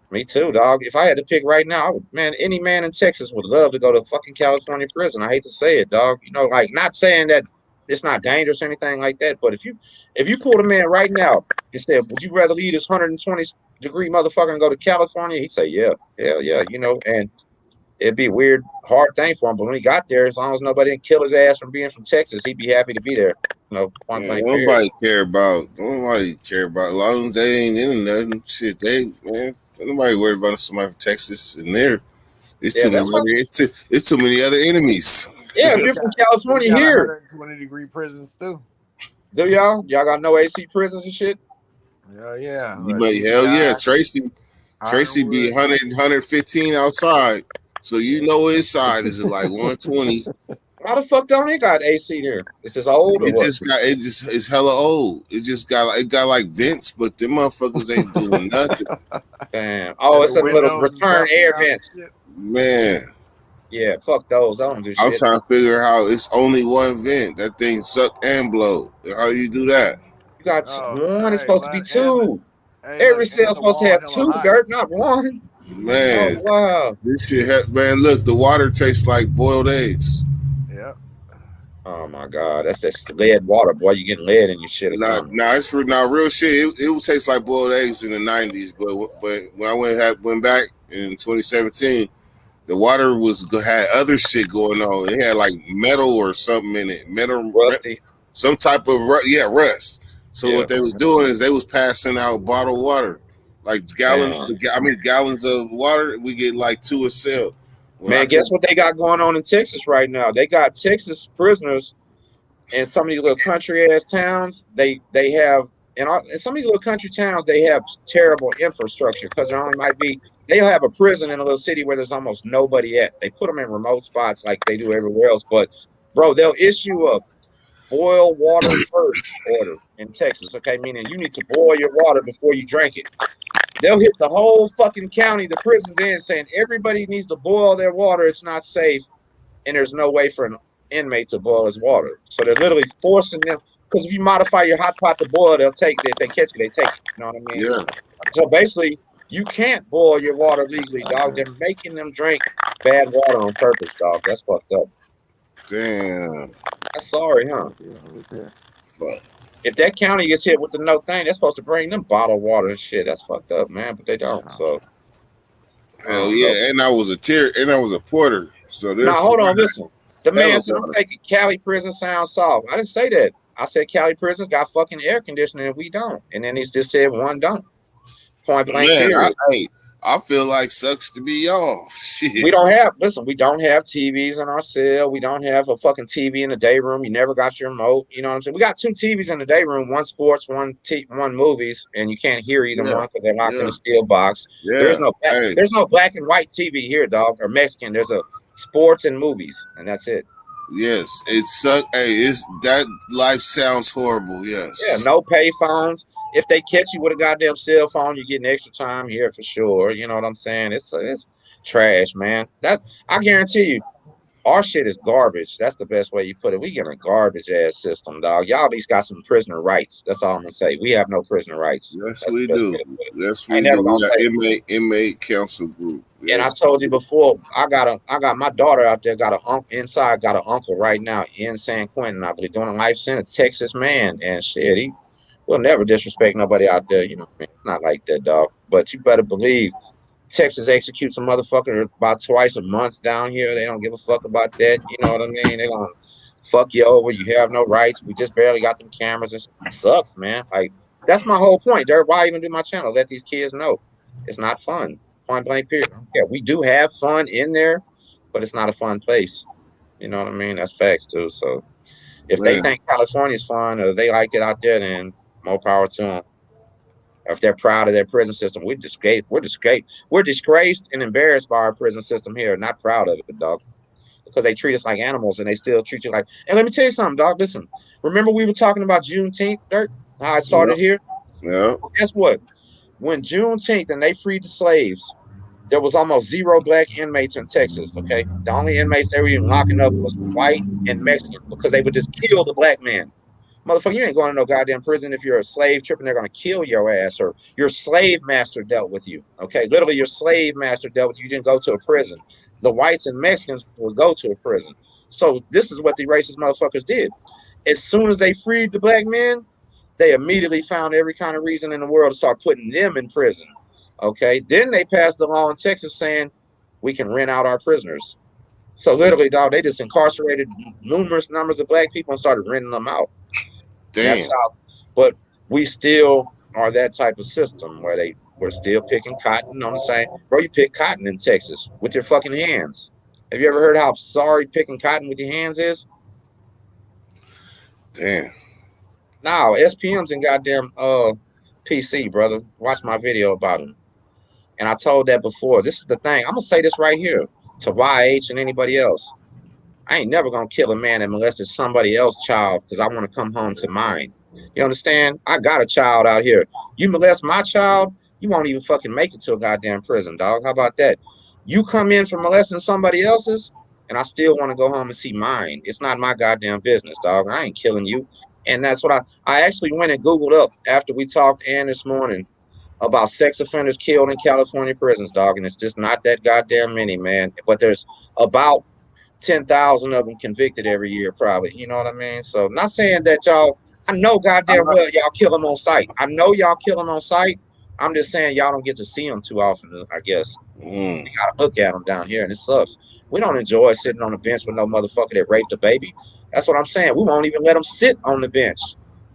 Me too, dog. If I had to pick right now, any man in Texas would love to go to fucking California prison. I hate to say it, dog. You know, like, not saying that it's not dangerous or anything like that, but if you pulled a man right now and said, would you rather leave this 120-degree motherfucker and go to California? He'd say, yeah, hell yeah, you know, and it'd be a weird, hard thing for him. But when he got there, as long as nobody didn't kill his ass from being from Texas, he'd be happy to be there. Point Yeah, blank period. nobody care about. As long as they ain't in nothing. Shit, nobody worried about somebody from Texas in there. It's Yeah, too many that's what. other. It's too many other enemies. Yeah, if We you're from got California we got here, 120-degree prisons too. do y'all got no AC prisons and shit? Yeah. You may hell yeah, DPI, Tracy be Ironwood. 115 outside, so you know inside is like 120. Why the fuck don't they got AC there? Is this old or what? It's hella old. It got like vents, but them motherfuckers ain't doing nothing. Damn. Oh, And it's the a little windows is return busting air out and vents. shit. Man, Yeah, fuck those. I don't do I'm shit. trying to figure out it's only one vent. That thing suck and blow. How you do that? You got one. It's Hey, supposed to be but and two. hey, Every look, and cell's the supposed to wall have hella two, hot. Dirt, not one. Man, Oh wow. this shit, man. Look, the water tastes like boiled eggs. Yep. Oh my god, that's that lead water, boy. You getting lead in your shit or something. It's for real shit. It would taste like boiled eggs in the 90s, but when I went back in 2017, the water had other shit going on. It had like metal or something in it, Rusty. some type of rust. So what they was doing is they was passing out bottled water, like gallons. Gallons of water. We get like 2 a cell. Man, guess what they got going on in Texas right now? They got Texas prisoners in some of these little country ass towns. They have in some of these little country towns they have terrible infrastructure because there only might be they'll have a prison in a little city where there's almost nobody at. They put them in remote spots like they do everywhere else. But bro, they'll issue a boil water first order in Texas. Okay, meaning you need to boil your water before you drink it. They'll hit the whole fucking county, the prisons in, saying everybody needs to boil their water. It's not safe, and there's no way for an inmate to boil his water. So they're literally forcing them. Because if you modify your hot pot to boil, they'll take it. If they catch you, they take it. You know what I mean? Yeah. So basically, you can't boil your water legally, dog. They're making them drink bad water on purpose, dog. That's fucked up. Damn. That's sorry, huh? Fuck. If that county gets hit with the no thing, they're supposed to bring them bottled water and shit. That's fucked up, man. But they don't. So hell yeah, and I was a porter. So now hold on, listen. The man said I'm taking Cali prison sound soft. I didn't say that. I said Cali prisons got fucking air conditioning and we don't. And then he just said one don't. Point blank. Man, I feel like sucks to be y'all. Shit. We don't have TVs in our cell. We don't have a fucking TV in the day room. You never got your remote. You know what I'm saying? We got 2 TVs in the day room, one sports, one movies, and you can't hear either one because they're locked in a steel box. Yeah. There's no black and white TV here, dog, or Mexican. There's a sports and movies, and that's it. Yes, it sucks. Hey, that life sounds horrible. Yes. Yeah, no pay phones. If they catch you with a goddamn cell phone, you're getting extra time here for sure. You know what I'm saying? It's trash, man. That I guarantee you, our shit is garbage. That's the best way you put it. We get a garbage ass system, dog. Y'all at least got some prisoner rights. That's all I'm gonna say. We have no prisoner rights. Yes, we do. Yes, we do. We got inmate council group. And I told you before, I got my daughter out there, got an uncle right now in San Quentin, I believe, doing a life sentence, Texas man, and shit, he will never disrespect nobody out there, you know. It's not like that, dog. But you better believe Texas executes a motherfucker about twice a month down here. They don't give a fuck about that. You know what I mean? They're gonna fuck you over. You have no rights. We just barely got them cameras. It sucks, man. Like, that's my whole point. Why even do my channel? Let these kids know it's not fun. Point blank period. Yeah, we do have fun in there, but it's not a fun place. You know what I mean? That's facts too. So if they think California's fun or they like it out there, then more power to them. If they're proud of their prison system, we're disgraced and embarrassed by our prison system here. Not proud of it, dog, because they treat us like animals and they still treat you like. And let me tell you something, dog. Listen, remember we were talking about Juneteenth, Dirt? How it started here. Yeah. Well, guess what? When Juneteenth and they freed the slaves, there was almost 0 black inmates in Texas, okay? The only inmates they were even locking up was white and Mexican because they would just kill the black man. Motherfucker, you ain't going to no goddamn prison if you're a slave tripping. They're going to kill your ass, or your slave master dealt with you, okay? Literally, your slave master dealt with you. You didn't go to a prison. The whites and Mexicans would go to a prison. So this is what the racist motherfuckers did. As soon as they freed the black men, they immediately found every kind of reason in the world to start putting them in prison. Okay. Then they passed a law in Texas saying we can rent out our prisoners. So literally, dog, they just incarcerated numerous numbers of black people and started renting them out. That's Damn. how. But we still are that type of system where we're still picking cotton on the same. Bro, you pick cotton in Texas with your fucking hands. Have you ever heard how sorry picking cotton with your hands is? Damn. Now, SPM's in goddamn PC, brother. Watch my video about him. And I told that before. This is the thing. I'm gonna say this right here to YH and anybody else. I ain't never gonna kill a man that molested somebody else's child because I want to come home to mine. You understand? I got a child out here. You molest my child, you won't even fucking make it to a goddamn prison, dog. How about that? You come in from molesting somebody else's, and I still want to go home and see mine. It's not my goddamn business, dog. I ain't killing you. And that's what I actually went and Googled up after we talked and this morning about sex offenders killed in California prisons, dog. And it's just not that goddamn many, man. But there's about 10,000 of them convicted every year, probably. You know what I mean? So, not saying that y'all, I know goddamn well y'all kill them on sight. I know y'all kill them on sight. I'm just saying y'all don't get to see them too often, I guess. You gotta look at them down here, and it sucks. We don't enjoy sitting on the bench with no motherfucker that raped a baby. That's what I'm saying. We won't even let them sit on the bench.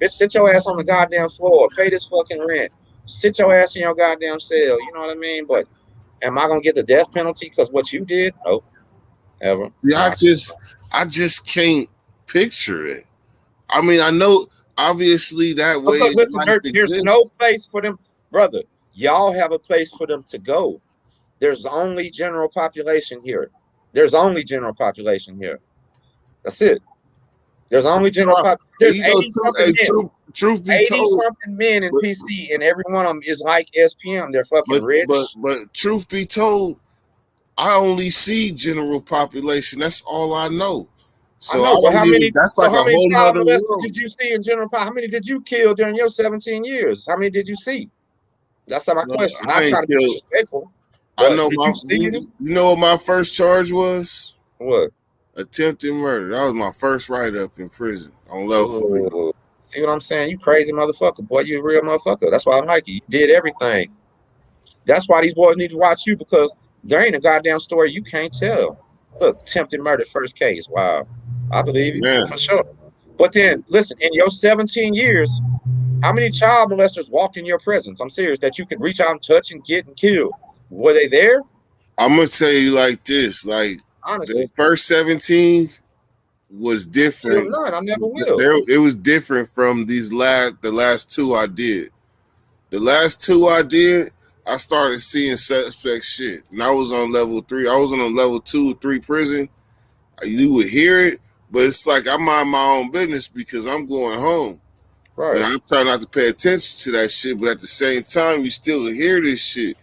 Bitch, sit your ass on the goddamn floor. Pay this fucking rent. Sit your ass in your goddamn cell. You know what I mean? But am I gonna get the death penalty because what you did? Nope. Ever. Yeah, I just can't picture it. I mean, I know obviously that way. Because listen, there's no place for them, brother. Y'all have a place for them to go. There's only general population here. There's only general population here. That's it. There's only general population. There's 80-something men. Truth be told, 80-something men in PC, and every one of them is like SPM. They're fucking rich. But truth be told, I only see general population. That's all I know. So I know, but how many? That's So like how a many whole child nother molesters world. did you see in general? How many did you kill during your 17 years? How many did you see? That's my question. I I'm ain't trying to be killed. disrespectful. I know did my. you see any? You know what my first charge was? What? Attempted murder. That was my first write-up in prison on level 4. See what I'm saying? You crazy motherfucker, boy. You a real motherfucker. That's why I like you. You did everything. That's why these boys need to watch you, because there ain't a goddamn story you can't tell. Look, attempted murder, first case. Wow. I believe you for sure. But then, listen, in your 17 years, how many child molesters walked in your presence? I'm serious, that you could reach out and touch and get and kill. Were they there? I'm gonna tell you like this, like honestly, the first 17 was different. None, I never will. It was different from the last 2 I did. The last 2 I did, I started seeing suspect shit, and I was on level 3. I was on a level 2 or 3 prison. You would hear it, but it's like I mind my own business because I'm going home. Right. And I'm trying not to pay attention to that shit, but at the same time, you still hear this shit.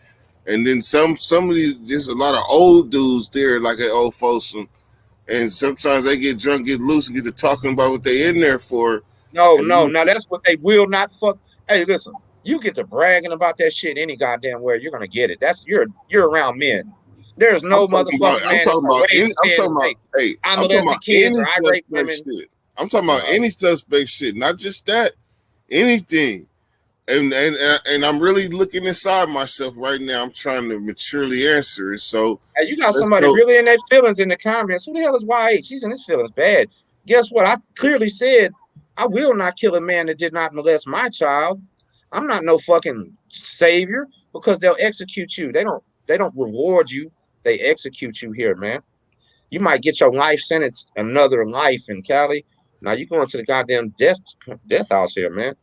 And then some of these, there's a lot of old dudes there, like at Old Folsom, and sometimes they get drunk, get loose, and get to talking about what they in there for. No, now that's what they will not fuck. Hey, listen, you get to bragging about that shit any goddamn where, you're gonna get it. That's you're around men. There's no motherfucking man. I'm talking about any suspect shit, not just that, anything. And I'm really looking inside myself right now. I'm trying to maturely answer it. So hey, you got somebody really in their feelings in the comments. Who the hell is YH? He's in his feelings bad. Guess what? I clearly said I will not kill a man that did not molest my child. I'm not no fucking savior, because they'll execute you. They don't reward you. They execute you here, man. You might get your life sentence, another life in Cali. Now you going to the goddamn death house here, man.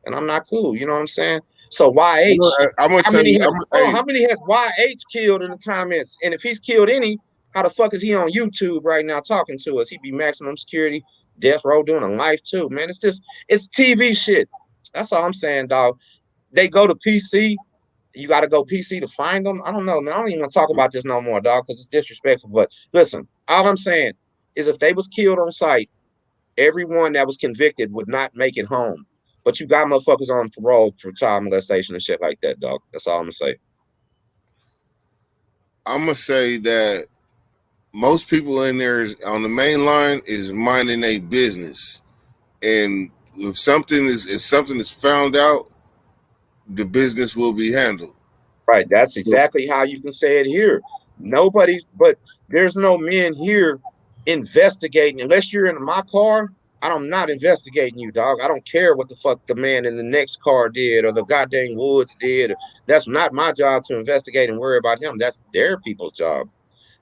And I'm not cool. You know what I'm saying? So YH, how many has YH killed in the comments? And if he's killed any, how the fuck is he on YouTube right now talking to us? He'd be maximum security, death row, doing a life too, man. It's TV shit. That's all I'm saying, dog. They go to PC. You got to go PC to find them. I don't know, man. I don't even want to talk about this no more, dog, because it's disrespectful. But listen, all I'm saying is if they was killed on site, everyone that was convicted would not make it home. But you got motherfuckers on parole for child molestation and shit like that, dog. That's all I'm gonna say. I'm gonna say that most people in there on the main line is minding their business, and if something is found out, the business will be handled. Right. That's exactly how you can say it here. Nobody, but there's no men here investigating unless you're in my car. I'm not investigating you, dog. I don't care what the fuck the man in the next car did or the goddamn Woods did. That's not my job to investigate and worry about him. That's their people's job.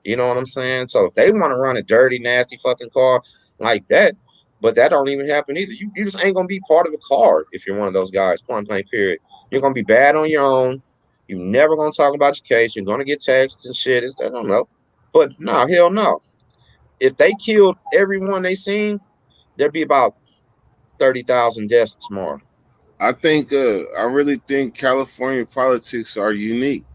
You know what I'm saying? So if they want to run a dirty, nasty fucking car like that, but that don't even happen either. You just ain't gonna be part of a car if you're one of those guys. Point blank. Period. You're gonna be bad on your own. You're never gonna talk about your case. You're gonna get texts and shit. I don't know. But no, hell no. If they killed everyone they seen, there'd be about 30,000 deaths tomorrow. I really think California politics are unique.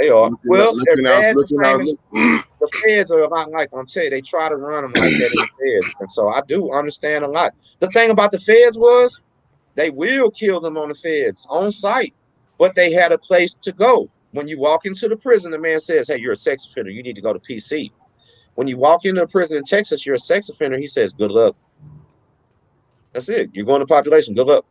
They are. Well, the feds are a lot like, I'm telling you, they try to run them like that in the feds. And so I do understand a lot. The thing about the feds was they will kill them on the feds on site, but they had a place to go. When you walk into the prison, the man says, hey, you're a sex offender. You need to go to PC. When you walk into a prison in Texas, you're a sex offender. He says, good luck. That's it. You're going to population. Good luck.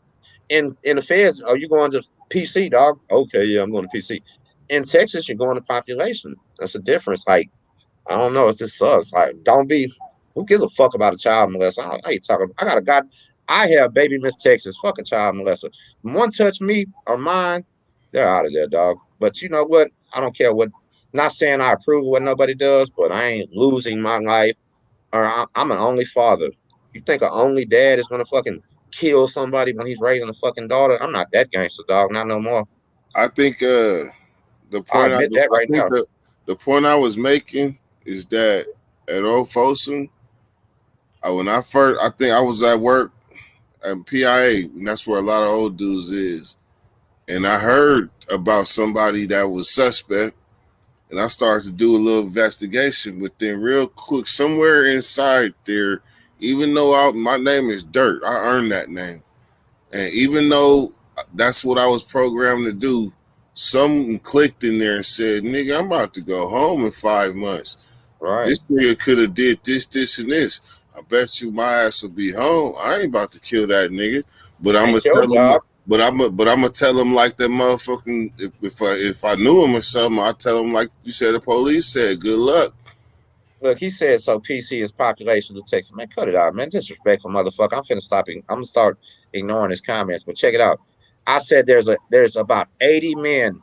In the feds, are you going to PC, dog? Okay, yeah, I'm going to PC. In Texas, you're going to population. That's the difference. Like, I don't know. It just sucks. Like, who gives a fuck about a child molester? I ain't talking. I have baby Miss Texas. Fuck a child molester. When one touch me or mine, they're out of there, dog. But you know what? I don't care what. Not saying I approve of what nobody does, but I ain't losing my life. Or I'm an only father. You think an only dad is gonna fucking kill somebody when he's raising a fucking daughter? I'm not that gangster, dog. Not no more. I think the point I was making is that at Old Folsom, I think I was at work at PIA, and that's where a lot of old dudes is. And I heard about somebody that was suspect, and I started to do a little investigation. But then, real quick, somewhere inside there, even though my name is Dirt, I earned that name, and even though that's what I was programmed to do, something clicked in there and said, "Nigga, I'm about to go home in 5 months. Right? This nigga could have did this, and this. I bet you my ass will be home. I ain't about to kill that nigga, but I'm gonna tell him. But I'm gonna tell him like that motherfucking. If I knew him or something, I tell him like you said. The police said, "Good luck." Look, he said so. PC is population of Texas. Man, cut it out, man. Disrespectful motherfucker. I'm finna stop. I'm gonna start ignoring his comments. But check it out. I said there's about 80 men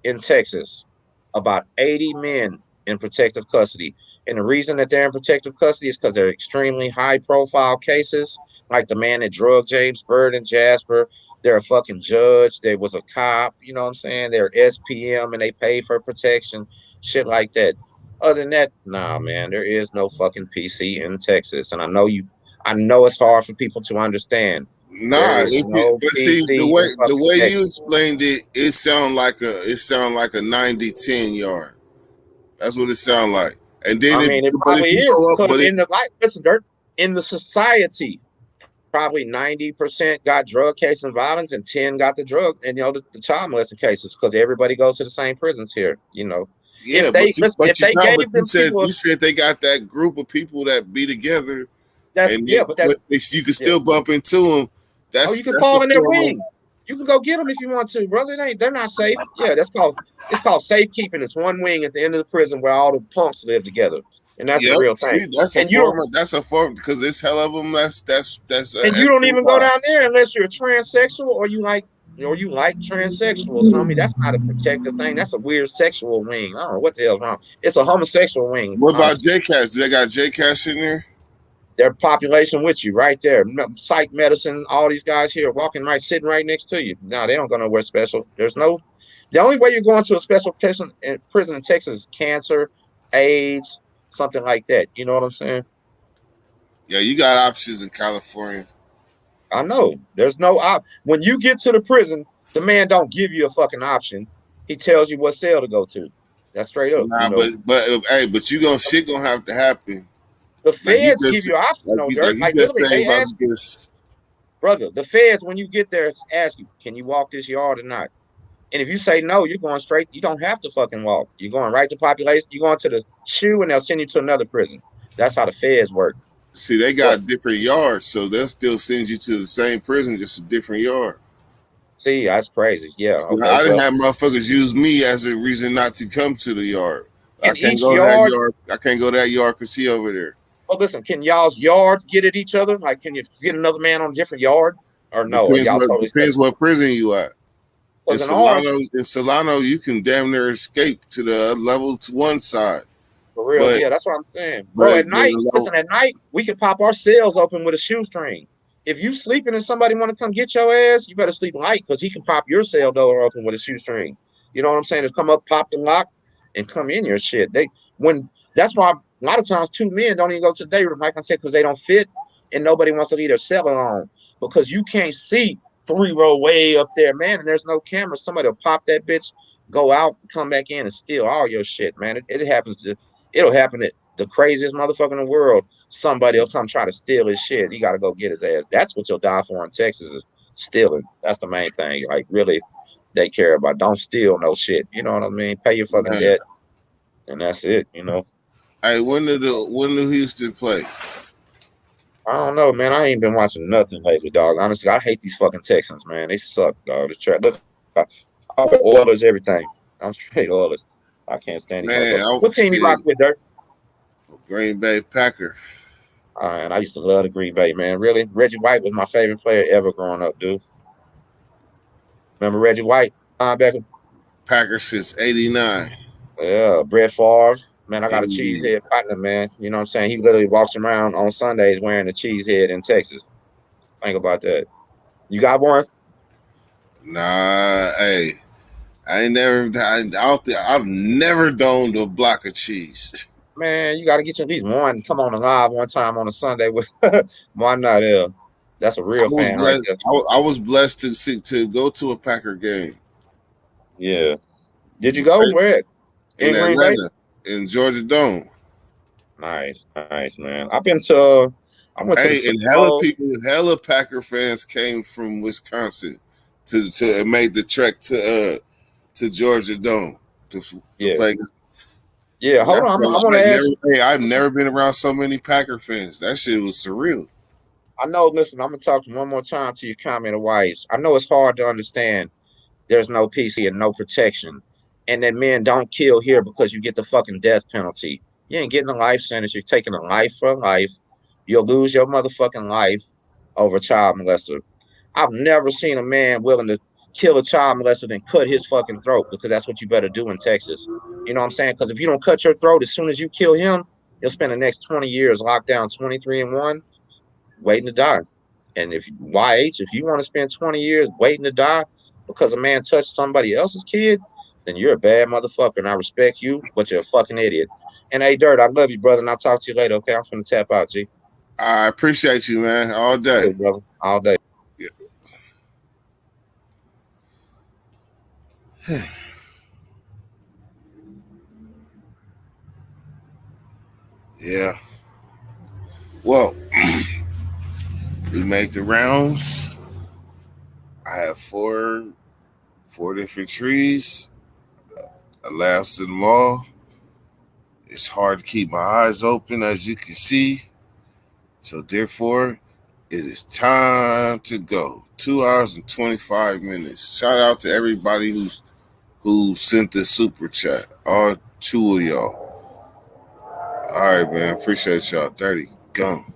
in Texas, about 80 men in protective custody. And the reason that they're in protective custody is because they're extremely high profile cases, like the man that drugged James Byrd and Jasper. They're a fucking judge. There was a cop, you know what I'm saying? They're SPM and they pay for protection, shit like that. Other than that, nah, man, there is no fucking PC in Texas. And I know it's hard for people to understand. Nah, but see the way you explained it, it sound like a 90-10 yard. That's what it sound like. And then it probably is. Listen, Dirt, in the society, probably 90% got drug cases and violence, and 10 got the drug and the child molesting cases because everybody goes to the same prisons here. You know. Yeah, you said they got that group of people that be together. You can still bump into them. You can fall in their wing. You can go get them if you want to, brother. They're not safe. Yeah, it's called safekeeping. It's one wing at the end of the prison where all the punks live together, and that's the real thing. That's a form because there's hell of them. That's. And you don't even go down there unless you're a transsexual or you like transsexuals, homie. That's not a protective thing. That's a weird sexual wing. I don't know what the hell's wrong. It's a homosexual wing. What about JCAS? Do they got JCAS in there? Their population with you right there. Psych medicine, all these guys here sitting right next to you. No, they don't go nowhere special. The only way you're going to a special prison in Texas is cancer, AIDS, something like that. You know what I'm saying? Yeah, you got options in California. I know. There's no when you get to the prison, the man don't give you a fucking option. He tells you what cell to go to. That's straight up. Nah, but shit gonna have to happen. The feds give you options, they ask you, brother. The feds, when you get there, ask you, can you walk this yard or not? And if you say no, you're going straight. You don't have to fucking walk. You're going right to population. You're going to the SHU, and they'll send you to another prison. That's how the feds work. See, they got different yards, so they'll still send you to the same prison, just a different yard. See, that's crazy. Yeah, okay, I didn't have motherfuckers use me as a reason not to come to the yard. I can't go to that yard because he over there. Well, listen, can y'all's yards get at each other? Like, can you get another man on a different yard? Or no? Or y'all totally Depends what prison you at. In Because in ours, Solano, you can damn near escape to the level 1 side. for real, But yeah, that's what I'm saying. Bro, at night, listen, at night, we can pop our cells open with a shoestring. If you sleeping and somebody want to come get your ass, you better sleep light because he can pop your cell door open with a shoestring. You know what I'm saying? Just come up, pop the lock, and come in your shit. That's why a lot of times 2 men don't even go to the day room, like I said, because they don't fit and nobody wants to leave their cell alone because you can't see 3-row way up there, man, and there's no camera. Somebody will pop that bitch, go out, come back in, and steal all your shit, man. It'll happen at the craziest motherfucker in the world. Somebody will come try to steal his shit. You got to go get his ass. That's what you'll die for in Texas is stealing. That's the main thing. Like, really, they care about. Don't steal no shit. You know what I mean? Pay your fucking debt, and that's it, you know? Hey, when do Houston play? I don't know, man. I ain't been watching nothing lately, dog. Honestly, I hate these fucking Texans, man. They suck, dog. The track. Look, Oilers, everything. I'm straight Oilers. I can't stand these motherfuckers. What team you rock with, Dirk? Green Bay Packer. And I used to love the Green Bay, man. Really, Reggie White was my favorite player ever growing up, dude. Remember Reggie White, linebacker? Packer since '89. Yeah, Brett Favre. Man, I got a cheesehead partner, man. You know what I'm saying? He literally walks around on Sundays wearing a cheesehead in Texas. Think about that. You got one? Nah, hey, I've never doned a block of cheese. Man, you got to get you at least one. Come on live one time on a Sunday with why not? That's a real fan right there. I was blessed to go to a Packer game. Yeah. Did you go? Where? In Atlanta, in Georgia Dome. Nice, man. I went to the hella Packer fans came from Wisconsin to made the trek to Georgia Dome to play. Yeah, hold on. I want to ask. I've never been around so many Packer fans. That shit was surreal. I know. Listen, I'm gonna talk one more time to your comment of wives. I know it's hard to understand. There's no PC and no protection, and that men don't kill here because you get the fucking death penalty. You ain't getting a life sentence. You're taking a life for a life. You'll lose your motherfucking life over a child molester. I've never seen a man willing to kill a child molester and cut his fucking throat because that's what you better do in Texas. You know what I'm saying? Because if you don't cut your throat as soon as you kill him, you'll spend the next 20 years locked down 23-1 waiting to die. And if you want to spend 20 years waiting to die because a man touched somebody else's kid, then you're a bad motherfucker. And I respect you, but you're a fucking idiot. And hey, Dirt, I love you, brother. And I'll talk to you later, okay? I'm finna tap out, G. I appreciate you, man. All day. Good, brother. All day. Yeah. Yeah. Well, we make the rounds. I have four different trees. I lasted them all. It's hard to keep my eyes open, as you can see. So therefore, it is time to go. 2 hours and 25 minutes. Shout out to everybody who sent the super chat. All 2 of y'all. All right, man. Appreciate y'all. Dirty Gum.